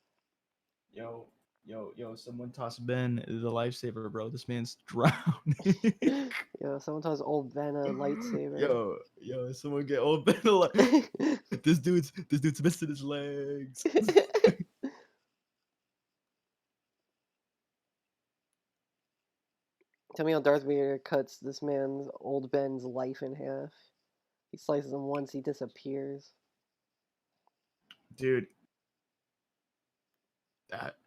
Yo, Yo, someone toss Ben the lifesaver, bro. This man's drowning. Yo, someone tells old Ben a lightsaber. Yo, someone get old Ben a this dude's missing his legs. Tell me how Darth Vader cuts this man's old Ben's life in half. He slices him once, he disappears. Dude.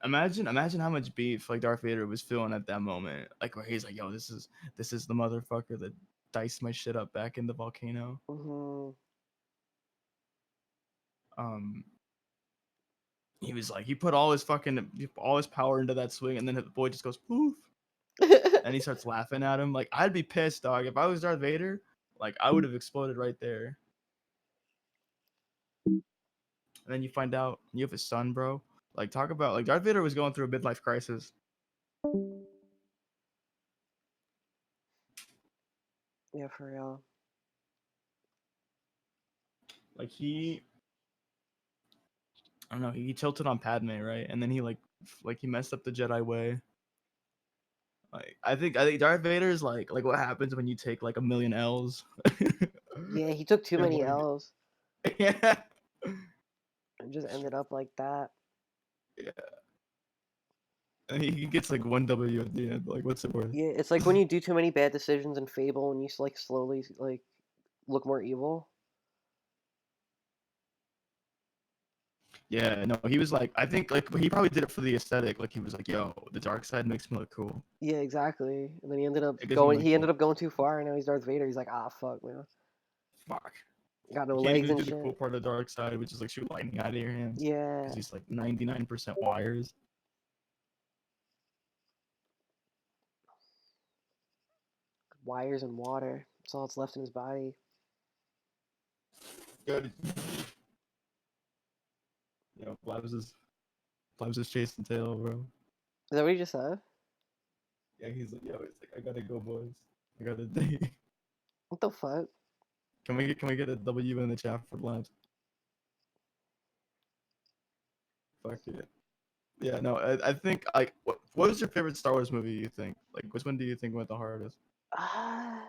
Imagine how much beef like Darth Vader was feeling at that moment. Like where he's like, yo, this is the motherfucker that diced my shit up back in the volcano. Mm-hmm. He was like, he put all his power into that swing, and then the boy just goes poof, and he starts laughing at him. Like, I'd be pissed, dog. If I was Darth Vader, like I would have exploded right there. And then you find out you have a son, bro. Like, talk about like Darth Vader was going through a midlife crisis. Yeah, for real. Like I don't know, he tilted on Padme, right? And then he he messed up the Jedi way. Like I think Darth Vader is like what happens when you take like a million L's. Yeah, he took too Yeah, many boy. L's. Yeah. And just ended up like that. Yeah. And he gets like one W at the end. Like, what's it worth? Yeah, it's like when you do too many bad decisions in Fable and you like slowly like look more evil. Yeah, no, he was like, I think like he probably did it for the aesthetic. Like he was like, yo, the dark side makes me look cool. Yeah, exactly. And then he ended up It gives me, going. like, He ended up going too far, and now he's Darth Vader. He's like, ah, fuck, man. Fuck. Got no You can't legs even and do the shit. cool part of the dark side, which is like shoot lightning out of your hands. Yeah. Because he's like 99% wires. Wires and water. That's all that's left in his body. Good. Yo, Blabs is chasing tail, bro. Is that what he just said? Yeah, he's like, yo, it's like, I gotta go, boys. I gotta date. What the fuck? Can we get a W in the chat for Blabs? Fuck it. Yeah, no, I think like what was your favorite Star Wars movie? You think like which one do you think went the hardest? I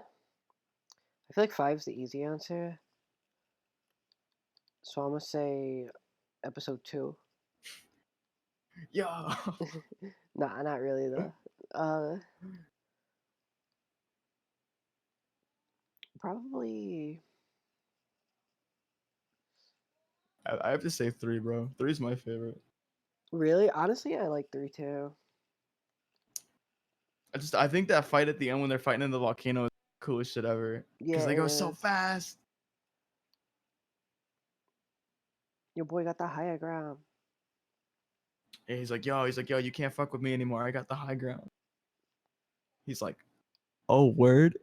feel like 5's the easy answer. So I'm gonna say episode 2. Yeah. Nah, not really though. Probably. I have to say 3, bro. 3's my favorite. Really? Honestly, I like 3 too. I think that fight at the end when they're fighting in the volcano is the coolest shit ever. Yeah, Because they go it so is. fast. Your boy got the higher ground. And he's like, yo, you can't fuck with me anymore. I got the high ground. He's like, oh, word.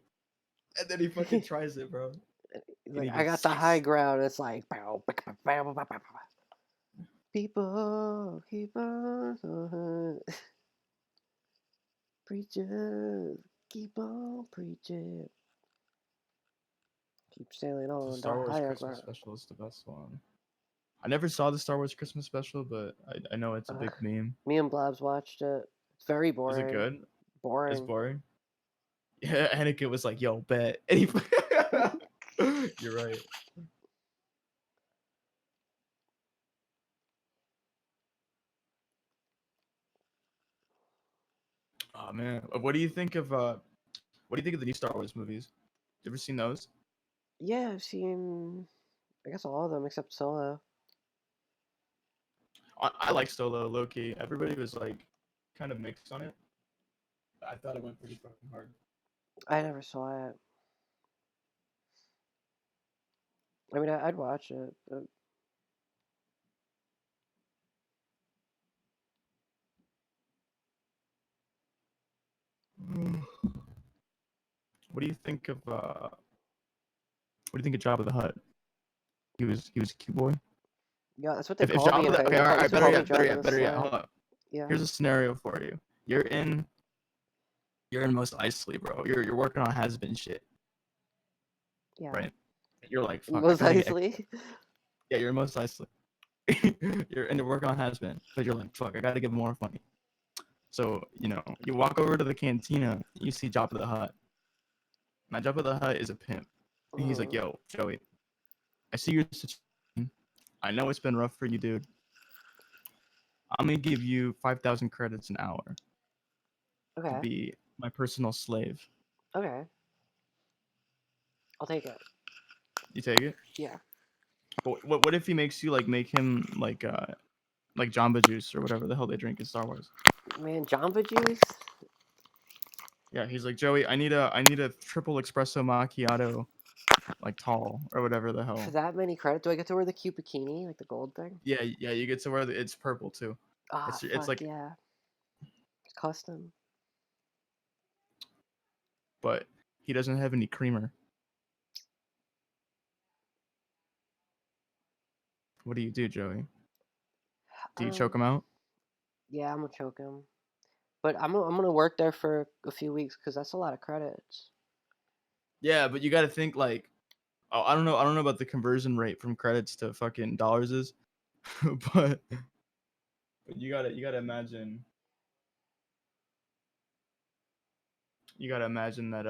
And then he fucking tries it, bro. He's And like, he I got just the high sucks. ground. It's like, people keep on preachers, keep on preaching, keep sailing The on the Star Wars higher Christmas ground. special is the best one. I never saw the Star Wars Christmas special, but I know it's a big meme. Me and Blabs watched it. It's very Is boring. it good? Boring. It's boring. Yeah, Anakin was like, yo, bet. And he... You're right. Oh man. What do you think of the new Star Wars movies? You ever seen those? Yeah, I've seen, I guess all of them except Solo. I like Solo, low-key. Everybody was like kind of mixed on it. I thought it went pretty fucking hard. I never saw it. I mean, I'd watch it, but What do you think of Jabba the Hutt? He was a cute boy. yeah, that's what they If called me Jabba in the, okay, Penguin. all They right, used to call me better Jabba yet, the better yet. Slut. Hold up. Yeah. Here's a scenario for you. You're in Mos Eisley, bro. You're working on Hazbin shit, Yeah. right? You're like, fuck, I Mos gotta get Eisley. Yeah, you're in Mos Eisley. You're working on Hazbin, but you're like, fuck, I gotta get more money. So, you walk over to the cantina, you see Jabba the Hutt. Now, Jabba the Hutt is a pimp. And he's like, yo, Joey, I see your situation. I know it's been rough for you, dude. I'm going to give you 5,000 credits an hour to Okay. be my personal slave. Okay. I'll take it. You take it? Yeah. But what if he makes you, like, make him, like Jamba Juice or whatever the hell they drink in Star Wars? Man, Jamba Juice? Yeah, he's like, Joey, I need a triple espresso macchiato, like tall or whatever the For hell. that many credits, do I get to wear the cute bikini, like the gold thing? Yeah, you get to wear it's purple too. Ah, It's fuck like, yeah. It's custom. but he doesn't have any creamer. What do you do, Joey? Do you choke him out? Yeah, I'm gonna choke him. But I'm gonna work there for a few weeks because that's a lot of credits. Yeah, but you got to think like, oh, I don't know about the conversion rate from credits to fucking dollars is, but you gotta imagine. You gotta imagine that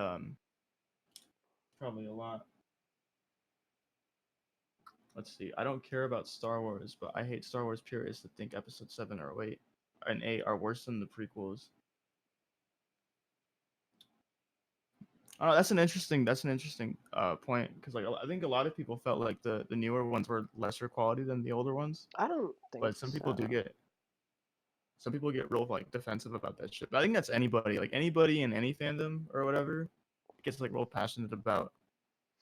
probably a lot. Let's see. I don't care about Star Wars, but I hate Star Wars purists that think Episode 7 or 8 and 8 are worse than the prequels. Oh, that's an interesting point because like I think a lot of people felt like the newer ones were lesser quality than the older ones, I don't think but some people so. get real like defensive about that shit. But I think that's anybody in any fandom or whatever gets like real passionate about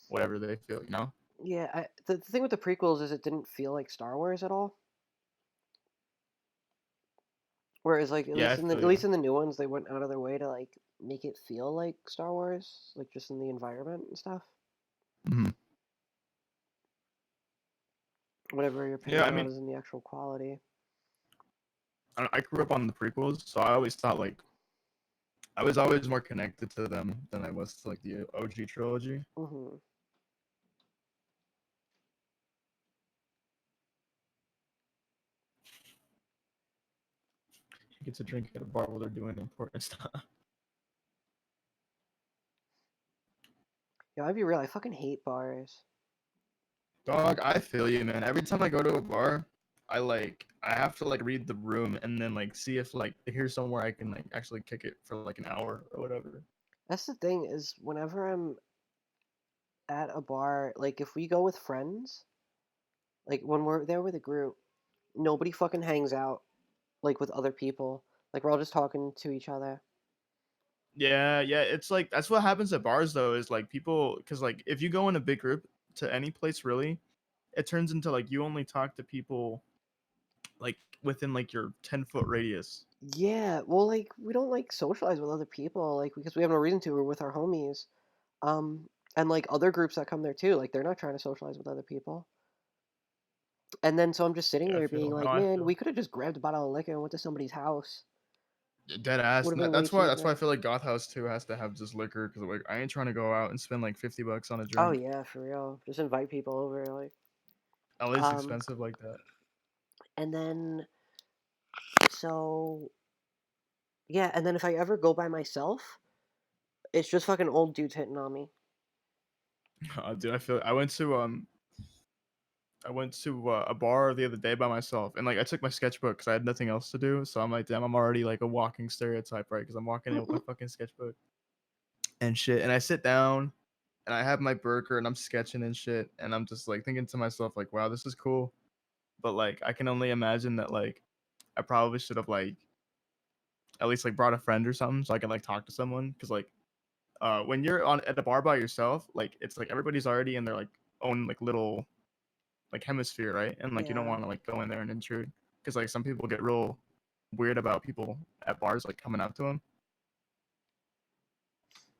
whatever they feel, you know? Yeah, the thing with the prequels is it didn't feel like Star Wars at all. Whereas, like, Yeah, I feel at you. least in the new ones, they went out of their way to like make it feel like Star Wars, like just in the environment and stuff. Mhm. Whatever your Yeah, opinion I on mean, is in the actual quality. I grew up on the prequels, so I always thought like I was always more connected to them than I was to like the OG trilogy. Hmm. You get to drink at a bar while they're doing important stuff. Yeah, I'd be real. I fucking hate bars. Dog, I feel you, man. Every time I go to a bar, I have to like read the room and then like see if like here's somewhere I can like actually kick it for like an hour or whatever. That's the thing is whenever I'm at a bar, like if we go with friends, like when we're there with a group, nobody fucking hangs out like with other people. Like we're all just talking to each other. Yeah, it's like that's what happens at bars though, is like people because like if you go in a big group to any place really, it turns into like you only talk to people like within like your 10-foot radius. Yeah, well, like we don't like socialize with other people, like because we have no reason to. We're with our homies, um, and like other groups that come there too. Like they're not trying to socialize with other people. And then so I'm just sitting Yeah, I there being feel how like, I man, feel. we could have just grabbed a bottle of liquor and went to somebody's house. Dead ass. Would have been way That's why I cheaper. feel like Goth House 2 has to have just liquor because like I ain't trying to go out and spend like $50 on a Oh drink. yeah, for real. Just invite people over, like, At least um, expensive like that. and then so yeah, and then if I ever go by myself, it's just fucking old dudes hitting on me. Dude, I feel I went to a bar the other day by myself, and like I took my sketchbook because I had nothing else to do. So I'm like, damn, I'm already like a walking stereotype, right? Because I'm walking in with my fucking sketchbook and shit. And I sit down and I have my burger and I'm sketching and shit, and I'm just like thinking to myself, like, wow, this is cool. But like, I can only imagine that like I probably should have like at least like brought a friend or something so I can like talk to someone because like when you're on at a bar by yourself, like it's like everybody's already in their like own like little like hemisphere, right? And like you don't Yeah. want to like go in there and intrude because like some people get real weird about people at bars like coming up to them.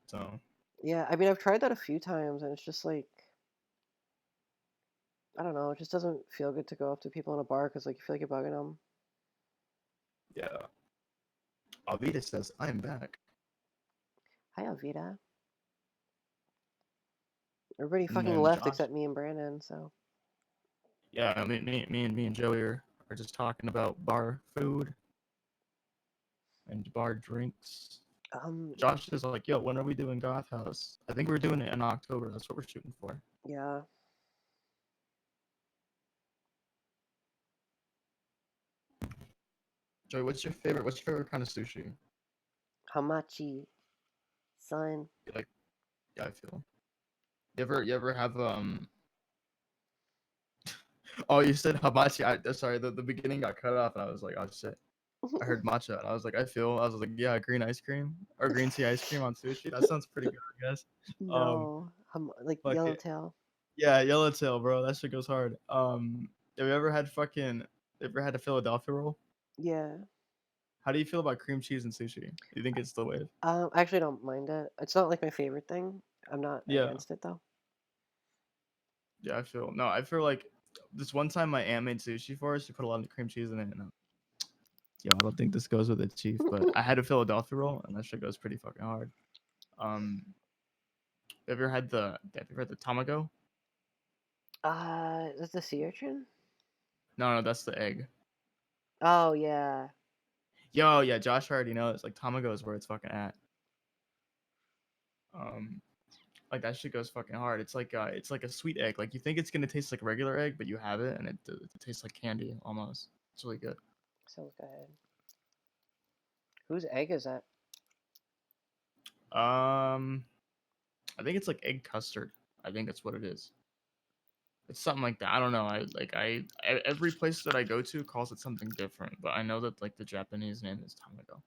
So Yeah, I mean, I've tried that a few times, and it's just like, I don't know, it just doesn't feel good to go up to people in a bar because, like, you feel like you're bugging them. yeah, Alvita says I'm back, Hi, Alvita. Everybody and fucking then left Josh. except me and Brandon, so. Yeah, me and Joey are just talking about bar food. and bar drinks. Um, Josh is like, yo, when are we doing Goth House? I think we're doing it in October. That's what we're shooting for. yeah. Joey, what's your favorite kind of sushi? Hamachi, son. Like, yeah, I feel. You ever have Oh, you said hibachi. Sorry, the beginning got cut off, and I was like, oh shit. I heard matcha, and I was like, I was like, yeah, green ice cream or green tea ice cream on sushi. That sounds pretty good, I guess. No, like fuck it. yellowtail. Yeah, yellowtail, bro. That shit goes hard. Have you ever had a Philadelphia roll? Yeah. How do you feel about cream cheese and sushi? You think it's the wave? I actually don't mind it. It's not like my favorite thing. I'm not Yeah. against it though. Yeah, I feel like this one time my aunt made sushi for us. She put a lot of cream cheese in it, and yo, I don't think this goes with it, chief. But I had a Philadelphia roll, and that shit goes pretty fucking hard. Um, have you ever had the tamago? Is this the sea urchin? No, that's the egg. Oh yeah. Yo, yeah, Josh already knows. Like tamago is where it's fucking at. Like that shit goes fucking hard. It's like a sweet egg. Like you think it's gonna taste like regular egg, but you have it, and it tastes like candy almost. It's really good. Sounds good. Whose egg is that? I think it's like egg custard. I think that's what it is. It's something like that. I don't know. Every place that I go to calls it something different, but I know that like the Japanese name is tamago.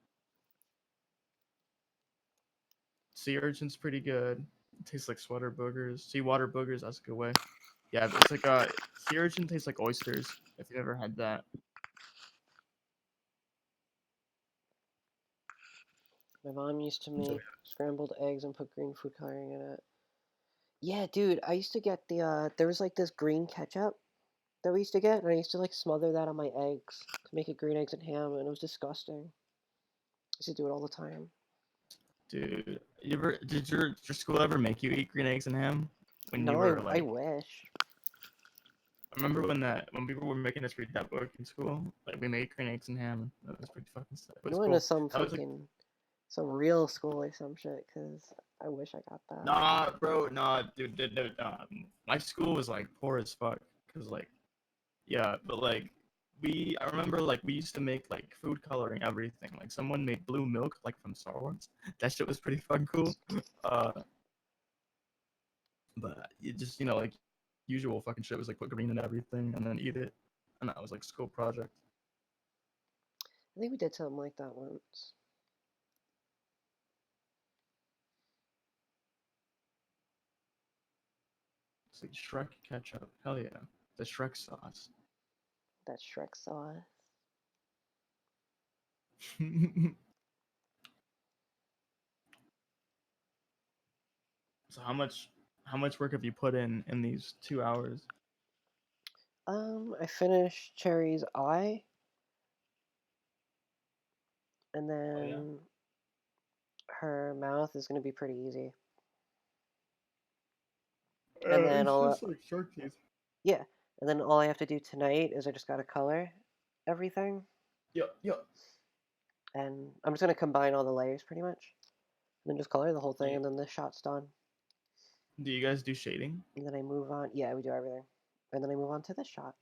Sea urchin's pretty good. It tastes like sweater boogers. Seawater boogers, that's a good way. Yeah, it's like sea urchin tastes like oysters. If you ever had that. My mom used to make scrambled eggs and put green food coloring in it. Yeah, dude, I used to get the there was like this green ketchup that we used to get, and I used to like smother that on my eggs to make it green eggs and ham, and it was disgusting. I used to do it all the time. Dude, did your school ever make you eat green eggs and ham when you No, were I like? wish. I remember when people were making us read that book in school. Like we made green eggs and ham. That was pretty fucking sick. But You it's went cool. to some That was like, fucking some real school or some shit, cause I wish I got that. nah, bro, nah, dude, nah. My school was like poor as fuck. Cause like, yeah, but like I remember like we used to make like food coloring everything. Like someone made blue milk like from Star Wars. That shit was pretty fucking cool. But it just like usual fucking shit was like put green in everything and then eat it, and that was like school project. I think we did something like that once. It's like Shrek ketchup. Hell yeah, the Shrek sauce. That Shrek sauce. So how much work have you put in these 2 hours? I finished Cherry's eye, and Oh, yeah? then her mouth is gonna be pretty easy. And then It's I'll just like shark teeth. yeah, and then all I have to do tonight is I just gotta color everything, Yeah. and I'm just gonna combine all the layers pretty much, and then just color the whole thing, Yeah. and then the shot's done. Do you guys do shading? And then I move on. Yeah, we do everything, and then I move on to the shot.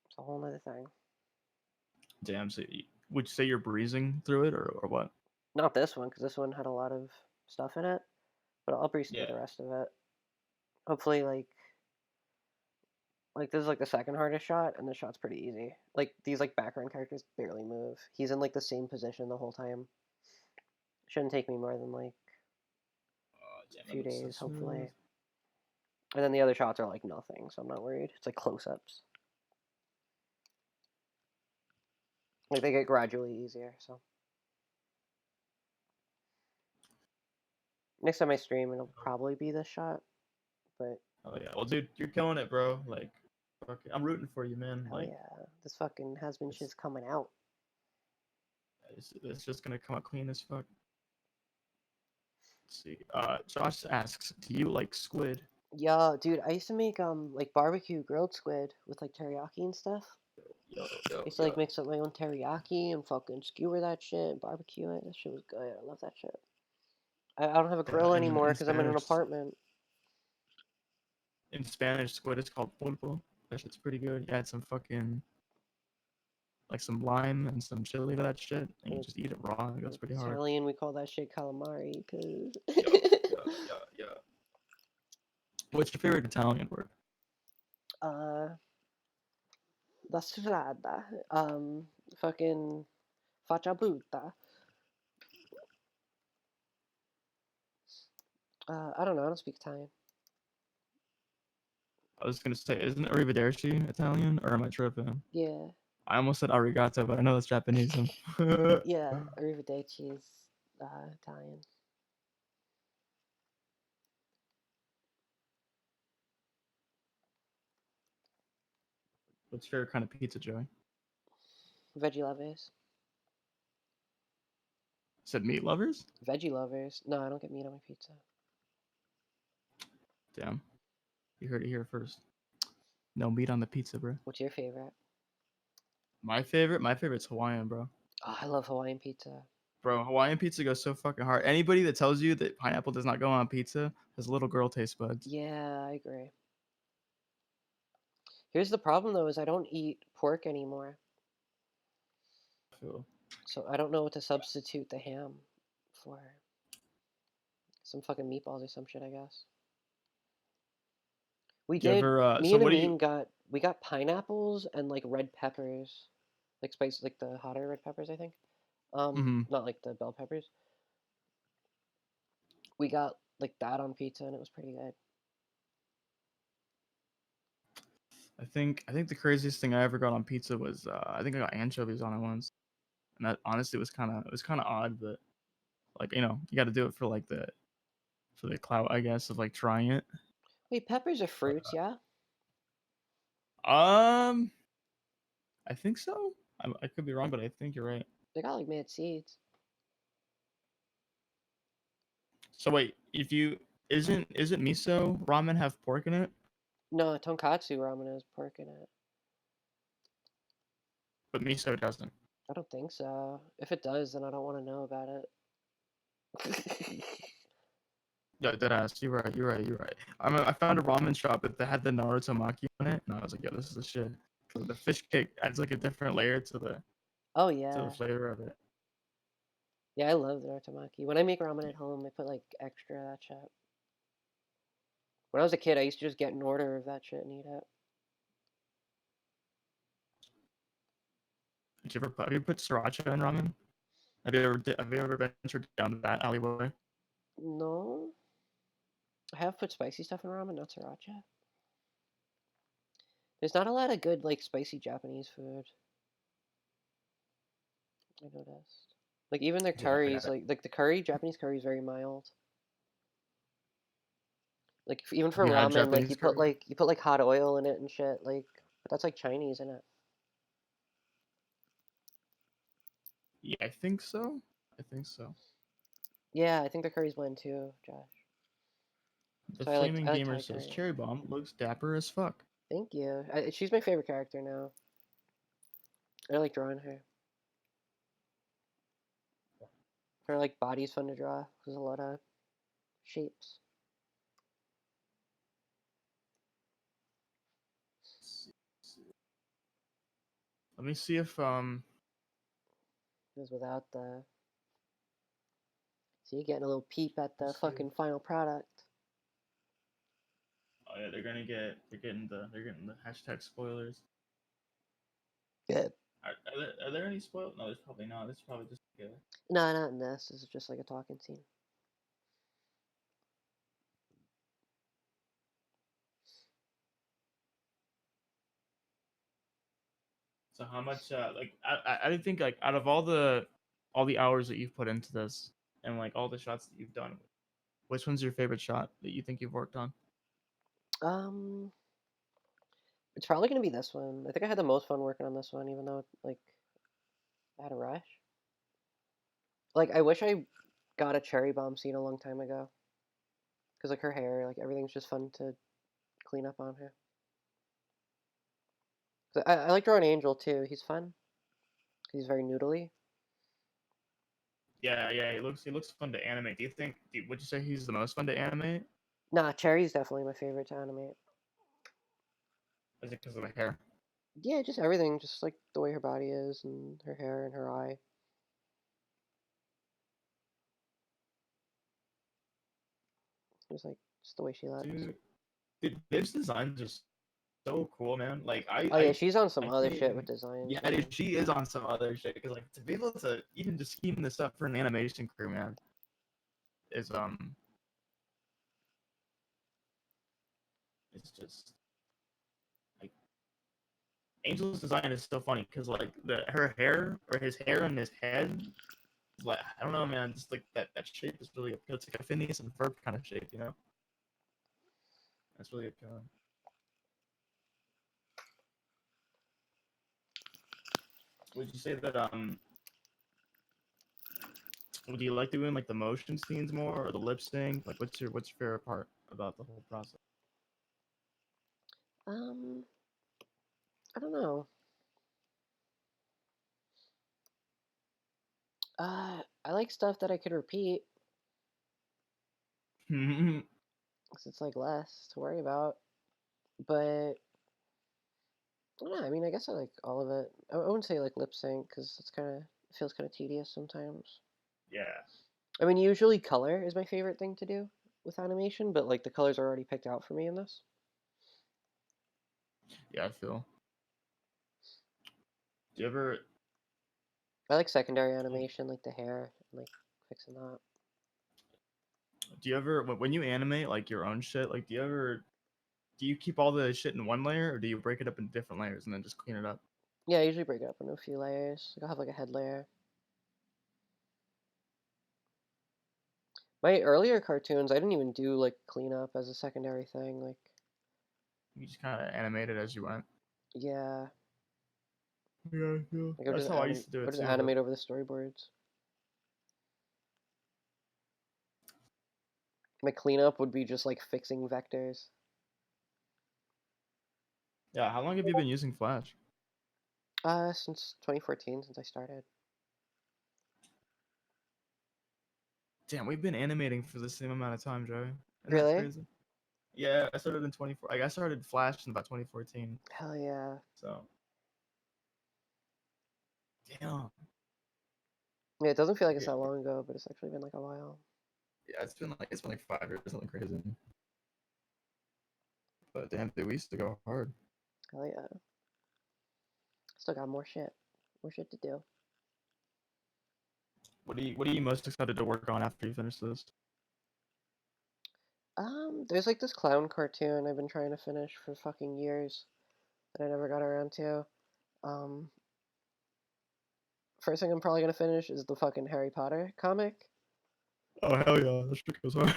It's a whole nother thing. Damn. So would you say you're breezing through it or what? Not this one, because this one had a lot of stuff in it, but I'll breeze through Yeah. the rest of it. Hopefully, like this is like the second hardest shot, and the shot's pretty easy. Like these like background characters barely move. He's in like the same position the whole time. Shouldn't take me more than like Damn, a few that looks so days, hopefully. smooth. And then the other shots are like nothing, so I'm not worried. It's like close-ups. Like they get gradually easier, so. Next time I stream, it'll probably be this shot, but Oh yeah. Well, dude, you're killing it, bro. Like, I'm rooting for you, man. hell Like, yeah, this fucking Hazbin it's- shit's coming out. it's just gonna come out clean as fuck. Let's see. Josh asks, do you like squid? Yeah, dude, I used to make like barbecue grilled squid with like teriyaki and stuff. Yo, I used to like mix up my own teriyaki and fucking skewer that shit and barbecue it. That shit was good. I love that shit. I don't have a grill anymore because I'm in an apartment. In Spanish, squid is called pulpo. That shit's pretty good. You add some fucking like some lime and some chili to that shit, and you just eat it raw. It goes pretty hard. Italian, we call that shit calamari because. Yeah. What's your favorite Italian word? La strada. Fucking faccia brutta. I don't know. I don't speak Italian. I was gonna say, isn't arrivederci Italian, or am I tripping? Yeah. I almost said arigato, but I know that's Japanese. Yeah. Arrivederci is Italian. What's your favorite kind of pizza, Joey? Veggie lovers. Said meat lovers? Veggie lovers. No, I don't get meat on my pizza. Damn. You heard it here first. No meat on the pizza, bro. What's your favorite? My favorite's Hawaiian, bro. Oh, I love Hawaiian pizza. Bro, Hawaiian pizza goes so fucking hard. Anybody that tells you that pineapple does not go on pizza has little girl taste buds. Yeah, I agree. Here's the problem though, is I don't eat pork anymore. Feel. So I don't know what to substitute the ham for. Some fucking meatballs or some shit, I guess. We Do you did. ever, Me so and what do you- Amin got pineapples and like red peppers, like spice, like the hotter red peppers, I think. Mhm. Not like the bell peppers. We got like that on pizza and it was pretty good. I think the craziest thing I ever got on pizza was I think I got anchovies on it once, and that honestly was kind of odd, but like you got to do it for like the clout, I guess, of like trying it. Wait, peppers are fruits, yeah? I think so. I could be wrong, but I think you're right. They got like mad seeds. So wait, if you isn't miso ramen have pork in it? No, tonkatsu ramen has pork in it. But miso doesn't. I don't think so. If it does, then I don't want to know about it. Yeah, deadass. You're right. I found a ramen shop that had the Naruto maki on it, and I was like, yo, this is the shit. 'Cause the fish cake adds like a different layer to the Oh yeah. flavor of it. Yeah, I love the narutomaki. When I make ramen at home, I put like extra of that shit. When I was a kid, I used to just get an order of that shit and eat it. Have you put sriracha in ramen? Have you ever ventured down that alleyway? No. I have put spicy stuff in ramen, not sriracha. There's not a lot of good like spicy Japanese food. I noticed. Like even their Yeah, I curries, got it. like the curry, Japanese curry is very mild. Like even for You had ramen, like Japanese curry? you put like hot oil in it and shit. Like, but that's like Chinese in it. Yeah, I think so. Yeah, I think the curry's blend too, Josh. The So Flaming I like Gamer Thai says curry. Cherry Bomb looks dapper as fuck. Thank you. She's my favorite character now. I like drawing her. Her like body's fun to draw. There's a lot of shapes. Let me see if Because without the, so you're getting a little peep at the Let's see. fucking final product. Oh yeah, they're getting the hashtag spoilers. Good. Are there any spoilers? No, there's probably not. This is probably just together. No, not in this. This is just like a talking scene. So how much like I think like out of all the hours that you've put into this and like all the shots that you've done, which one's your favorite shot that you think you've worked on? It's probably gonna be this one. I think I had the most fun working on this one, even though like I had a rush. Like I wish I got a cherry bomb scene a long time ago. Cause like her hair, like everything's just fun to clean up on her. I like drawing Angel too. He's fun. He's very noodly. Yeah, he looks fun to animate. Would you say he's the most fun to animate? Nah, Cherry's definitely my favorite to animate. Is it because of the hair? Yeah, just everything, just like the way her body is and her hair and her eye. Just the way she looks. Dude, Viv's designs are so cool, man. Like Oh yeah, she's on some I other can't shit even- with designs. Yeah, man. dude, she is on some other shit. Cause like to be able to even just scheme this up for an animation crew, man, is it's just like Angel's design is so funny because like her hair or his hair and his head, is like I don't know, man, just like that shape is really appealing. It's like a Phineas and Ferb kind of shape, you know. That's really appealing. Would you say that do you like doing like the motion scenes more or the lip sync? Like what's your favorite part about the whole process? I don't know. I like stuff that I could repeat, because it's like less to worry about. But I don't know. I mean, I guess I like all of it. I wouldn't say like lip sync because it feels kind of tedious sometimes. Yeah. I mean, usually color is my favorite thing to do with animation, but like the colors are already picked out for me in this. Yeah, I feel. Do you ever I like secondary animation, like the hair, and like fixing that. when you animate like your own shit, like do you keep all the shit in one layer or do you break it up in different layers and then just clean it up? Yeah, I usually break it up into a few layers. Like I'll have like a head layer. My earlier cartoons, I didn't even do like cleanup as a secondary thing. Like, You just kind of animate it as you went. yeah, Yeah, I feel. like I would That's just how I used to do it too. animate over the storyboards. My cleanup would be just like fixing vectors. Yeah, how long have you been using Flash? Since 2014, since I started. Damn, we've been animating for the same amount of time, Joey. Isn't Really? that crazy? Yeah, I started in 24. Like I started Flash in about 2014. Hell yeah. So, damn. Yeah, it doesn't feel like it's that long ago, but it's actually been like a while. Yeah, it's been like 5 years, something crazy. But damn, dude, we used to go hard. Hell yeah. Still got more shit to do. What are you most excited to work on after you finish this? There's like this clown cartoon I've been trying to finish for fucking years that I never got around to. Um, First thing I'm probably gonna finish is the fucking Harry Potter comic. Oh hell yeah, that shit goes hard.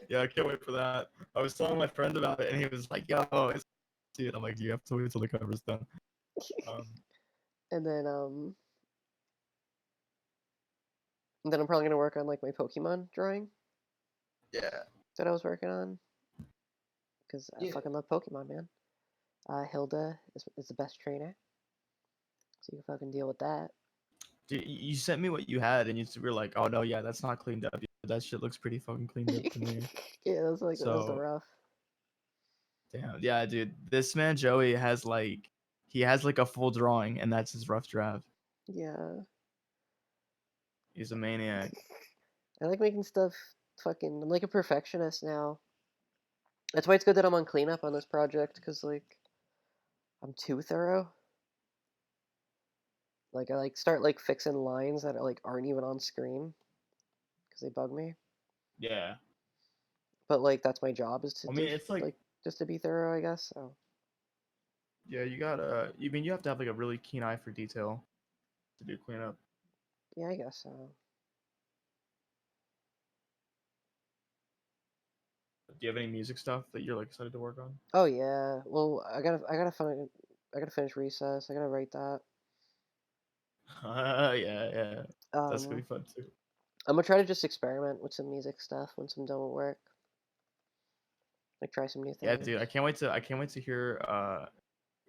Yeah, I can't wait for that. I was telling my friend about it, and he was like, "Yo, it's see it." I'm like, "You have to wait till the cover's done." And then I'm probably gonna work on like my Pokemon drawing Yeah. that I was working on because I Yeah. fucking love Pokemon, man. Hilda is the best trainer, so you can fucking deal with that. Dude, you sent me what you had, and you were like, "Oh no, yeah, that's not cleaned up. That shit looks pretty fucking cleaned up to me." Yeah, that was the So, rough. damn, yeah, dude, this man Joey has like, he has like a full drawing, and that's his rough draft. Yeah, He's a maniac. I like making stuff. I'm like a perfectionist now. That's why it's good that I'm on cleanup on this project because like I'm too thorough. Like I start like fixing lines that aren't even on screen because they bug me. Yeah. But like that's my job is to I mean, it's like, just to be thorough, I guess. So yeah, you gotta. You mean you have to have like a really keen eye for detail to do cleanup. yeah, I guess so. Do you have any music stuff that you're like excited to work on? Oh yeah. Well, I gotta finish Recess. I gotta write that. Yeah. That's gonna be Um, fun too. I'm gonna try to just experiment with some music stuff once I'm done with work. Like try some new Yeah, things. dude, I can't wait to hear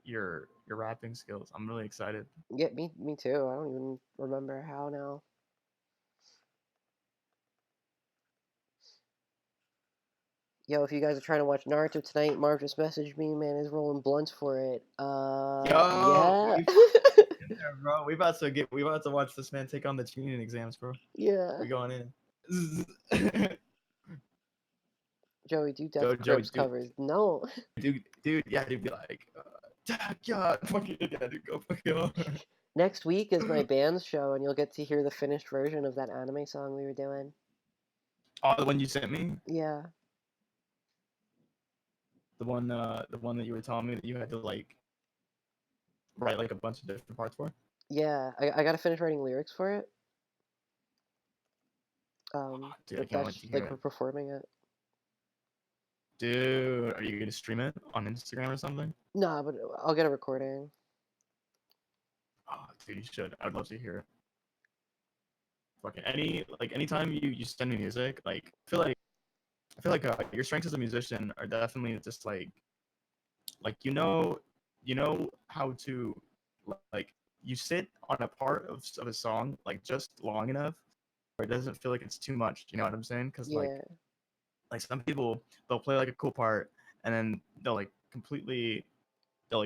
your rapping skills. I'm really excited. Yeah, me too. I don't even remember how now. Yo, if you guys are trying to watch Naruto tonight, Marv just messaged me, man, is rolling blunts for it. Yeah. Yeah, bro, we about to watch this man take on the Chunin exams, bro. Yeah. We going in. Joey, do Joey, Death Grips dude. covers. No. Dude, yeah, dude, be like, yeah, fucking, yeah, dude, go fucking on. Next week is my band's show, and you'll get to hear the finished version of that anime song we were doing. Oh, the one you sent me, Yeah. the one that you were telling me that you had to like write like a bunch of different parts for. Yeah, I gotta finish writing lyrics for it. Dude, I But can't wait that's to hear like it. we're performing it. Dude, are you gonna stream it on Instagram or something? Nah, but I'll get a recording. Oh, dude, you should. I'd love to hear it. Fucking anytime you send me music, like I feel like your strengths as a musician are definitely just like you know how to like you sit on a part of a song like just long enough where it doesn't feel like it's too much. You know what I'm saying? Because Yeah. like some people they'll play like a cool part and then they'll like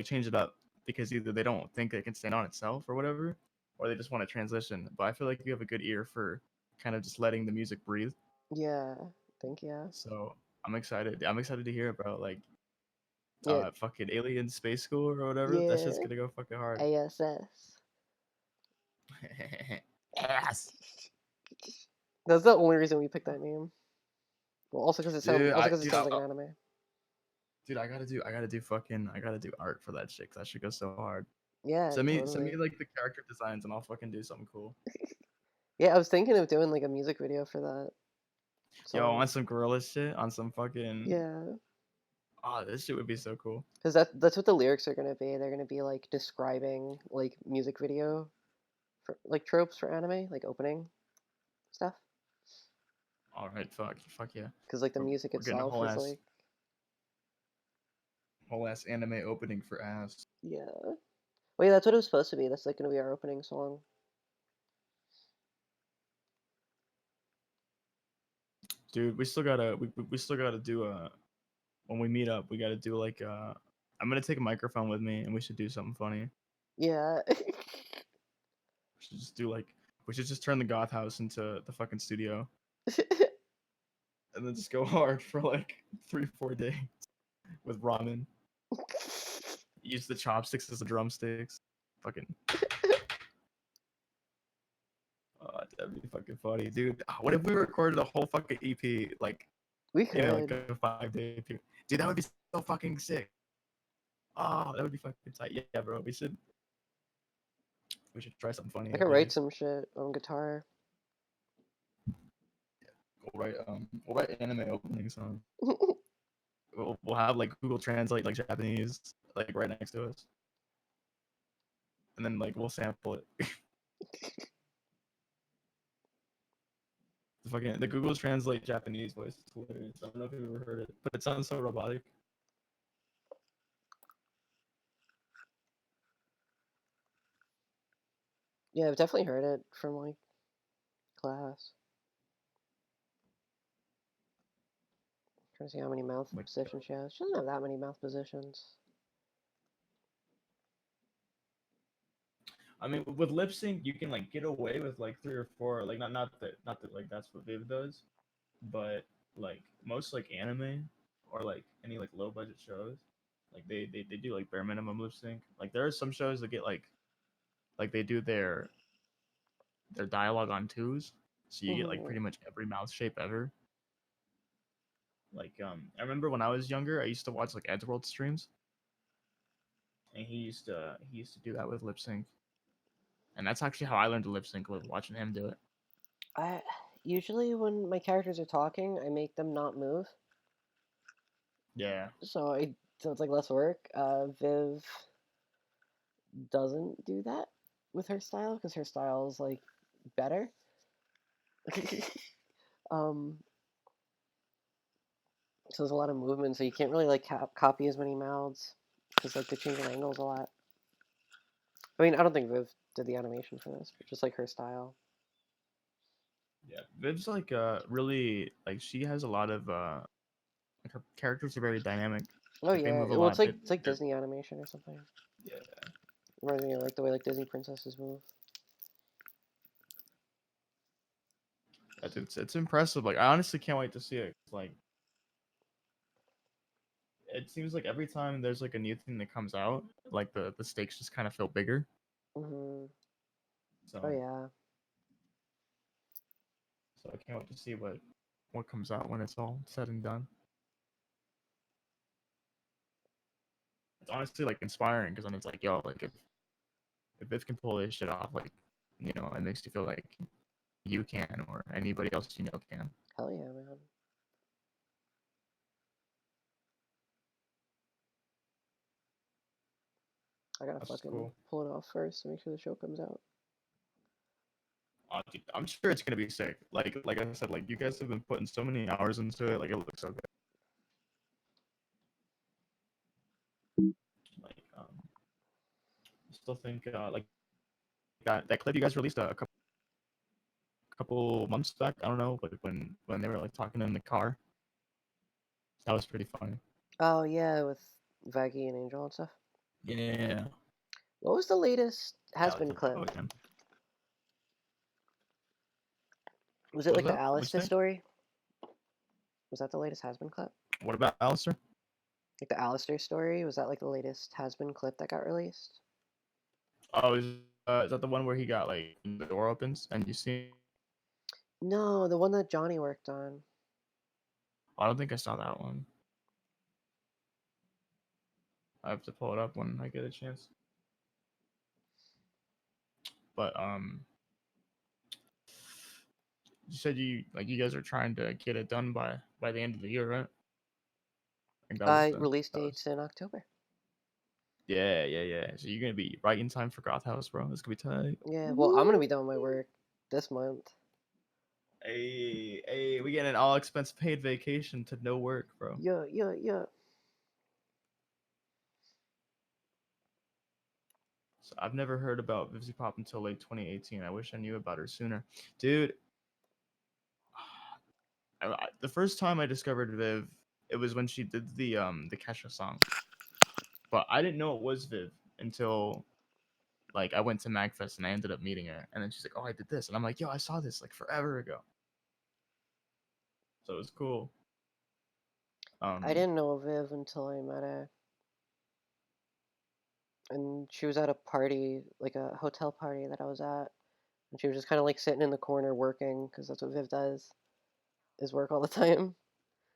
change it up because either they don't think it can stand on itself or whatever, or they just want to transition. But I feel like you have a good ear for kind of just letting the music breathe. Yeah. Thank you. So I'm excited. I'm excited to hear it, bro. Like Yeah. fucking Alien Space School or whatever. That shit's Yeah. gonna go fucking hard. ASS. Ass. That's the only reason we picked that name. Well, also because it sounds Dude, also because it sounds like an anime. Dude, I gotta do art for that shit. 'Cause that shit goes so hard. Yeah, Send me totally. like the character designs and I'll fucking do something cool. Yeah, I was thinking of doing like a music video for that. Yo, Song. on some gorilla shit, on some fucking Yeah, oh, this shit would be so cool. because that's what the lyrics are gonna be. They're gonna be like describing like music video, for like tropes for anime, like opening stuff. All right, fuck yeah. Because like the music We're getting a itself whole is ass like anime opening for ass. yeah. Wait, that's what it was supposed to be. That's like gonna be our opening song. Dude, we still gotta do when we meet up, we gotta do like I'm gonna take a microphone with me and we should do something funny. Yeah. We should just turn the goth house into the fucking studio and then just go hard for like 3-4 days with ramen. Use the chopsticks as the drumsticks. Fucking oh, that'd be fucking funny, dude. What if we recorded a whole fucking EP like We in like could. a 5-day EP? Dude, that would be so fucking sick. Oh, that would be fucking tight. Yeah, bro. We should try something funny. I At could write least. some shit on guitar. We'll write anime opening song. We'll have like Google Translate like Japanese like right next to us, and then like we'll sample it. The Google Translate Japanese voice is hilarious. I don't know if you've ever heard it, but it sounds so robotic. Yeah, I've definitely heard it from like class. Trying to see how many mouth Like, positions she has. She doesn't have that many mouth positions. I mean, with lip sync, you can like get away with like 3 or 4. Like not that like that's what Viv does, but like most like anime or like any like low budget shows, like they do like bare minimum lip sync. Like there are some shows that get like they do their dialogue on 2s, so you get like pretty much every mouth shape ever. Like I remember when I was younger, I used to watch like Edgeworld streams, and he used to do that with lip sync, and that's actually how I learned to lip sync, was watching him do it. I usually when my characters are talking, I make them not move, Yeah. so it's like less work. Viv doesn't do that with her style because her style is like better. um, so there's a lot of movement, so you can't really like copy as many mouths. because like they changed the angles a lot. I mean, I don't think Viv did the animation for this, but just like her style. Yeah, Viv's like really like she has a lot of like her characters are very dynamic. Oh Like, they yeah, move a well lot. it's like They're- Disney animation or something. Yeah, Reminds me of like the way like Disney princesses move. it's impressive. Like I honestly can't wait to see it. Like it seems like every time there's like a new thing that comes out, like the stakes just kind of feel bigger. Hmm. So Oh yeah. so I can't wait to see what comes out when it's all said and done. It's honestly like inspiring because then it's like, yo, like if Viv can pull this shit off, like it makes you feel like you can or anybody else you know can. Hell yeah, man. I gotta That's fucking cool. pull it off first to make sure the show comes out. Dude, I'm sure it's gonna be sick. Like I said, like you guys have been putting so many hours into it. Like it looks so good. Like I still think like that clip you guys released a couple months back. I don't know, but when they were like talking in the car, that was pretty funny. Oh yeah, with Vaggie and Angel and stuff. Yeah. What was the latest Hazbin That clip? was him. Was it What like was the that? What'd you Alistair say? story? Was that the latest Hazbin clip? What about Alistair? Like the Alistair story? Was that like the latest Hazbin clip that got released? Oh, is that the one where he got like the door opens and you see? No, the one that Johnny worked on. I don't think I saw that one. I have to pull it up when I get a chance. But you said you guys are trying to get it done by the end of the year, right? I think Release that was- dates in October. Yeah. So you're gonna be right in time for Goth House, bro. It's gonna be tight. Yeah, well, I'm gonna be done with my work this month. Hey, we get an all expense paid vacation to no work, bro. Yeah. So I've never heard about Vivzy Pop until late 2018. I wish I knew about her sooner, dude. The first time I discovered Viv, it was when she did the Kesha song, but I didn't know it was Viv until like I went to Magfest and I ended up meeting her, and then she's like, "Oh, I did this," and I'm like, "Yo, I saw this like forever ago." So it was cool. I didn't know Viv until I met her. And she was at a party, like a hotel party that I was at. And she was just kind of like sitting in the corner working, because that's what Viv does, is work all the time.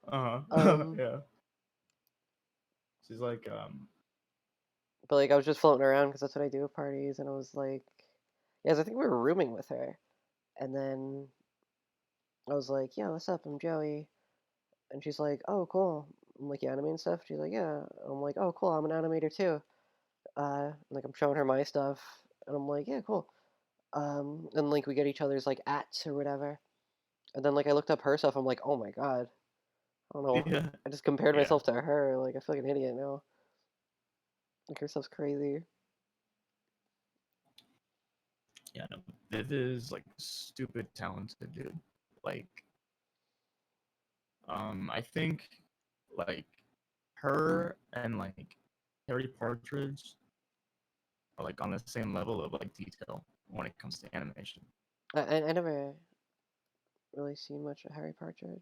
Um, Yeah. She's like but like I was just floating around because that's what I do at parties, and I was like, yes, I think we were rooming with her. And then I was like, yeah, what's up? I'm Joey. And she's like, oh, cool. I'm like, you animate and stuff? She's like, yeah. I'm like, oh, cool. I'm an animator too. Like I'm showing her my stuff, and I'm like, yeah, cool. And like we get each other's like ats or whatever. And then like I looked up her stuff. I'm like, oh my god. I don't know. yeah. I just compared Yeah. myself to her. Like I feel like an idiot now. Like her stuff's crazy. Yeah, no, Viv is like stupid talented, dude. Like, I think like her and like Harry Partridge are like on the same level of like detail when it comes to animation. I never really seen much of Harry Partridge.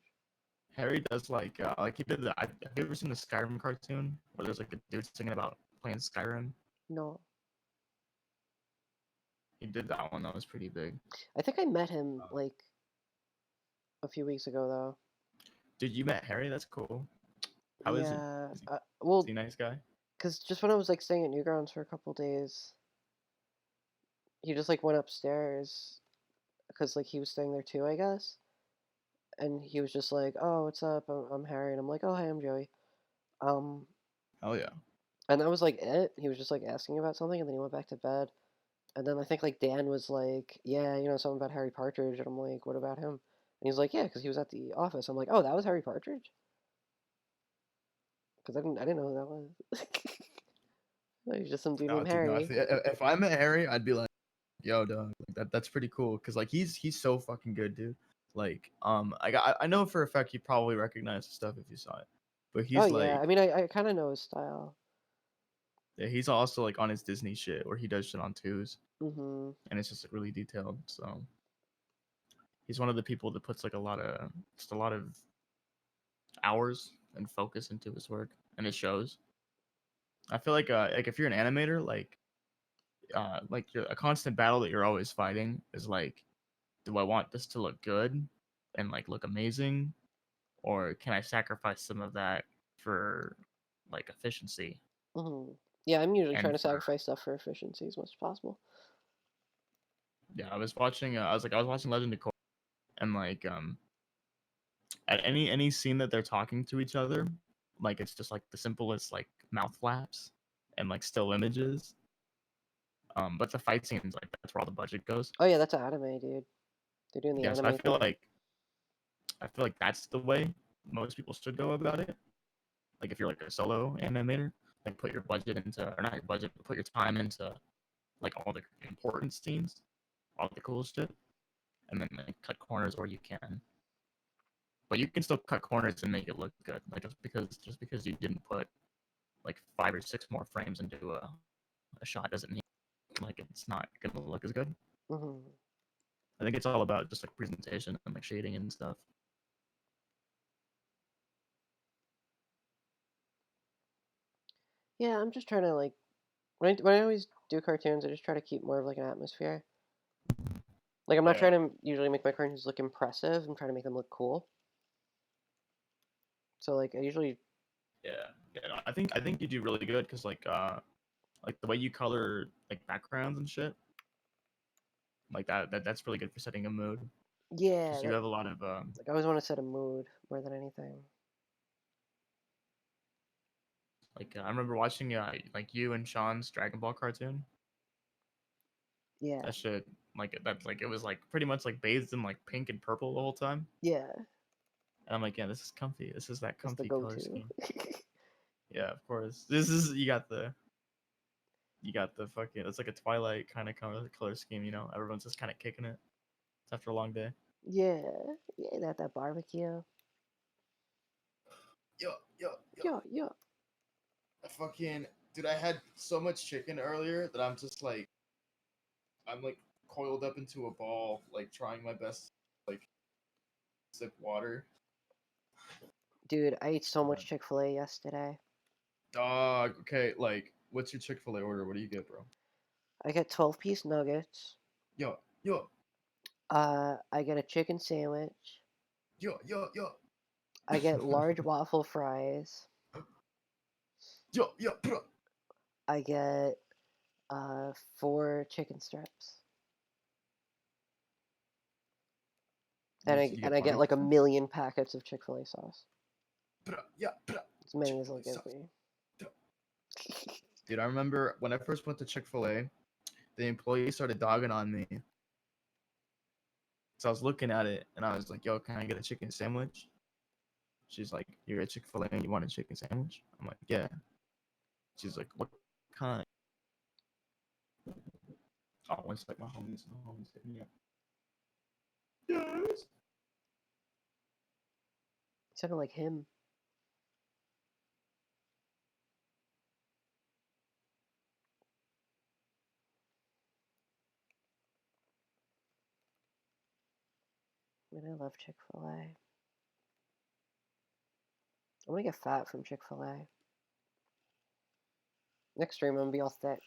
Harry does like he did the. Have you ever seen the Skyrim cartoon where there's like a dude singing about playing Skyrim? No. He did that one. That was pretty big. I think I met him like a few weeks ago though. Dude, you met Harry? That's cool. How is he? Yeah. Is Well, he a nice guy? because just when I was like staying at Newgrounds for a couple days, he just like went upstairs because like he was staying there too, I guess. And he was just like, "Oh, what's up? I'm Harry," and I'm like, "Oh, hi, I'm Joey." Um, Oh yeah. and that was like it. He was just like asking about something, and then he went back to bed. And then I think like Dan was like, "Yeah, something about Harry Partridge," and I'm like, "What about him?" And he's like, "Yeah, because he was at the office." I'm like, "Oh, that was Harry Partridge," because I didn't know who that was. He's just some dude No, named dude, no, Harry. if I met Harry, I'd be like, yo, dog, that's pretty cool. Cause like he's so fucking good, dude. Like, I know for a fact you probably recognize the stuff if you saw it, but Oh he's yeah, like, I mean, I kind of know his style. yeah, he's also like on his Disney shit where he does shit on twos, Mm-hmm. and it's just like really detailed. So he's one of the people that puts like just a lot of hours and focus into his work, and it shows. I feel like if you're an animator, like a constant battle that you're always fighting is like, do I want this to look good and like look amazing, or can I sacrifice some of that for like efficiency Mm-hmm. Yeah, I'm usually trying and to for sacrifice stuff for efficiency as much as possible. yeah. I was watching. I was watching Legend of Korra, and like at any scene that they're talking to each other, like it's just like the simplest like mouth flaps and like still images. But the fight scenes, like that's where all the budget goes. Oh yeah, that's anime, dude. They're doing the Yeah, so anime thing. I feel like that's the way most people should go about it. Like if you're like a solo animator, like put your budget into, or not your budget, but put your time into like all the important scenes, all the cool shit, and then like, cut corners where you can. But you can still cut corners and make it look good. Like just because you didn't put like 5 or 6 more frames into a shot doesn't mean like it's not gonna look as good. Mm-hmm. I think it's all about just like presentation and like shading and stuff. Yeah, I'm just trying to like when I always do cartoons, I just try to keep more of like an atmosphere. Like I'm not Yeah. trying to usually make my cartoons look impressive. I'm trying to make them look cool. So like I usually Yeah, no, I think you do really good because like the way you color like backgrounds and shit, like that's really good for setting a mood. yeah, Because you have a lot of like I always want to set a mood more than anything. like I remember watching like you and Sean's Dragon Ball cartoon. Yeah, That shit like that's like it was like pretty much like bathed in like pink and purple the whole time. yeah, And I'm like, yeah, this is comfy. This is that that's the comfy color go-to. scheme. Yeah, of course. This is you got the fucking it's like a Twilight kind of color scheme, you know. Everyone's just kind of kicking it after a long day. Yeah, yeah, that barbecue. Yo, yo, yo. Yeah, yeah. I fucking dude, I had so much chicken earlier that I'm like coiled up into a ball, like trying my best to, like sip water. Dude, I ate so much Chick-fil-A yesterday. Dog, okay, like what's your Chick-fil-A order? What do you get, bro? I get 12-piece nuggets. Yo, yo, I get a chicken sandwich. yo. I get large waffle fries. Yo, bro. I get 4 chicken strips. And You I get like a barbecue sauce? million packets of Chick-fil-A sauce. Bro, yeah, bro. As many as they'll Chick-fil-A give me. Dude, I remember when I first went to Chick-fil-A, the employee started dogging on me. So I was looking at it and I was like, yo, can I get a chicken sandwich? She's like, you're at Chick-fil-A and you want a chicken sandwich? I'm like, yeah. She's like, what kind? Oh, one sec, my homies hitting me up. Yes. Sounded like him. Man, I love Chick-fil-A. I'm gonna get fat from Chick-fil-A. Next stream, I'm gonna be all thick.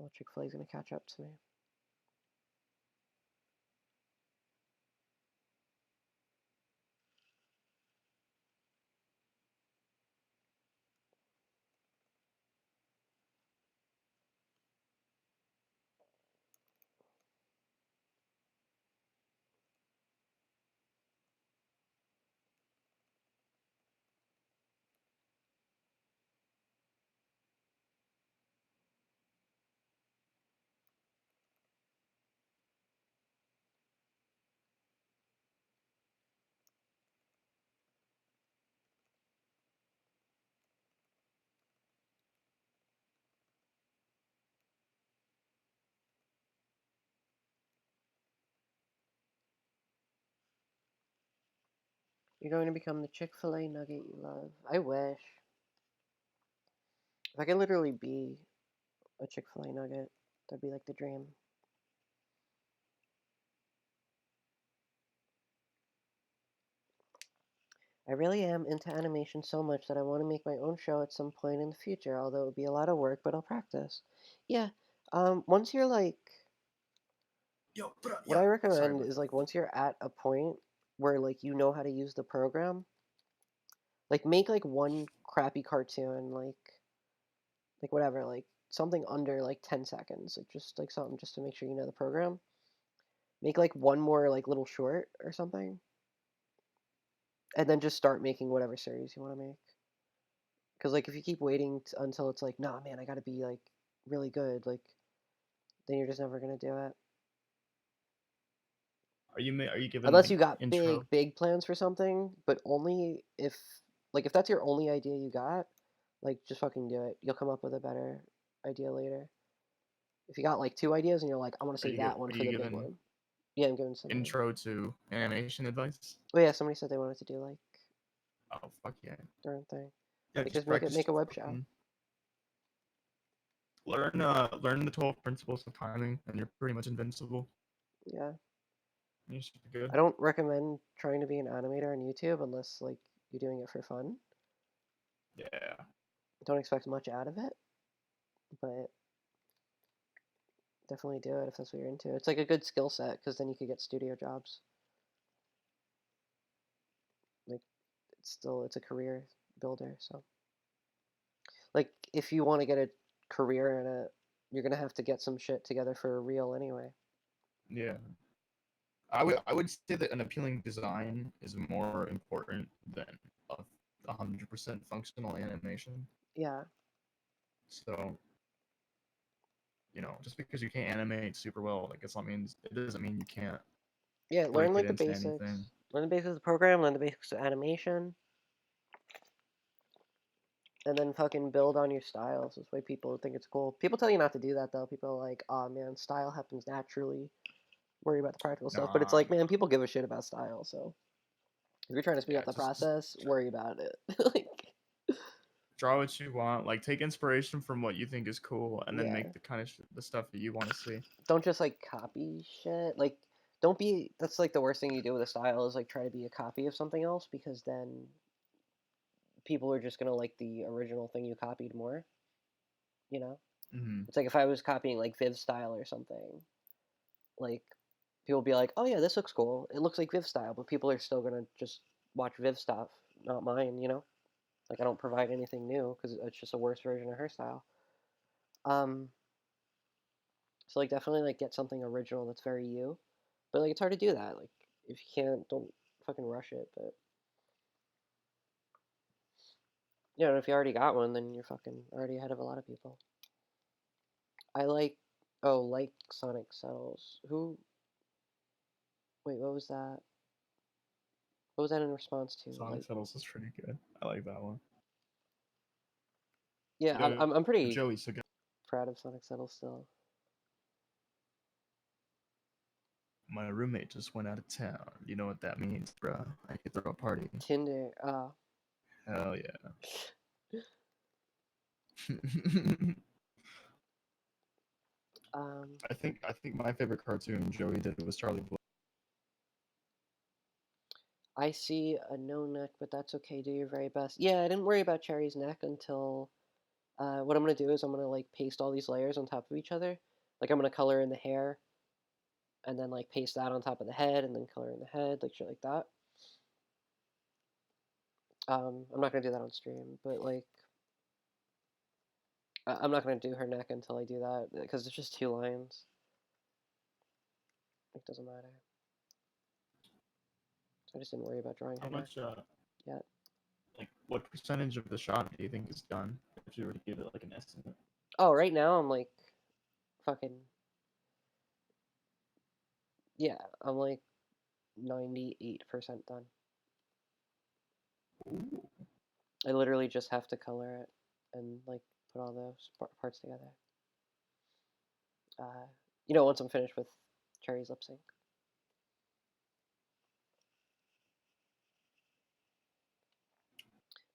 Oh, Chick-fil-A's gonna catch up to me. You're going to become the Chick-fil-A nugget you love. I wish. If I could literally be a Chick-fil-A nugget, that'd be like the dream. I really am into animation so much that I want to make my own show at some point in the future, although it would be a lot of work, but I'll practice. Yeah, once you're like, Yo, what I recommend is like once you're at a point where like you know how to use the program, like make like one crappy cartoon, like whatever, like something under like 10 seconds, like just like something just to make sure you know the program. Make like one more like little short or something, and then just start making whatever series you want to make. Because like if you keep waiting until it's like, nah, man, I gotta be like really good, like then you're just never gonna do it. Are you giving Unless like you got intro? big plans for something, but only if like if that's your only idea you got, like just fucking do it. You'll come up with a better idea later. If you got like two ideas and you're like, I want to save that one Are for you the big giving one. Yeah, I'm giving some. intro to animation advice? Oh yeah, somebody said they wanted to do like Oh fuck yeah! their own thing. Yeah, Like just just make practice. a web show. Learn the 12 principles of timing, and you're pretty much invincible. Yeah. You should be good. I don't recommend trying to be an animator on YouTube unless like you're doing it for fun. Yeah. Don't expect much out of it, but definitely do it if that's what you're into. It's like a good skill set because then you could get studio jobs. Like it's a career builder. So like if you want to get a career in it, you're gonna have to get some shit together for a reel anyway. Yeah. I would say that an appealing design is more important than a 100% functional animation. Yeah. So, just because you can't animate super well, like it doesn't mean you can't Yeah, learn break it like the into basics. anything. Learn the basics of the program, learn the basics of animation, and then fucking build on your styles. This way people think it's cool. People tell you not to do that though. People are like, oh man, style happens naturally. Worry about the practical stuff. But it's Nah, like, man, people give a shit about style, so if you're trying to speed yeah, up the just process, worry about it. Like draw what you want. Like take inspiration from what you think is cool, and then yeah. make the kind of the stuff that you want to see. Don't just like copy shit. Like don't be that's like the worst thing you do with a style is like try to be a copy of something else because then people are just gonna like the original thing you copied more. You know? Hmm. It's like if I was copying like Viv style or something, like people be like, "Oh yeah, this looks cool. It looks like Viv style," but people are still gonna just watch Viv stuff, not mine. You know? Like I don't provide anything new because it's just a worse version of her style. Um, so like definitely like get something original that's very you, but like it's hard to do that. Like if you can't, don't fucking rush it. But if you already got one, then you're fucking already ahead of a lot of people. I like Sonic Settles. Who? Wait, what was that? What was that in response to? Sonic Like, Settles is pretty good. I like that one. yeah, Yo, I'm pretty Joey, so proud of Sonic Settles still. my roommate just went out of town. You know what that means, bro? I could throw a party. Tinder. Hell yeah. Um, I think my favorite cartoon Joey did was Charlie Blue. I see a no neck, but that's okay. Do your very best. Yeah, I didn't worry about Cherry's neck until what I'm gonna do is I'm gonna like paste all these layers on top of each other. Like I'm gonna color in the hair, and then like paste that on top of the head, and then color in the head, like shit like that. I'm not gonna do that on stream, but like I'm not gonna do her neck until I do that because it's just two lines. It doesn't matter. So I just didn't worry about drawing How her neck much yet. like what percentage of the shot do you think is done? If you were to give it like an estimate. Oh, right now I'm like fucking yeah, I'm like 98% done. Ooh. I literally just have to color it and like put all those parts together. Once I'm finished with Cherry's lip sync.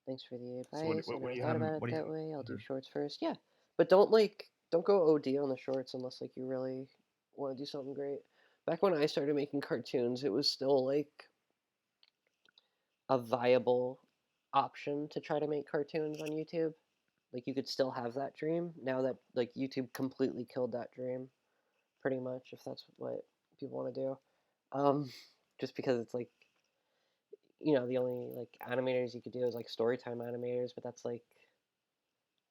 Thanks for the So advice. I what do never you thought have? about What it do you that way. I'll do Mhm. shorts first. Yeah, but don't go OD on the shorts unless like you really want to do something great. Back when I started making cartoons, it was still like a viable option to try to make cartoons on YouTube. Like you could still have that dream. Now that like YouTube completely killed that dream, pretty much, if that's what people want to do. Just because it's like the only like animators you could do is like storytime animators, but that's like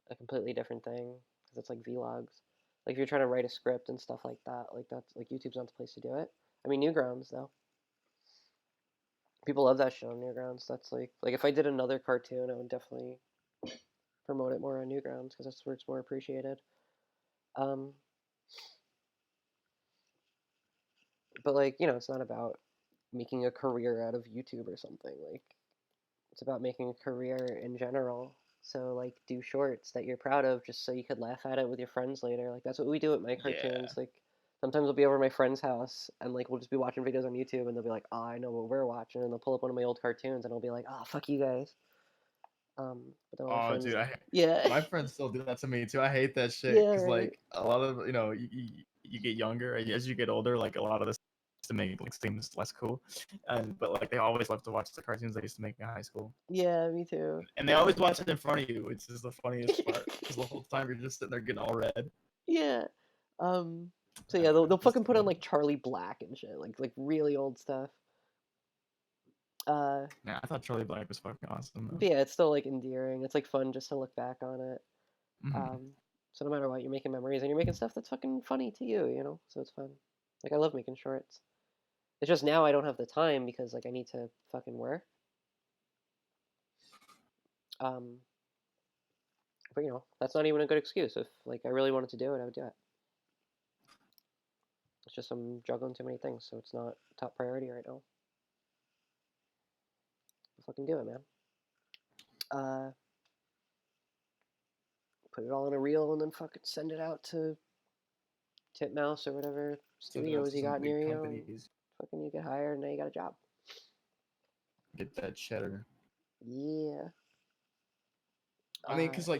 a completely different thing because it's like vlogs. Like if you're trying to write a script and stuff like that, like that's like YouTube's not the place to do it. I mean, Newgrounds though. People love that shit on Newgrounds. That's like if I did another cartoon, I would definitely promote it more on Newgrounds because that's where it's more appreciated. Um, but like it's not about making a career out of YouTube or something. Like it's about making a career in general. So like do shorts that you're proud of just so you could laugh at it with your friends later. Like that's what we do with my Yeah. cartoons. Like sometimes we'll be over at my friend's house and like we'll just be watching videos on YouTube and they'll be like, "Oh, I know what we're watching." And they'll pull up one of my old cartoons and I'll be like, "Oh, fuck you guys." But then all my Oh, friends dude, yeah. my friends still do that to me too. I hate that shit Yeah, because right. like a lot of you get younger as you get older. Like a lot of this used to make like seems less cool, and but like they always love to watch the cartoons they used to make in high school, Yeah, me too. and they always watch it in front of you, which is the funniest part because the whole time you're just sitting there getting all red. Yeah. So yeah, they'll Just fucking put on like Charlie Black and shit, like really old stuff. Uh, yeah, I thought Charlie Black was fucking awesome but though. yeah, it's still like endearing. It's like fun just to look back on it. Mhm. So no matter what, you're making memories and you're making stuff that's fucking funny to you. So it's fun. Like I love making shorts. It's just now I don't have the time because like I need to fucking work. Um, but that's not even a good excuse. If like I really wanted to do it, I would do it. It's just I'm juggling too many things, so it's not top priority right now. I'll fucking do it, man. Put it all in a reel and then fucking send it out to Titmouse or whatever Send it out studios to you some got near big you. And companies. fucking you get hired and now you got a job. Get that cheddar. Yeah. I mean, cause cause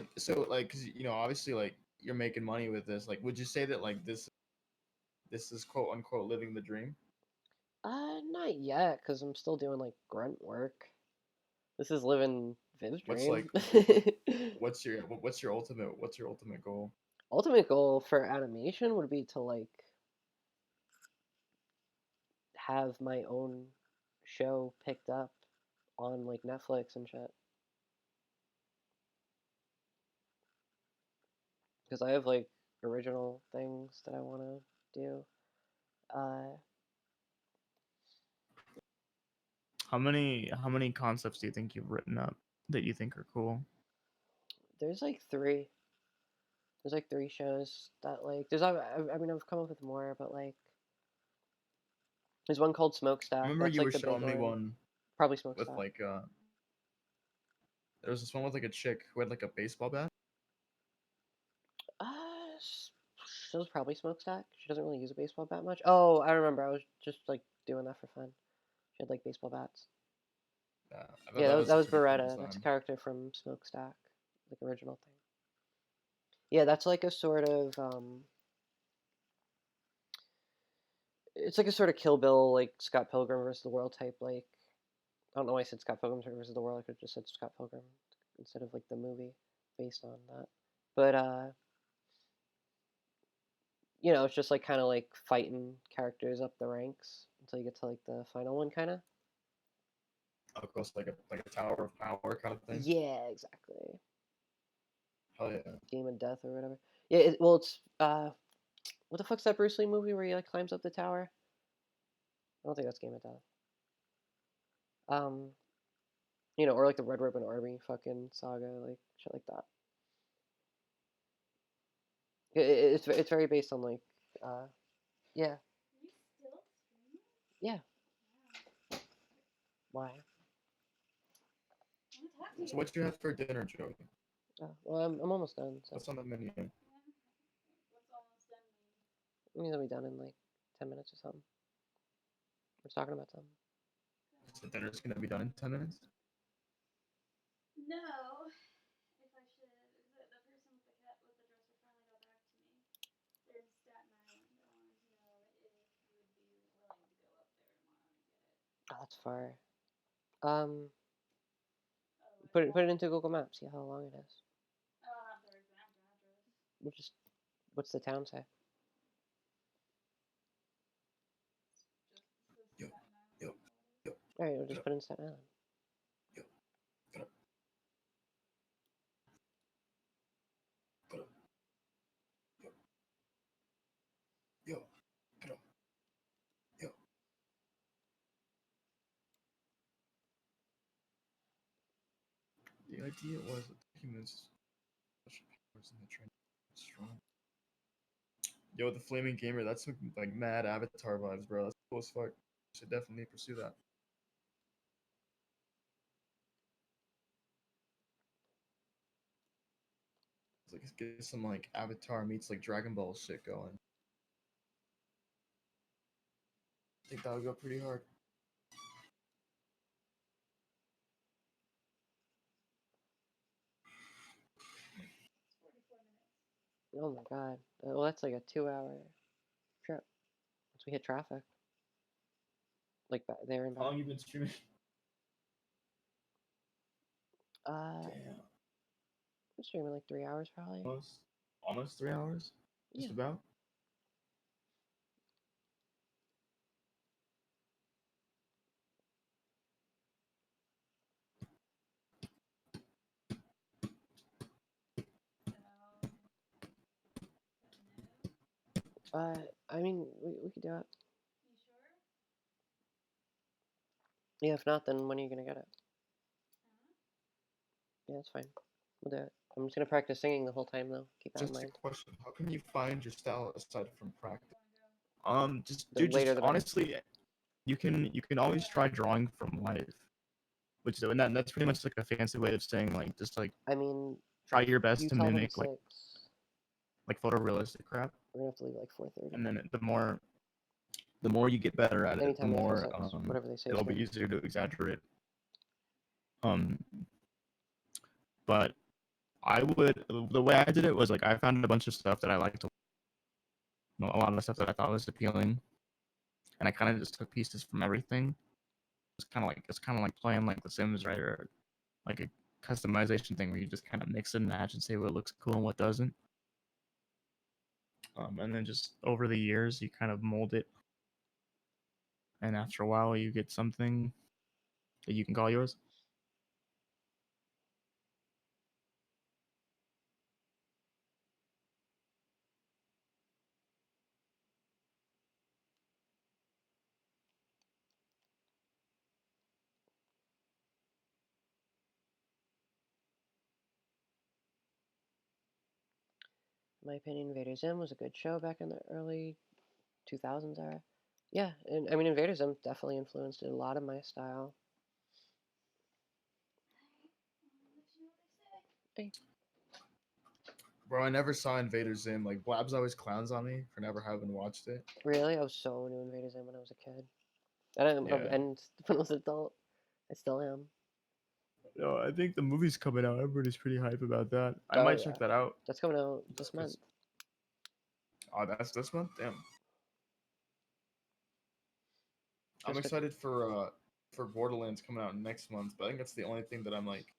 obviously like you're making money with this. Like, would you say that like this is quote unquote living the dream? Not yet, cause I'm still doing like grunt work. This is living Viv's What's dream. like what's your ultimate goal? Ultimate goal for animation would be to like have my own show picked up on like Netflix and shit. Because I have like original things that I want to do. Uh, How many concepts do you think you've written up that you think are cool? there's like three. There's like three shows that like I mean I've come up with more, but like there's one called I Smokestack. remember That's you like were the big showing me one. one Probably with Smokestack. like there was this one with like a chick who had like a baseball bat. She was probably Smokestack. She doesn't really use a baseball bat much. Oh, I remember. I was just like doing that for fun. She had like baseball bats. I thought Yeah, that that was a was pretty cool Beretta. That's a design. character from Smokestack, like original thing. Yeah, that's like a sort of it's like a sort of Kill Bill, like Scott Pilgrim versus the World type. Like I don't know why I said Scott Pilgrim versus the World. I could have just said Scott Pilgrim instead of like the movie based on that. But it's just like kind of like fighting characters up the ranks until you get to like the final one, kind of. Across like a tower of power kind of thing. Yeah, exactly. Hell yeah. Game of Death or whatever. Yeah, it's what the fuck's that Bruce Lee movie where he like climbs up the tower? I don't think that's Game of Death. Um, or like the Red Ribbon Army fucking saga, like shit like that. It's very based on like, yeah, Are you still streaming? yeah. Wow. Why? I want to talk to you. So what you have for dinner, Joey? Well, I'm almost done. So What's on the menu? What's almost done mean? I mean, I'll be done in like 10 minutes or something. We're just talking about something. So dinner's gonna be done in 10 minutes. No, know if I should. The person with the cat with the dresser finally got back to me. They're in Staten Island. I wanted to know if you would be willing to go up there tomorrow and get it. Oh, that's far. Oh, Put it into Google Maps. See how long it is. I don't have their exact address. We'll just. What's the town say? Just the Yo, Staten Island. yo, is all it is. All right, we'll just put in Staten Island. Yo, get up. Yo. The idea was that the humans special powers in the train strong. Yo, the flaming gamer, that's some like mad Avatar vibes, bro. That's cool as fuck. Should definitely pursue that. It's like get some like Avatar meets like Dragon Ball shit going. I think that would go pretty hard. It's 44 minutes. Oh my god. Well, that's like a 2-hour trip. Once we hit traffic. Like back there and How back. long you been streaming? I'm streaming like 3 hours probably. Almost 3 hours. Just Yeah. about. No. I mean, we could do it. You sure? Yeah, if not, then when are you gonna get it? Huh? Yeah, that's fine. We'll do it. I'm just gonna practice singing the whole time though. Keep that in Just a mind. question: how can you find your style aside from practice? Wanna go? Just The dude, later just the better. honestly, you can always try drawing from life, which and that's pretty much like a fancy way of saying like just like I mean, try your best you to tell them mimic 6. like photorealistic crap, We're gonna have to leave like 4:30. and then the more you get better at it, the Anytime after more 6, whatever they say. it'll be easier to exaggerate. But the way I did it was like I found a bunch of stuff that I liked, a lot of stuff that I thought was appealing, and I kind of just took pieces from everything. It's kind of like playing like The Sims, right, or like a customization thing where you just kind of mix and match and say what looks cool and what doesn't. And then just over the years, you kind of mold it, and after a while, you get something that you can call yours. In my opinion, Invader Zim was a good show back in the early 2000s era. Yeah, and I mean, Invader Zim definitely influenced a lot of my style. Hey. Bro, I never saw Invader Zim. Like Blabs always clowns on me for never having watched it. Really, I was so into Invader Zim when I was a kid. And Yeah. and when I was an adult, I still am. No, I think the movie's coming out. Everybody's pretty hype about that. I Oh, might yeah. check that out. That's coming out this Just 'cause- month. Oh, that's this month. Damn. I'm Just excited for Borderlands coming out next month, but I think that's the only thing that I'm like,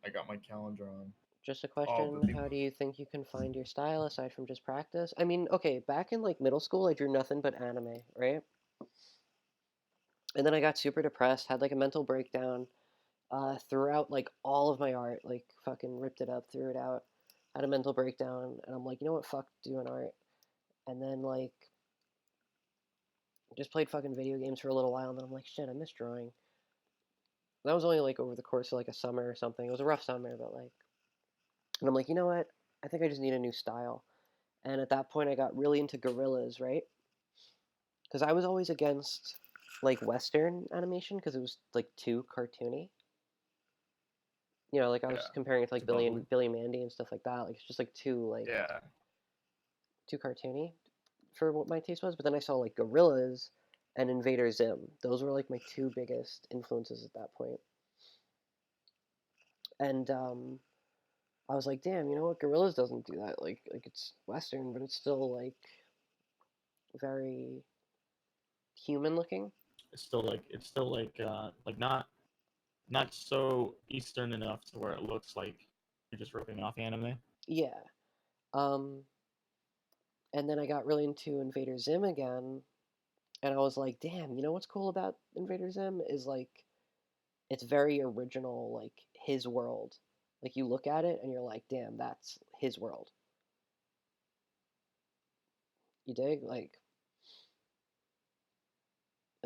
I got my calendar on. Just a but question, the- how do you think you can find your style aside from just practice? I mean, okay, back in like middle school, I drew nothing but anime, right? And then I got super depressed, had like a mental breakdown, threw out like all of my art, like fucking ripped it up, threw it out, had a mental breakdown, and I'm like, you know what, fuck doing art. And then like just played fucking video games for a little while, and then I'm like, shit, I miss drawing. That was only like over the course of like a summer or something. It was a rough summer, but like, and I'm like, you know what? I think I just need a new style. And at that point, I got really into gorillas, right? Because I was always against like Western animation because it was like too cartoony. You know, like I was Yeah, comparing it to like too Billy bubbly. and Billy and Mandy and stuff like that. Like it's just like too Yeah. too cartoony for what my taste was. But then I saw like gorillas and Invader Zim. Those were like my two biggest influences at that point. And I was like, damn, you know what? Gorillas doesn't do that. Like it's Western, but it's still like very human looking. It's still like not so Eastern enough to where it looks like you're just ripping off anime. Yeah. Um, and then I got really into Invader Zim again, and I was like, damn, you know what's cool about Invader Zim is like it's very original, like his world. Like you look at it and you're like, damn, that's his world. You dig? Like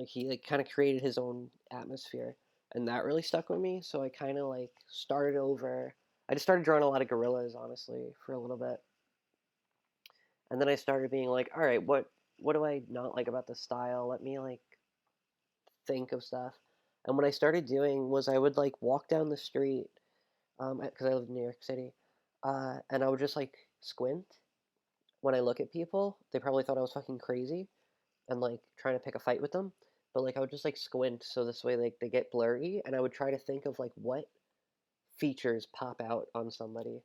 he like kind of created his own atmosphere, and that really stuck with me. So I kind of like started over. I just started drawing a lot of gorillas, honestly, for a little bit, and then I started being like, all right, what do I not like about the style? Let me like think of stuff. And what I started doing was I would like walk down the street, because I live in New York City, and I would just like squint when I look at people. They probably thought I was fucking crazy and like trying to pick a fight with them. But like I would just like squint so this way like they get blurry, and I would try to think of like what features pop out on somebody.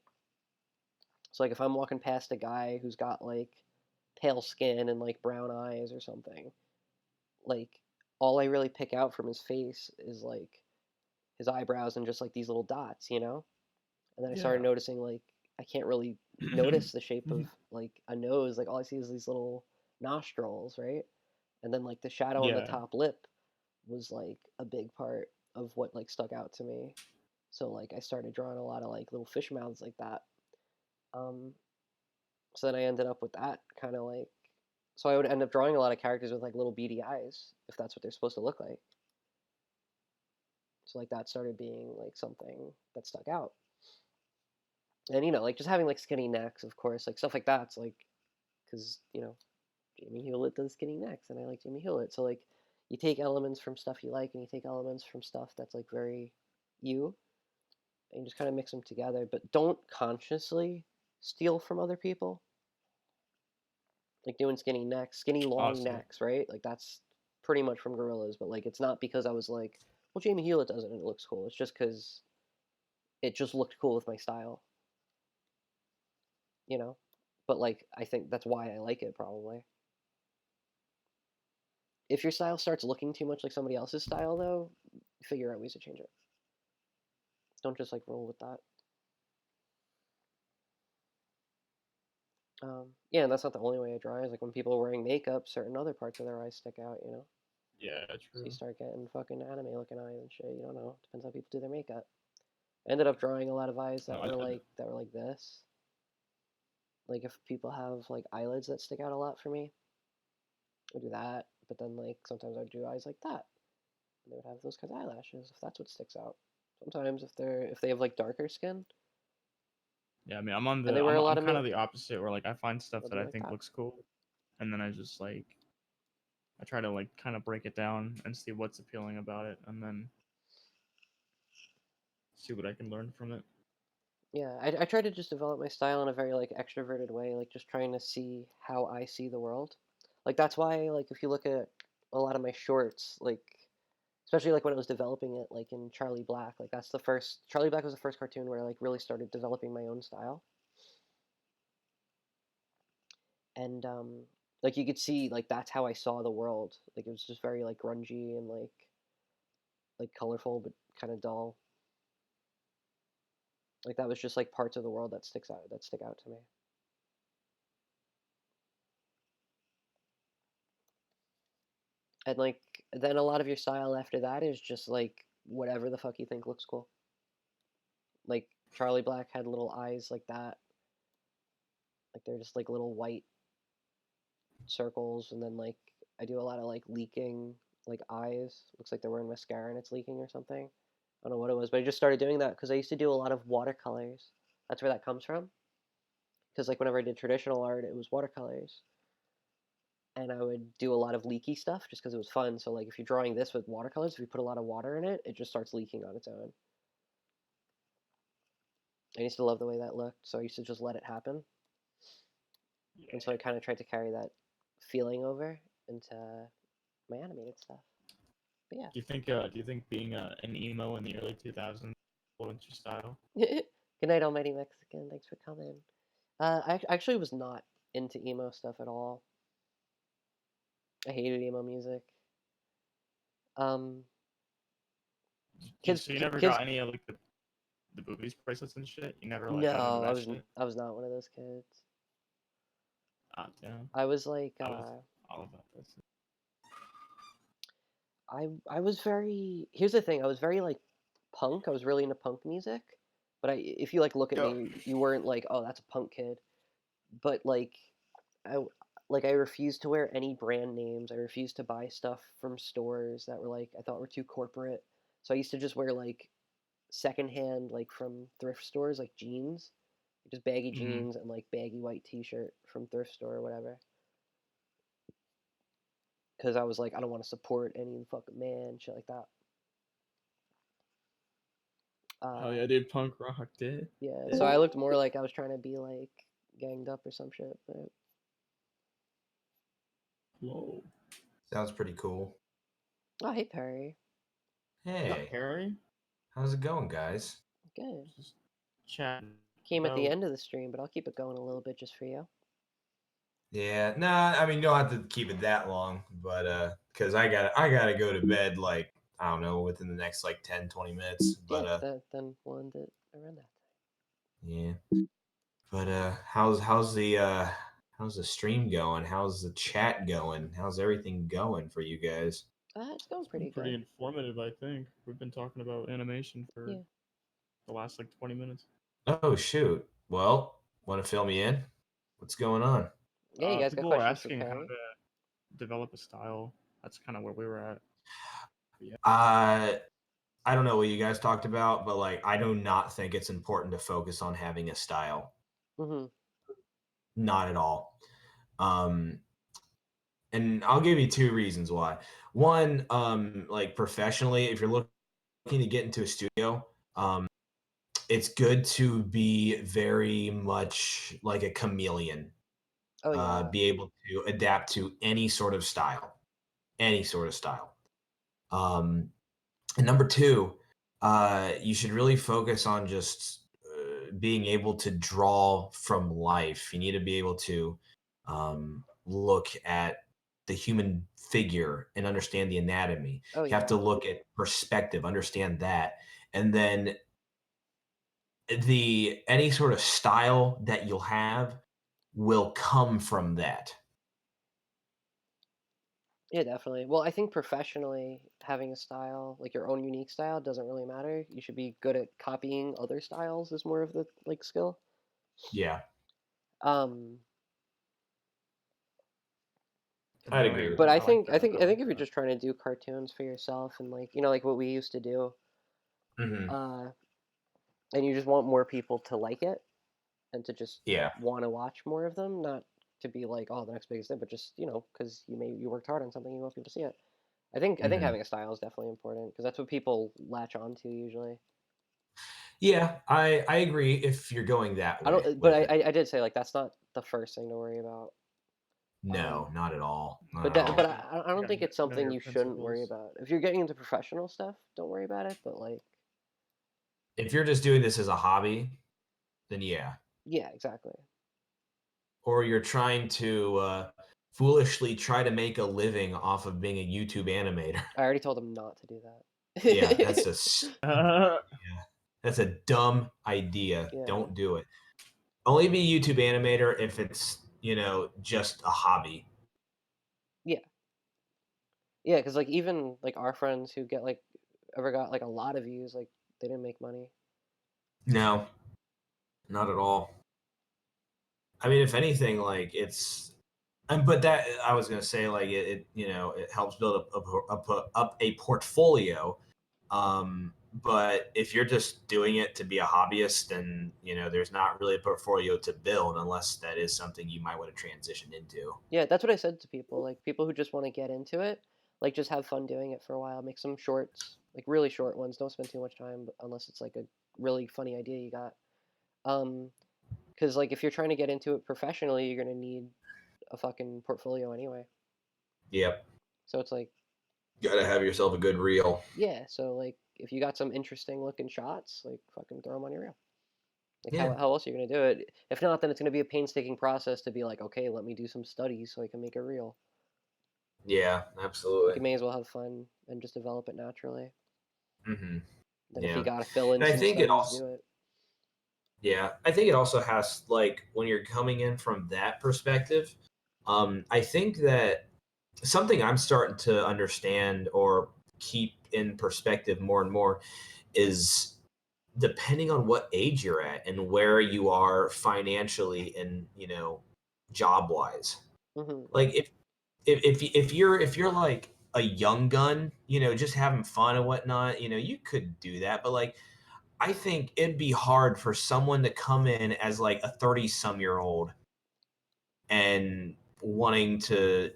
So like if I'm walking past a guy who's got like pale skin and like brown eyes or something, like all I really pick out from his face is like his eyebrows and just like these little dots, you know? And then I started Yeah. noticing like I can't really notice the shape of like a nose. Like all I see is these little nostrils, right? And then like the shadow on the Yeah. top lip was like a big part of what like stuck out to me. So like I started drawing a lot of like little fish mouths like that. Um, so then I ended up with that kind of like. So I would end up drawing a lot of characters with like little beady eyes, if that's what they're supposed to look like. So like that started being like something that stuck out. And you know, like just having like skinny necks, of course, like stuff like that's like, because you know, Jamie Hewlett does skinny necks, and I like Jamie Hewlett. So like, you take elements from stuff you like, and you take elements from stuff that's like very you, and you just kind of mix them together. But don't consciously steal from other people. Like doing skinny necks, skinny long Awesome. necks, right? Like that's pretty much from Gorillas. But like, it's not because I was like, well, Jamie Hewlett does it and it looks cool. It's just because it just looked cool with my style, you know. But like, I think that's why I like it probably. If your style starts looking too much like somebody else's style, though, figure out ways to change it. Don't just like roll with that. Yeah, and that's not the only way I draw. Is like when people are wearing makeup, certain other parts of their eyes stick out. You know, Yeah, so true. you start getting fucking anime looking eyes and shit. You don't know. Depends how people do their makeup. I ended up drawing a lot of eyes that No, were like this. Like if people have like eyelids that stick out a lot for me, I do that. But then like sometimes I do eyes like that. And they would have those kinds of eyelashes if that's what sticks out. Sometimes if they have like darker skin Yeah, I mean, I'm on and the they wear a lot I'm of kind of makeup, the opposite where like I find stuff they'll that be I like think that. looks cool, and then I just like I try to like kind of break it down and see what's appealing about it, and then see what I can learn from it. Yeah, I try to just develop my style in a very like extroverted way, like just trying to see how I see the world. Like that's why like if you look at a lot of my shorts, like especially like when I was developing it, like in Charlie Black, like that's the first Charlie Black was the first cartoon where I like really started developing my own style. And like you could see like that's how I saw the world. Like it was just very like grungy and like colorful but kind of dull. Like that was just like parts of the world that stick out to me. And like then a lot of your style after that is just like whatever the fuck you think looks cool. Like Charlie Black had little eyes like that. Like they're just like little white circles, and then like I do a lot of like leaking like eyes. Looks like they're wearing mascara and it's leaking or something. I don't know what it was, but I just started doing that because I used to do a lot of watercolors. That's where that comes from. Because like whenever I did traditional art, it was watercolors, and I would do a lot of leaky stuff just because it was fun. So like if you're drawing this with watercolors, if you put a lot of water in it, it just starts leaking on its own. I used to love the way that looked, so I used to just let it happen. Yeah. And so I kind of tried to carry that feeling over into my animated stuff. But yeah, Do you think being an emo in the early 2000s influence your style. Good night, Almighty Mexican. Thanks for coming. I actually was not into emo stuff at all. I hated emo music. Kids, So you never kids. got any of like the boobies bracelets and shit. You never like No, got into that shit. I was not one of those kids. Ah, damn. I was like, I was all about this. I was very. Here's the thing. I was very like punk. I was really into punk music. But if you like look at Yo. me, you weren't like, oh, that's a punk kid. But like, I refused to wear any brand names. I refused to buy stuff from stores that were like I thought were too corporate. So I used to just wear like secondhand, like from thrift stores, like jeans, just baggy Mhm. jeans and like baggy white T-shirt from thrift store or whatever. Because I was like, I don't want to support any fucking man, shit like that. Oh yeah, dude, punk rock, dude. Yeah, so I looked more like I was trying to be like ganged up or some shit. But Whoa. Sounds pretty cool. oh, hey Perry, Hey, Harry? how's it going, guys? good. Just chatting. Came at the about- end of the stream, but I'll keep it going a little bit just for you. Yeah, nah, I mean, you don't have to keep it that long, but because I gotta go to bed, like, I don't know, within the next like 10, 20 minutes. But Yeah, then we'll end it around that. yeah. But how's the stream going? How's the chat going? How's everything going for you guys? It's going It's been pretty pretty good. informative, I think. We've been talking about animation for Yeah. the last like 20 minutes. Oh shoot. Well, want to fill me in? What's going on? Yeah, you guys got People are questions for asking how Perry? to develop a style. That's kind of where we were at. Yeah. I don't know what you guys talked about, but like I do not think it's important to focus on having a style. Mm-hmm. Not at all. And I'll give you two reasons why. One, like professionally, if you're looking to get into a studio, it's good to be very much like a chameleon. Oh yeah. Be able to adapt to any sort of style, any sort of style. And number two, you should really focus on just being able to draw from life. You need to be able to look at the human figure and understand the anatomy. Oh You have yeah. to look at perspective, understand that, and then any sort of style that you'll have will come from that. Yeah, definitely. Well, I think professionally, having a style, like your own unique style, doesn't really matter. You should be good at copying other styles is more of the like skill. Yeah, Um, I'd agree with but that. I like think that. if you're just trying to do cartoons for yourself and like like what we used to do, Mhm. and you just want more people to like it and to just Yeah. want to watch more of them, not to be like, oh, the next biggest thing, but just because you worked hard on something, you want people to see it. I think Mhm. having a style is definitely important because that's what people latch on to usually. Yeah, I agree if you're going that way. I don't, but with it. I did say like that's not the first thing to worry about. No, not at all. Not But at all. I don't think it's something your you shouldn't worry principles. about. If you're getting into professional stuff, don't worry about it. But like, If you're just doing this as a hobby, then yeah. yeah, exactly. Or you're trying to foolishly try to make a living off of being a YouTube animator. I already told them not to do that. Yeah, that's a dumb idea. Yeah. Don't do it. Only be a YouTube animator if it's, just a hobby. Yeah, because like even like our friends who get like ever got like a lot of views, like they didn't make money. No, not at all. I mean, if anything, like but that I was gonna say, like it helps build up a portfolio. But if you're just doing it to be a hobbyist, then there's not really a portfolio to build unless that is something you might want to transition into. Yeah, that's what I said to people. Like people who just want to get into it, like just have fun doing it for a while. Make some shorts, like really short ones. Don't spend too much time unless it's like a really funny idea you got. Because like if you're trying to get into it professionally, you're gonna need a fucking portfolio anyway. Yep, So it's like, gotta have yourself a good reel. yeah. So like if you got some interesting looking shots, like fucking throw them on your reel. Like Yeah. how else are you gonna do it? If not, then it's gonna be a painstaking process to be like, okay, let me do some studies so I can make a reel. Yeah, Like absolutely. you may as well have fun and just develop it naturally. Mm-hmm. Then if Yeah. you gotta fill in And I some think it studies, also, do it. yeah, I think it also has, like, when you're coming in from that perspective, I think that something I'm starting to understand or keep in perspective more and more is depending on what age you're at and where you are financially and, job wise. Hmm. Like if you're like a young gun, just having fun and whatnot, you could do that. But like I think it'd be hard for someone to come in as like a 30-some-year-old and wanting to,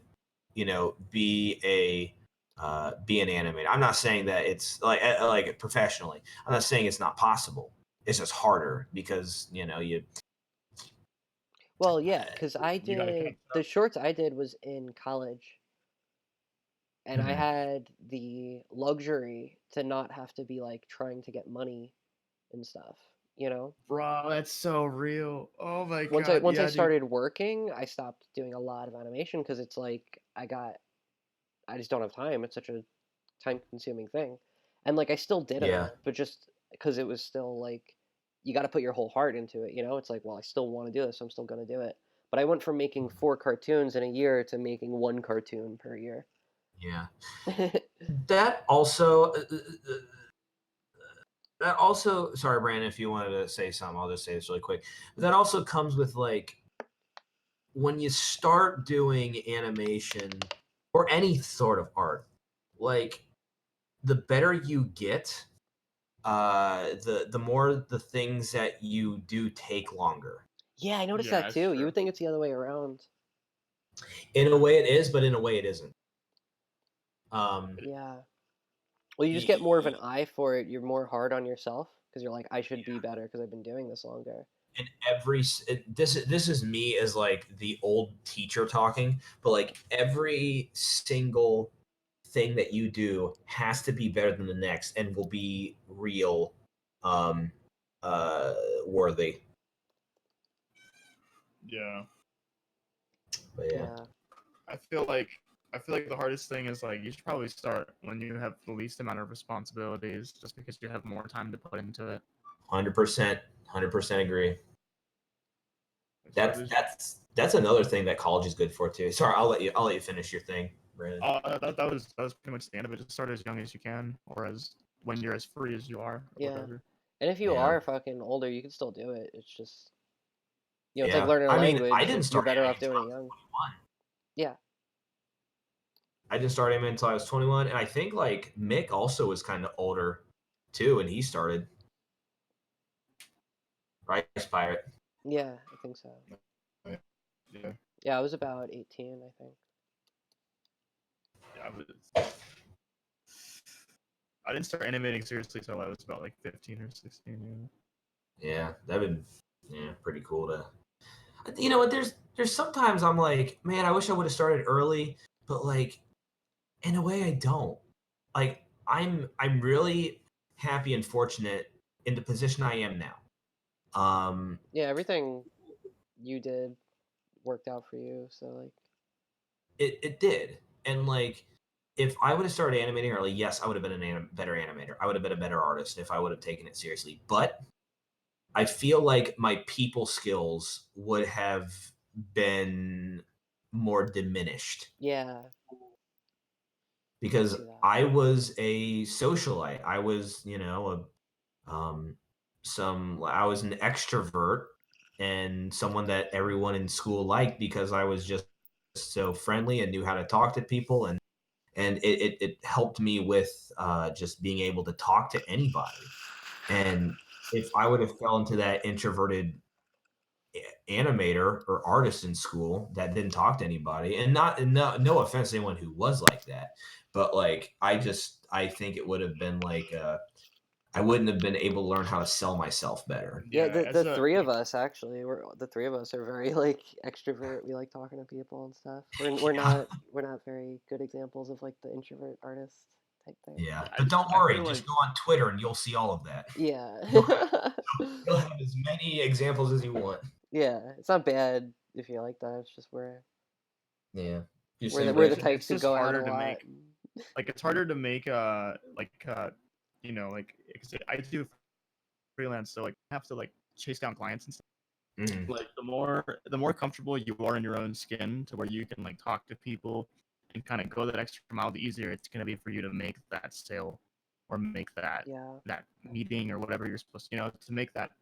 be an animator. I'm not saying that it's like professionally. I'm not saying it's not possible. It's just harder because, you Well, yeah, because I You gotta did connect it the up. shorts I did was in college, and I Mhm. had the luxury to not have to be like trying to get money and stuff, you know? Bro, that's so real. Oh my Once I god, once I yeah, dude. started working, I stopped doing a lot of animation because it's like I just don't have time. It's such a time-consuming thing. And like I still did them, Yeah. but just because it was still like you got to put your whole heart into it, you know? It's like, well, I still want to do this, so I'm still going to do it. But I went from making 4 cartoons in a year to making 1 cartoon per year. Yeah. That also sorry Brandon, if you wanted to say something, I'll just say this really quick. But that also comes with like when you start doing animation or any sort of art, like the better you get, the more the things that you do take longer. Yeah, I noticed Yeah, that that's too. You true. would think it's the other way around. In a way it is, but in a way it isn't. Um, Yeah. Well, you just get more of an eye for it. You're more hard on yourself because you're like, I should be better because I've been doing this longer. and this is me as like the old teacher talking, but like every single thing that you do has to be better than the next and will be real um worthy. Yeah. But yeah. Yeah. I feel like the hardest thing is like you should probably start when you have the least amount of responsibilities, just because you have more time to put into it. 100% agree. So That's another thing that college is good for too. Sorry, I'll let you finish your thing, Brandon. that was pretty much the end of it. Just start as young as you can, or as when you're as free as you are, or Yeah. whatever. And if you Yeah. are fucking older, you can still do it. It's just, it's like Yeah. learning a I mean, I language. didn't You're start better animating off until doing I it was young. 21. Yeah. I didn't start animating until I was 21, and I think like Mick also was kind of older too, and he started. Right, Pirate. Yeah, I think so. Yeah, Yeah, I was about 18, I think. yeah. I didn't start animating seriously until I was about like 15 or 16. Yeah, that'd been pretty cool to. You know what? There's sometimes I'm like, man, I wish I would have started early, but like, in a way, I don't. Like, I'm really happy and fortunate in the position I am now. Yeah, everything you did worked out for you, so like, it did, and like, if I would have started animating early, yes, I would have been better animator. I would have been a better artist if I would have taken it seriously. But I feel like my people skills would have been more diminished yeah, I can because see that. I was a socialite. I was, I was an extrovert and someone that everyone in school liked because I was just so friendly and knew how to talk to people, and it helped me with just being able to talk to anybody. And if I would have fell into that introverted animator or artist in school that didn't talk to anybody, and no offense to anyone who was like that, but like I think it would have been like I wouldn't have been able to learn how to sell myself better. Yeah, Yeah, the three of us actually, the three of us are very like extrovert. We like talking to people and stuff. We're not very good examples of like the introvert artist type thing. Yeah, I but just- don't I worry, feel just like- go on Twitter and you'll see all of that. Yeah. You'll have as many examples as you want. Yeah, it's not bad if you like that. It's just we're Yeah. we're the It's types who just go out a harder to lot. make. Like it's harder to make you know, like 'cause I do freelance, so like I have to like chase down clients and stuff. Mhm. Like the more comfortable you are in your own skin to where you can like talk to people and kind of go that extra mile, the easier it's gonna be for you to make that sale or make that Yeah. that meeting or whatever you're supposed to, to make that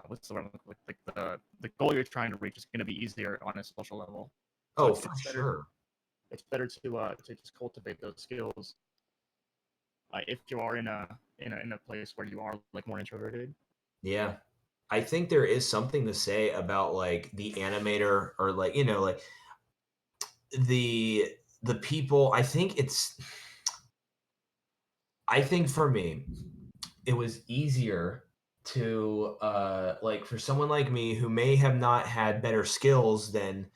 what's the word, like the goal you're trying to reach is gonna be easier on a social level. So Oh, it's for better- sure. It's better to just cultivate those skills. If you are in a place where you are like more introverted. Yeah. I think there is something to say about like the animator or like, like the people. I think for me, it was easier to like for someone like me who may have not had better skills than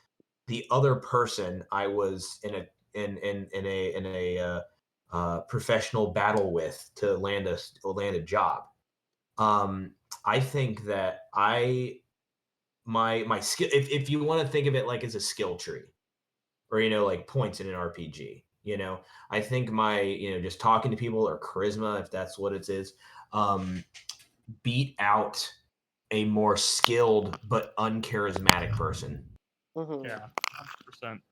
the other person I was in a professional battle with to land a job. I think that my skill, if you want to think of it like as a skill tree, or like points in an RPG, I think my just talking to people or charisma, if that's what it is, beat out a more skilled but uncharismatic person. Mhm. Yeah, 100%.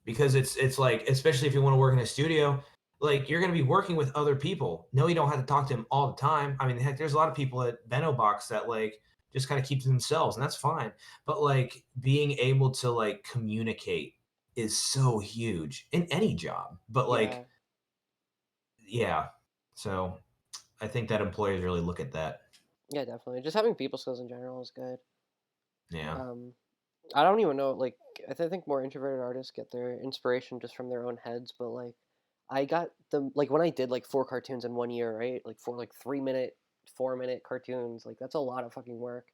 Because it's like, especially if you want to work in a studio, like you're going to be working with other people. No, you don't have to talk to them all the time. I mean, heck, there's a lot of people at Benno Box that like just kind of keep to themselves, and that's fine. But like being able to like communicate is so huge in any job. But like, yeah. So I think that employers really look at that. Yeah, definitely. Just having people skills in general is good. Yeah. I don't even know. Like, I think more introverted artists get their inspiration just from their own heads. But like, I got them like when I did like 4 cartoons in 1 year, right? Like 4 like 3-minute, 4-minute cartoons. Like that's a lot of fucking work.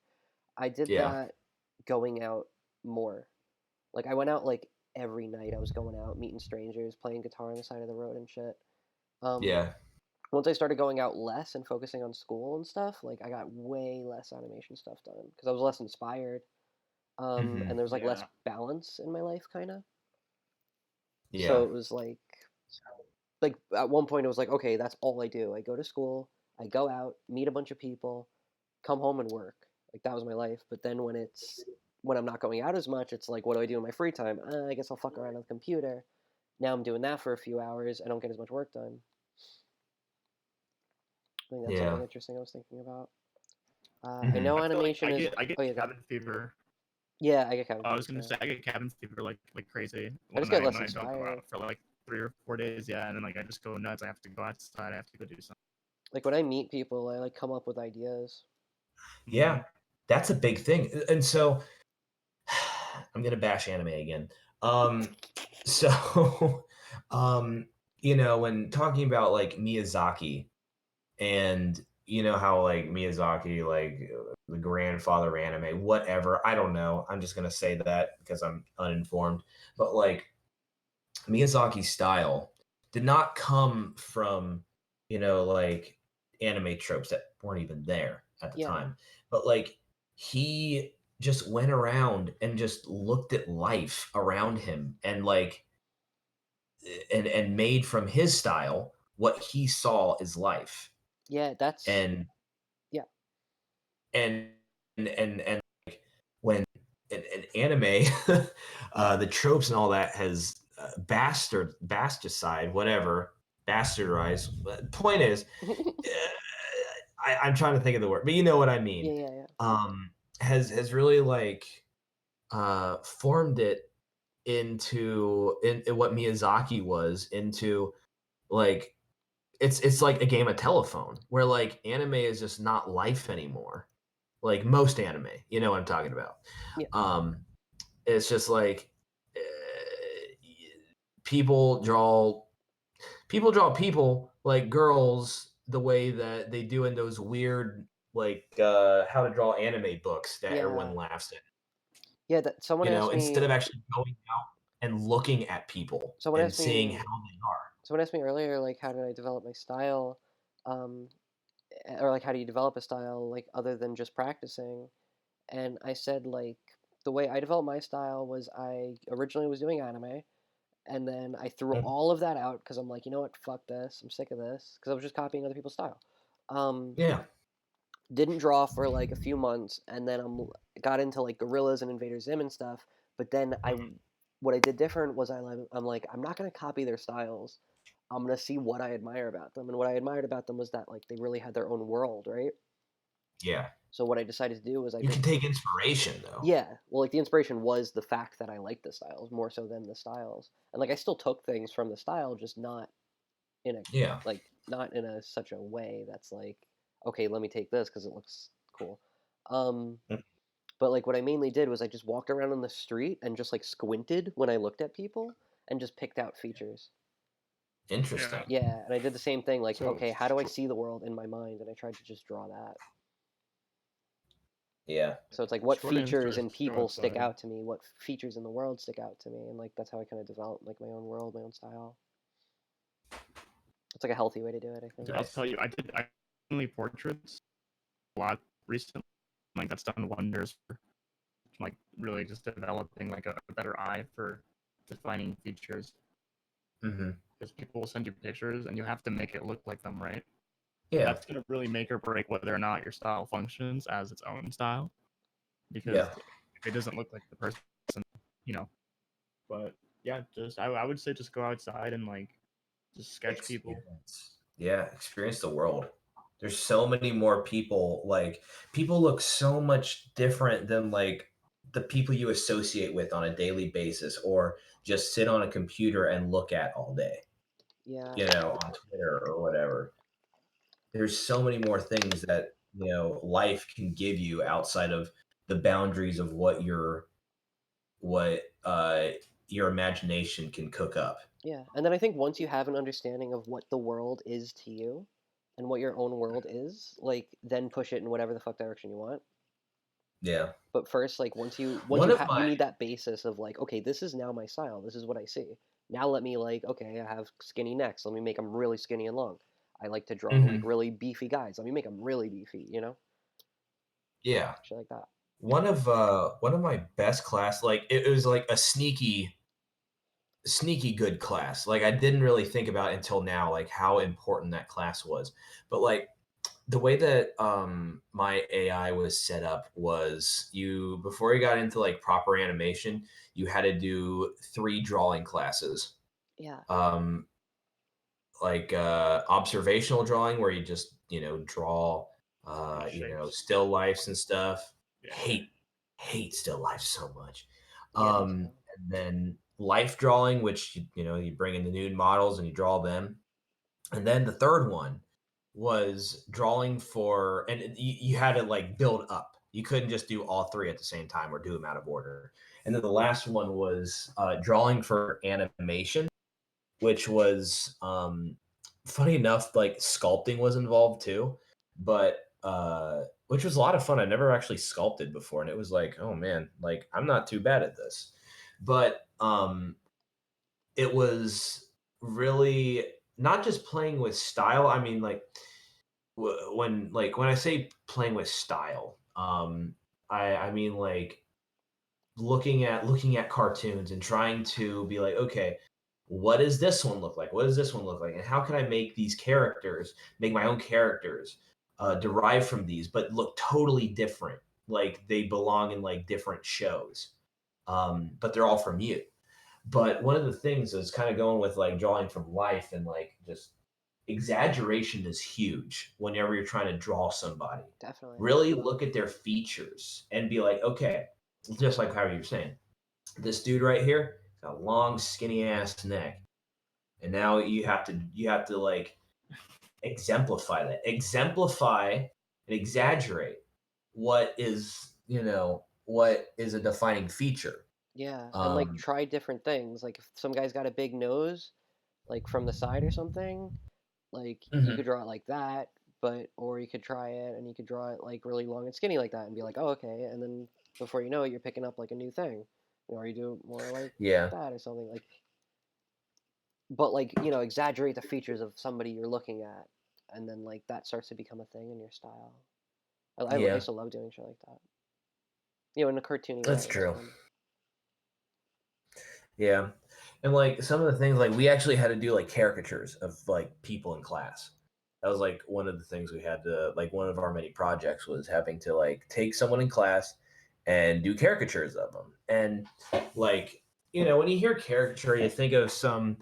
I did Yeah. that going out more. Like I went out like every night. I was going out, meeting strangers, playing guitar on the side of the road and shit. Yeah. Once I started going out less and focusing on school and stuff, like I got way less animation stuff done because I was less inspired. Mhm. And there was like less Yeah. balance in my life, kind of. Yeah. So it was like at one point it was like, okay, that's all I do. I go to school, I go out, meet a bunch of people, come home and work. Like that was my life. But then when I'm not going out as much, it's like, what do I do in my free time? I guess I'll fuck around on the computer. Now I'm doing that for a few hours. I don't get as much work done. I think that's Yeah. something interesting I was thinking about. I Mhm. know I feel like animation is. I get Oh yeah, go ahead. cabin fever. Yeah, I get cabin I was fever, gonna too. say I get cabin fever like crazy I just when get less I don't go inspired. out for like 3 or 4 days. Yeah, and then like I just go nuts. I have to go outside. I have to go do something. Like when I meet people, I like come up with ideas. Yeah. That's a big thing. And so I'm gonna bash anime again. So when talking about like Miyazaki, and how like Miyazaki, like the grandfather of anime, whatever, I don't know. I'm just gonna say that because I'm uninformed. But like Miyazaki's style did not come from, like anime tropes that weren't even there at the Yeah. time. But like he just went around and just looked at life around him and like and made from his style what he saw as life. Yeah, that's And yeah. and and like when in anime the tropes and all that has bastardized, whatever, bastardized. Point is, I'm trying to think of the word, but you know what I mean. Yeah. Has really like formed it into in what Miyazaki was into, like it's like a game of telephone where like anime is just not life anymore. Like most anime, you know what I'm talking about. Yeah. It's just like people draw people like girls the way that they do in those weird like how to draw anime books that Yeah. everyone laughs at. Yeah, that someone asked Instead me. of actually going out. and looking at people Someone and asked seeing me. how they are. Someone asked me earlier, like, how did I develop my style, or like, how do you develop a style, like, other than just practicing? And I said, like, the way I developed my style was I originally was doing anime, and then I threw Mhm. all of that out because I'm like, you know what, fuck this, I'm sick of this, because I was just copying other people's style. Yeah. Didn't draw for like a few months, and then got into like Gorillas and Invader Zim and stuff. But then what I did different was I'm like, I'm not gonna copy their styles. I'm gonna see what I admire about them, and what I admired about them was that like they really had their own world, right? Yeah. So what I decided to do was You can take inspiration though. yeah, well, like the inspiration was the fact that I liked the styles more so than the styles, and like I still took things from the style, just not in a Yeah. like not in a such a way that's like, okay, let me take this because it looks cool. Mm. But like what I mainly did was I just walked around on the street and just like squinted when I looked at people and just picked out features. Interesting. Yeah, and I did the same thing. Like, So, okay, how do I see the world in my mind? And I tried to just draw that. Yeah. So it's like what Short answer features is in go people stick outside. out to me, what features in the world stick out to me, and like that's how I kind of developed like my own world, my own style. It's like a healthy way to do it, I think. Dude, I'll tell you, I only portraits a lot recently. Like that's done wonders for like really just developing like a better eye for defining features. Mm-hmm. Because people will send you pictures and you have to make it look like them, right? Yeah. That's gonna really make or break whether or not your style functions as its own style. Because Yeah. if it doesn't look like the person, you know. But yeah, just I would say just go outside and like just sketch people. Experience the world. There's so many more people. Like people look so much different than like the people you associate with on a daily basis, or just sit on a computer and look at all day. Yeah. You know, on Twitter or whatever. There's so many more things that life can give you outside of the boundaries of what your imagination can cook up. Yeah, and then I think once you have an understanding of what the world is to you and what your own world is, like then push it in whatever the fuck direction you want. Yeah. But first, like once you One of you my need that basis of like, okay, this is now my style. This is what I see. Now let me like, okay, I have skinny necks. Let me make them really skinny and long. I like to draw like Mhm. really beefy guys. Let me make them really beefy, you know? Yeah. Shit like that. One of my best class, like it was like a sneaky good class. Like I didn't really think about it until now, like how important that class was. But like the way that my AI was set up was you before you got into like proper animation, you had to do 3 drawing classes. Yeah. Like observational drawing where you just, draw Shapes. still lifes and stuff. Yeah. Hate still lifes so much. Yeah, me Um too. and then life drawing, which you bring in the nude models and you draw them. And then the third one was drawing for, and you had to like build up. You couldn't just do all 3 at the same time or do them out of order. And then the last one was drawing for animation, which was funny enough, like sculpting was involved too, but which was a lot of fun. I never actually sculpted before, and it was like, oh man, like I'm not too bad at this. But it was really not just playing with style. I mean, like when I say playing with style, I mean like looking at cartoons and trying to be like, okay, what does this one look like? What does this one look like? And how can I make make my own characters, derive from these, but look totally different? Like they belong in like different shows, but they're all from you. But one of the things is kind of going with like drawing from life, and like just exaggeration is huge whenever you're trying to draw somebody. Definitely. Really look at their features and be like, okay, just like how you were saying, this dude right here got a long, skinny ass neck, and now you have to like exemplify and exaggerate what is a defining feature. Yeah, and like Um, try different things. Like if some guy's got a big nose, like from the side or something, like you mhm. could draw it like that, but or you could try it and you could draw it like really long and skinny like that and be like, oh okay, and then before you know it, you're picking up like a new thing. or you do more like Yeah. that or something like. But like exaggerate the features of somebody you're looking at, and then like that starts to become a thing in your style. I Yeah. used to love doing shit like that. In a cartoony way. That's it's true. fun. Yeah. And like some of the things, like we actually had to do like caricatures of like people in class. That was like one of the things we had to, like, one of our many projects was having to like take someone in class and do caricatures of them. And like, when you hear caricature, you think of some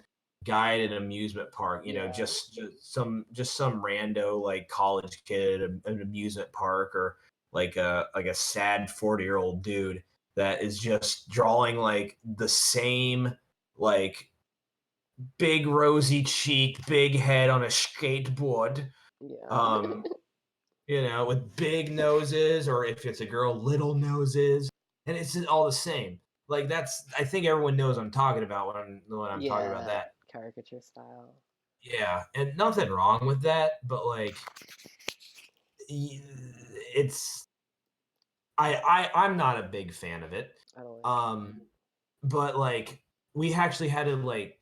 guy at an amusement park, Yeah. just some rando like college kid at an amusement park, or like a sad 40-year-old dude that is just drawing like the same like big rosy cheek, big head on a skateboard. Yeah. With big noses, or if it's a girl, little noses, and it's just all the same. Like I think everyone knows what I'm talking about when I'm talking about that. Caricature style. Yeah, and nothing wrong with that, but like, it's I'm not a big fan of it. I don't like But like we actually had to like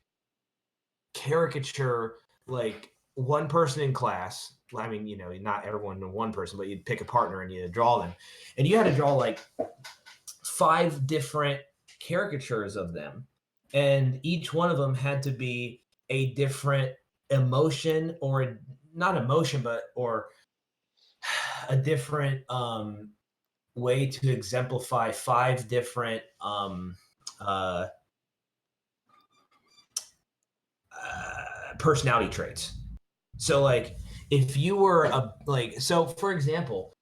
caricature like one person in class. I mean, not everyone in one person, but you'd pick a partner and you'd draw them, and you had to draw like 5 different caricatures of them, and each one of them had to be a different emotion, or not emotion, but or a different way to exemplify 5 different personality traits. So like if you were for example,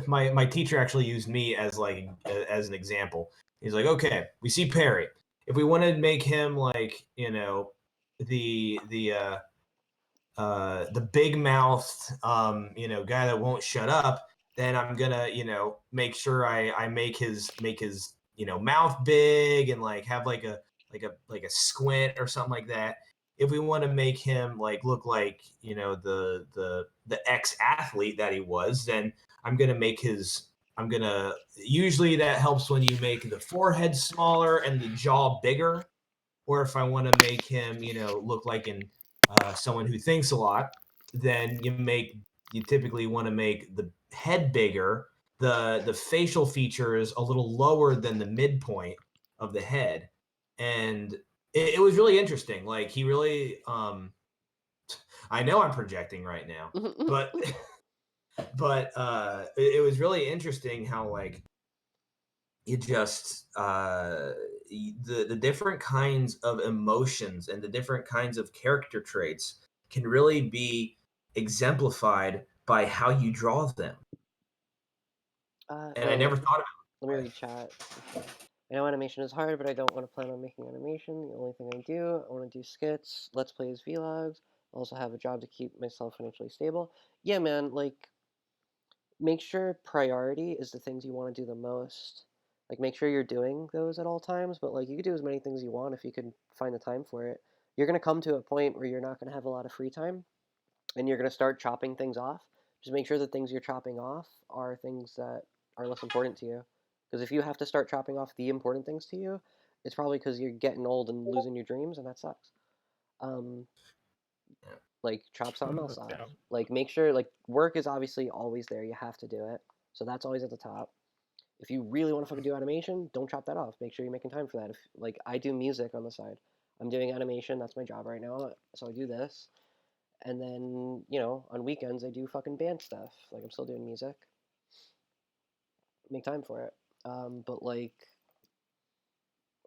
my teacher actually used me as like as an example. He's like, okay, we see Perry. If we want to make him like, the big mouthed guy that won't shut up, then I'm gonna make sure I make his mouth big, and like have like a squint or something like that. If we want to make him like look like the ex athlete that he was, then I'm gonna usually that helps when you make the forehead smaller and the jaw bigger. Or if I want to make him look like someone who thinks a lot, then you typically want to make the head bigger, the facial features a little lower than the midpoint of the head. And it was really interesting. Like he really I know I'm projecting right now, but it was really interesting how like it just the different kinds of emotions and the different kinds of character traits can really be exemplified by how you draw them. And I never thought about it. Let me read chat. I know animation is hard, but I don't want to plan on making animation. The only thing I do, I want to do skits, let's plays, vlogs. I also have a job to keep myself financially stable. Yeah, man, like, make sure priority is the things you want to do the most. Like, make sure you're doing those at all times, but, like, you could do as many things as you want if you can find the time for it. You're going to come to a point where you're not going to have a lot of free time, and you're going to start chopping things off. Just make sure the things you're chopping off are things that are less important to you. Because if you have to start chopping off the important things to you, it's probably because you're getting old and losing your dreams, and that sucks. Like, chop something else off. Yeah. Like, make sure, like, work is obviously always there. You have to do it. So that's always at the top. If you really want to fucking do animation, don't chop that off. Make sure you're making time for that. If, like, I do music on the side. I'm doing animation. That's my job right now. So I do this. And then, on weekends, I do fucking band stuff. Like, I'm still doing music. Make time for it. But, like,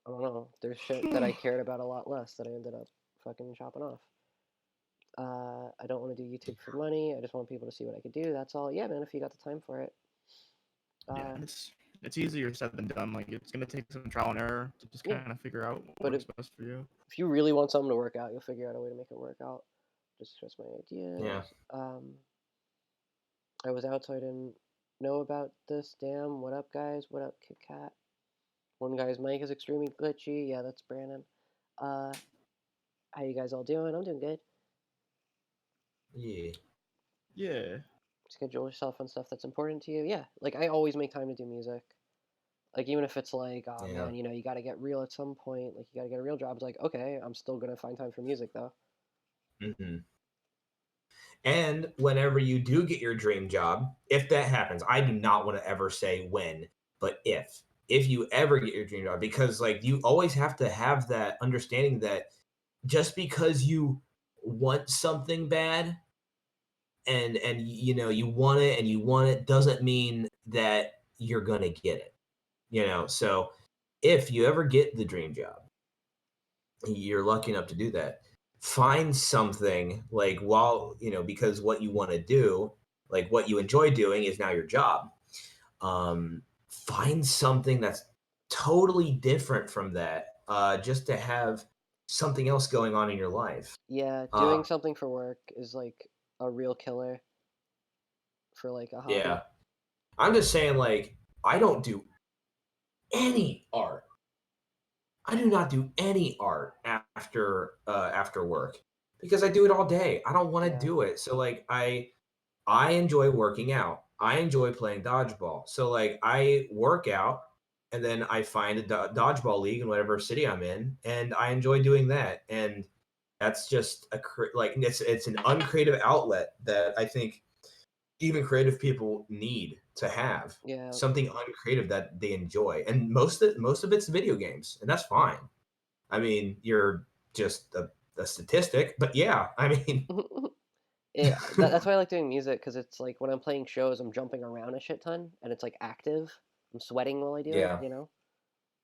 I don't know. There's shit that I cared about a lot less that I ended up fucking chopping off. I don't want to do YouTube for money. I just want people to see what I could do. That's all. Yeah, man, if you got the time for it. Yeah, it's easier said than done. Like it's gonna take some trial and error to just kind of figure out what works best for you. If you really want something to work out, you'll figure out a way to make it work out. Just my ideas. Yeah. I was out, so I didn't know about this. Damn, what up, guys? What up, Kit Kat? One guy's mic is extremely glitchy. Yeah, that's Brandon. How you guys all doing? I'm doing good. Yeah. Schedule yourself on stuff that's important to you. Yeah, like I always make time to do music. Like, even if it's like, oh Yeah. man, you got to get real at some point. Like, you got to get a real job. It's like, okay, I'm still gonna find time for music though. Mm-hmm. And whenever you do get your dream job, if that happens, I do not want to ever say when, but if you ever get your dream job, because like you always have to have that understanding that just because you want something bad and you want it and you want it doesn't mean that you're going to get it. So if you ever get the dream job, you're lucky enough to do that, find something like because what you want to do, like what you enjoy doing is now your job. Find something that's totally different from that, just to have something else going on in your life. Yeah, doing something for work is like a real killer for like a hobby. Yeah. I'm just saying, like, I don't do any art. I do not do any art after work because I do it all day. I don't want to Yeah. do it. So like I enjoy working out. I enjoy playing dodgeball. So like I work out and then I find a dodgeball league in whatever city I'm in, and I enjoy doing that. And that's just it's an uncreative outlet that I think even creative people need to have. Yeah. Something uncreative that they enjoy, and most of it's video games, and that's fine. I mean, you're just a statistic, but yeah, I mean, Yeah, that's why I like doing music, because it's like when I'm playing shows, I'm jumping around a shit ton, and it's like active. I'm sweating while I do yeah, it.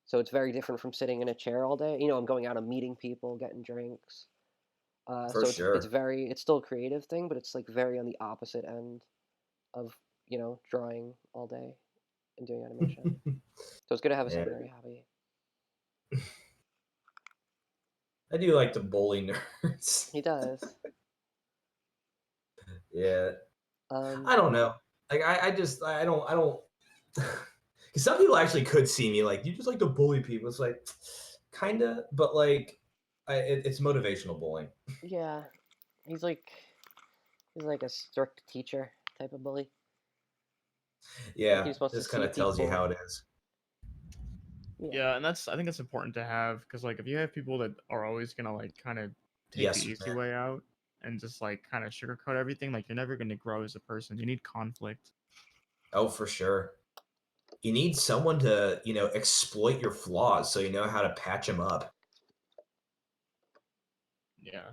So it's very different from sitting in a chair all day. I'm going out and meeting people, getting drinks. for So sure. it's still a creative thing, but it's like very on the opposite end of drawing all day and doing animation. So it's good to have a Yeah. secondary hobby. I do like to bully nerds. He does. Yeah, Um, I don't know. Like I don't. Because some people actually could see me like, you just like to bully people. It's like, kinda, but like, it's motivational bullying. yeah, he's like a strict teacher type of bully. Yeah, He just wants to this kind see of tells you people. how it is. Yeah, and I think that's important to have because like if you have people that are always gonna like kind of take Yes, the easy man. way out and just like kind of sugarcoat everything, like you're never gonna grow as a person. You need conflict. Oh, for sure. You need someone to, exploit your flaws so you know how to patch them up. Yeah,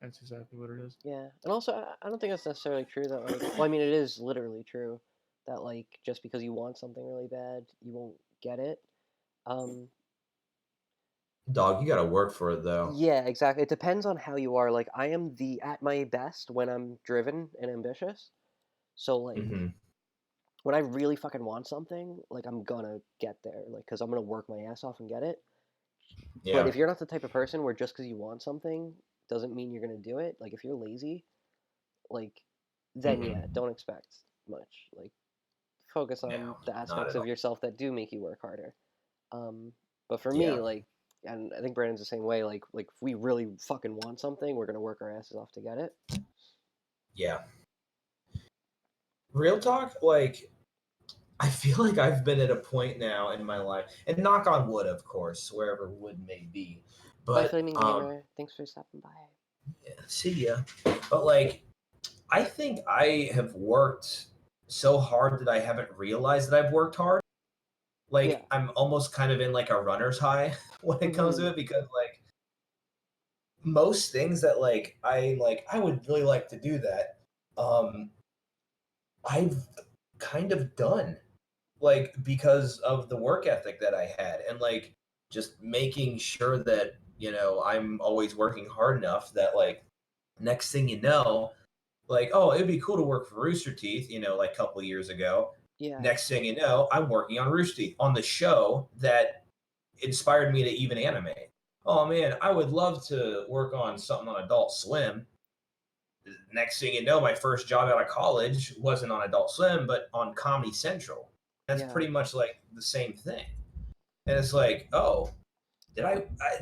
that's exactly what it is. Yeah, and also I don't think that's necessarily true that like, well, I mean, it is literally true that like just because you want something really bad, you won't get it. Dog, you got to work for it though. Yeah, exactly. It depends on how you are. Like, I am at my best when I'm driven and ambitious. So like Hmm. when I really fucking want something, like I'm gonna get there, like because I'm gonna work my ass off and get it. But Yeah. if you're not the type of person where just because you want something doesn't mean you're gonna do it, like if you're lazy, like then Mhm. yeah, don't expect much. Like focus on No, the not aspects at of all. yourself that do make you work harder. But for me, Yeah. like, and I think Brandon's the same way. Like if we really fucking want something, we're gonna work our asses off to get it. Yeah. Real talk, like, I feel like I've been at a point now in my life, and knock on wood, of course, wherever wood may be. Bye, But Flaming Gamer. Thanks for stopping by. yeah, see ya. But like, I think I have worked so hard that I haven't realized that I've worked hard. Like, Yeah. I'm almost kind of in like a runner's high when it comes to Mhm. it, because like most things that I would really like to do that, I've kind of done, like, because of the work ethic that I had, and like just making sure that I'm always working hard enough that like next thing you know, like, oh, it'd be cool to work for Rooster Teeth, like a couple of years ago. Yeah. Next thing you know, I'm working on Rooster Teeth on the show that inspired me to even animate. Oh man, I would love to work on something on Adult Swim. Next thing you know, my first job out of college wasn't on Adult Swim, but on Comedy Central. That's Yeah. pretty much like the same thing. And it's like, oh,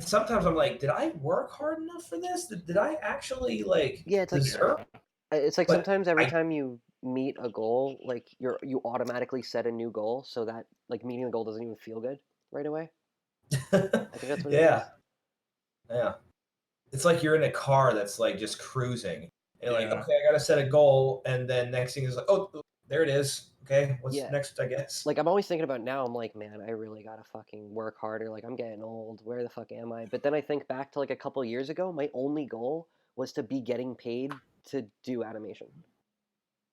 sometimes I'm like, did I work hard enough for this? Did I actually like Yeah, it's like deserve? it's like But sometimes every I time you meet a goal, like you automatically set a new goal, so that like meeting the goal doesn't even feel good right away. I think that's what it is. Yeah. Yeah. It's like you're in a car that's like just cruising. And like, Yeah. okay, I gotta set a goal, and then next thing is like, oh, there it is. Okay, what's Yeah. next? I guess. Like I'm always thinking about now. I'm like, man, I really gotta fucking work harder. Like I'm getting old. Where the fuck am I? But then I think back to like a couple years ago. My only goal was to be getting paid to do animation,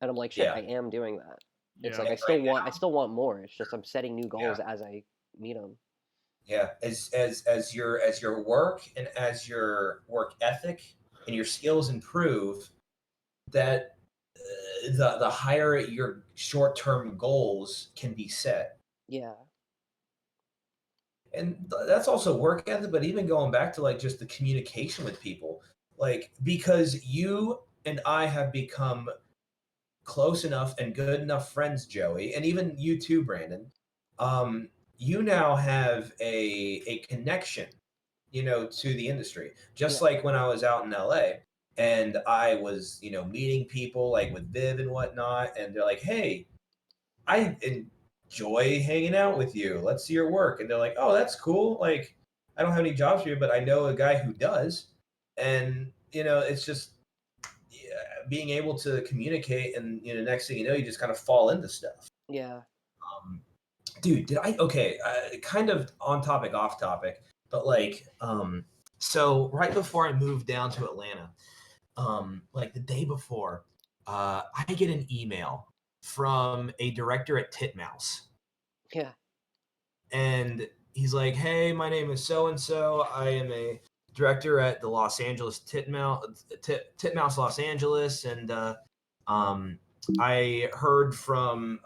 and I'm like, shit, Yeah. I am doing that. It's Yeah. like I Like still right want, I still want more. It's just I'm setting new goals Yeah. as I meet them. Yeah, as your work and as your work ethic and your skills improve, that the higher your short term goals can be set. Yeah, And that's also work ethic, but even going back to like just the communication with people, like because you and I have become close enough and good enough friends, Joey, and even you too, Brandon. You now have a connection, to the industry. Just Yeah. like when I was out in LA and I was, meeting people like with Viv and whatnot, and they're like, "Hey, I enjoy hanging out with you. Let's see your work." And they're like, "Oh, that's cool. Like, I don't have any jobs for you, but I know a guy who does." And it's just being able to communicate, and next thing you know, you just kind of fall into stuff. yeah. Dude, did I? Okay, kind of on topic, off topic, but like, so right before I moved down to Atlanta, like the day before, I get an email from a director at Titmouse, Yeah. and he's like, "Hey, my name is so and so. I am a director at the Los Angeles Titmouse Los Angeles, and I heard from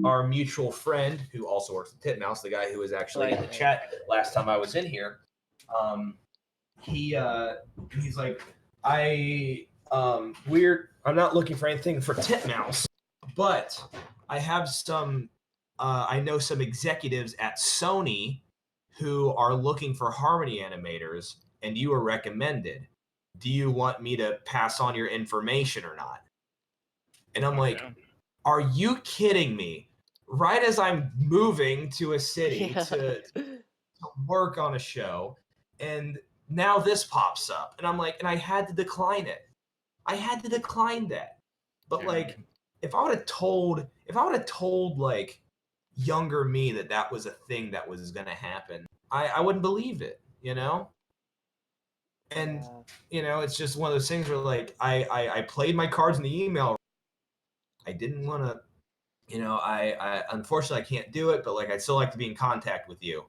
our mutual friend who also works at Titmouse, the guy who was actually in the Right. chat last time I was in here. He's like, I'm not looking for anything for Titmouse, but I have some. I know some executives at Sony who are looking for Harmony animators, and you were recommended. Do you want me to pass on your information or not?" And I'm like, Yeah. "Are you kidding me?" Right as I'm moving to a city Yeah. to work on a show, and now this pops up, and I'm like, and I had to decline it. I had to decline that. But Yeah. like, if I would have told like younger me that was a thing that was gonna happen, I wouldn't believe it, And Yeah. it's just one of those things where like I played my cards in the email. I didn't want to, I unfortunately I can't do it, but like I'd still like to be in contact with you,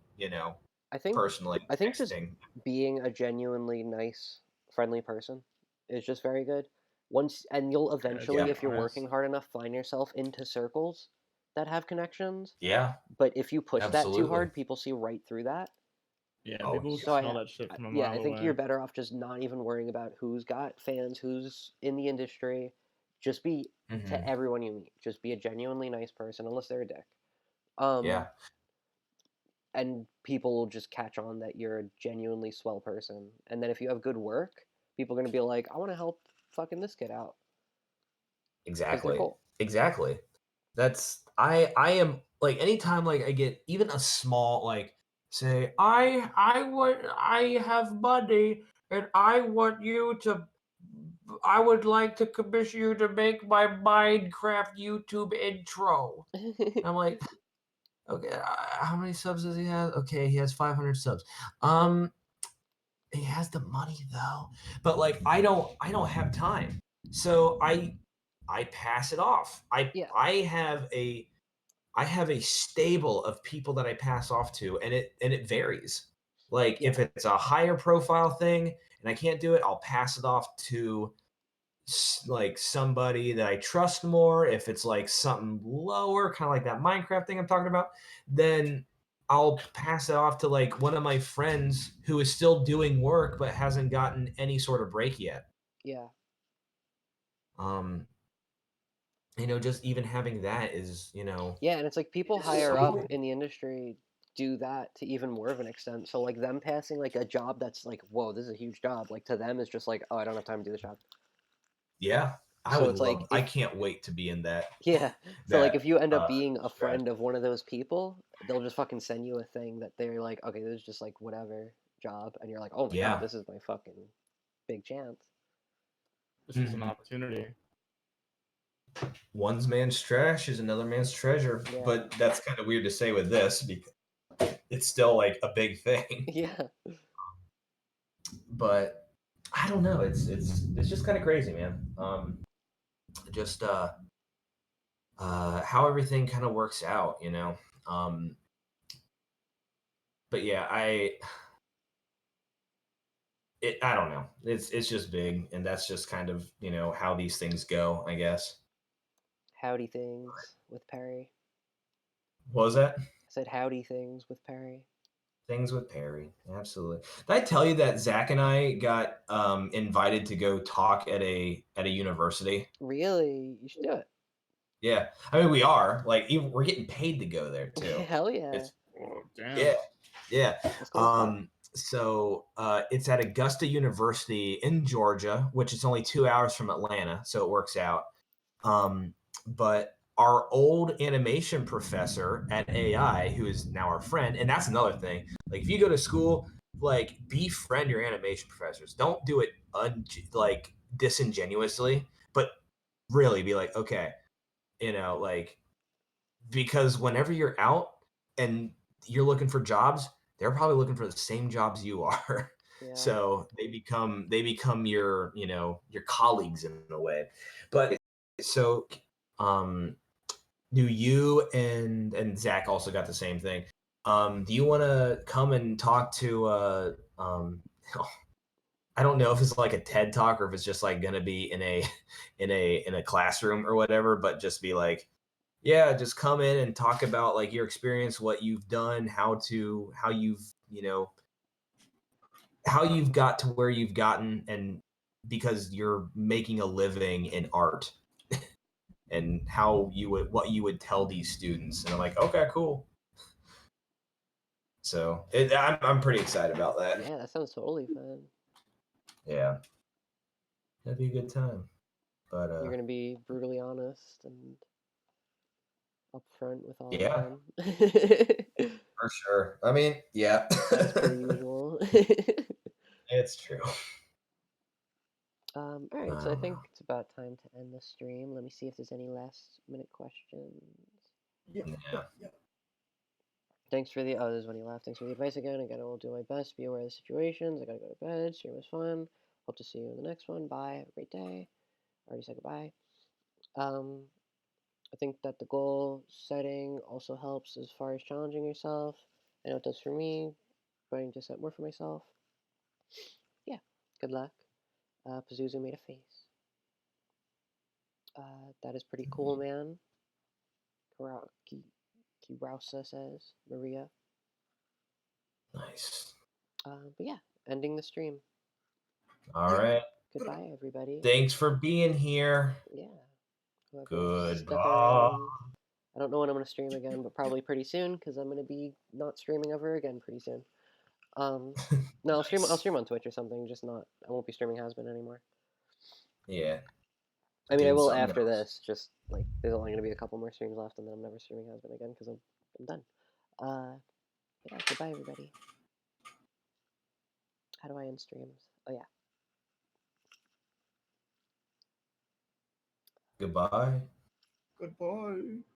I think personally. I think just Texting. being a genuinely nice, friendly person is just very good. Once and you'll eventually, Yeah. if you're honest. working hard enough, find yourself into circles that have connections. Yeah, But if you push that too absolutely. hard, people see right through that. Yeah, Oh, people yeah. can So smell that shit from a yeah, mile I think away. you're better off just not even worrying about who's got fans, who's in the industry. Just be Mhm. to everyone you meet. Just be a genuinely nice person, unless they're a dick. Yeah. And people will just catch on that you're a genuinely swell person. And then if you have good work, people are gonna be like, I want to help fucking this kid out because they're Exactly. cool. Exactly. That's I am like anytime like I get even a small like say I have money and I would like to commission you to make my Minecraft YouTube intro. I'm like, okay, how many subs does he have? Okay, he has 500 subs. He has the money though, but like I don't have time, so I pass it off. Yeah. I have a stable of people that I pass off to, and it varies. Like if Yeah. it's a higher profile thing and I can't do it, I'll pass it off to like somebody that I trust more. If it's like something lower, kind of like that Minecraft thing I'm talking about, then I'll pass it off to like one of my friends who is still doing work but hasn't gotten any sort of break yet. Yeah. Just even having that is, Yeah, and it's like people It's higher so up cool. in the industry do that to even more of an extent. So like them passing like a job that's like, whoa, this is a huge job. Like to them, it's just like, oh, I don't have time to do this job. Yeah, I So would it's like love. I if can't wait to be in that. yeah. So like if you end up uh, being a stretch. friend of one of those people, they'll just fucking send you a thing that they're like, okay, this is just like whatever job, and you're like, oh my Yeah. god, this is my fucking big chance. This is an Mhm. opportunity. One man's trash is another man's treasure. Yeah. But that's kind of weird to say with this because it's still like a big thing. Yeah. But I don't know. It's just kind of crazy, man. Just how everything kind of works out, you know. But yeah, I don't know. It's just big, and that's just kind of how these things go, I guess. Howdy things with Perry. What was that? I said howdy things with Perry. Things with Perry, absolutely. Did I tell you that Zach and I got invited to go talk at a university? Really? You should do it. Yeah, I mean we are like we're getting paid to go there too. Hell yeah. It's Oh, damn. yeah. That's cool as fuck. So it's at Augusta University in Georgia, which is only 2 hours from Atlanta, so it works out. But our old animation professor at AI, who is now our friend, and that's another thing. Like if you go to school, like befriend your animation professors. Don't do it like disingenuously, but really be like, okay, like because whenever you're out and you're looking for jobs, they're probably looking for the same jobs you are. Yeah. So they become your your colleagues in a way. But so do you and Zach also got the same thing? Do you want to come and talk to I don't know if it's like a TED talk or if it's just like gonna be in a in a classroom or whatever, but just be like, yeah, just come in and talk about like your experience, what you've done, how you've how you've got to where you've gotten, and because you're making a living in art, and what you would tell these students. And I'm like, okay, cool. So I'm pretty excited about that. Yeah, that sounds totally fun. Yeah, that'd be a good time. But You're gonna be brutally honest and upfront with all yeah, of them. for sure. I mean, yeah, As per usual. it's true. Alright, so I think it's about time to end the stream. Let me see if there's any last minute questions. Yeah. Thanks for the there's one you left. Thanks for the advice again. Again, I will do my best. Be aware of the situations. I gotta go to bed. Stream was fun. Hope to see you in the next one. Bye. Have a great day. I already said goodbye. I think that the goal setting also helps as far as challenging yourself. I know it does for me. Trying to set more for myself. Yeah. Good luck. Pazuzu made a face. That is pretty cool, man. Kirausa says Maria. Nice. But yeah, ending the stream. All right. Goodbye, everybody. Thanks for being here. Yeah. Whoever stuck Goodbye. around. I don't know when I'm gonna stream again, but probably pretty soon because I'm gonna be not streaming ever again pretty soon. No, I'll stream. I'll Nice. stream on Twitch or something. Just not. I won't be streaming Hazbin anymore. Yeah. I mean, I Doing will something after else. this. Just like there's only gonna be a couple more streams left, and then I'm never streaming Hazbin again because I'm done. Yeah. Goodbye, everybody. How do I end streams? Oh yeah. Goodbye. Goodbye.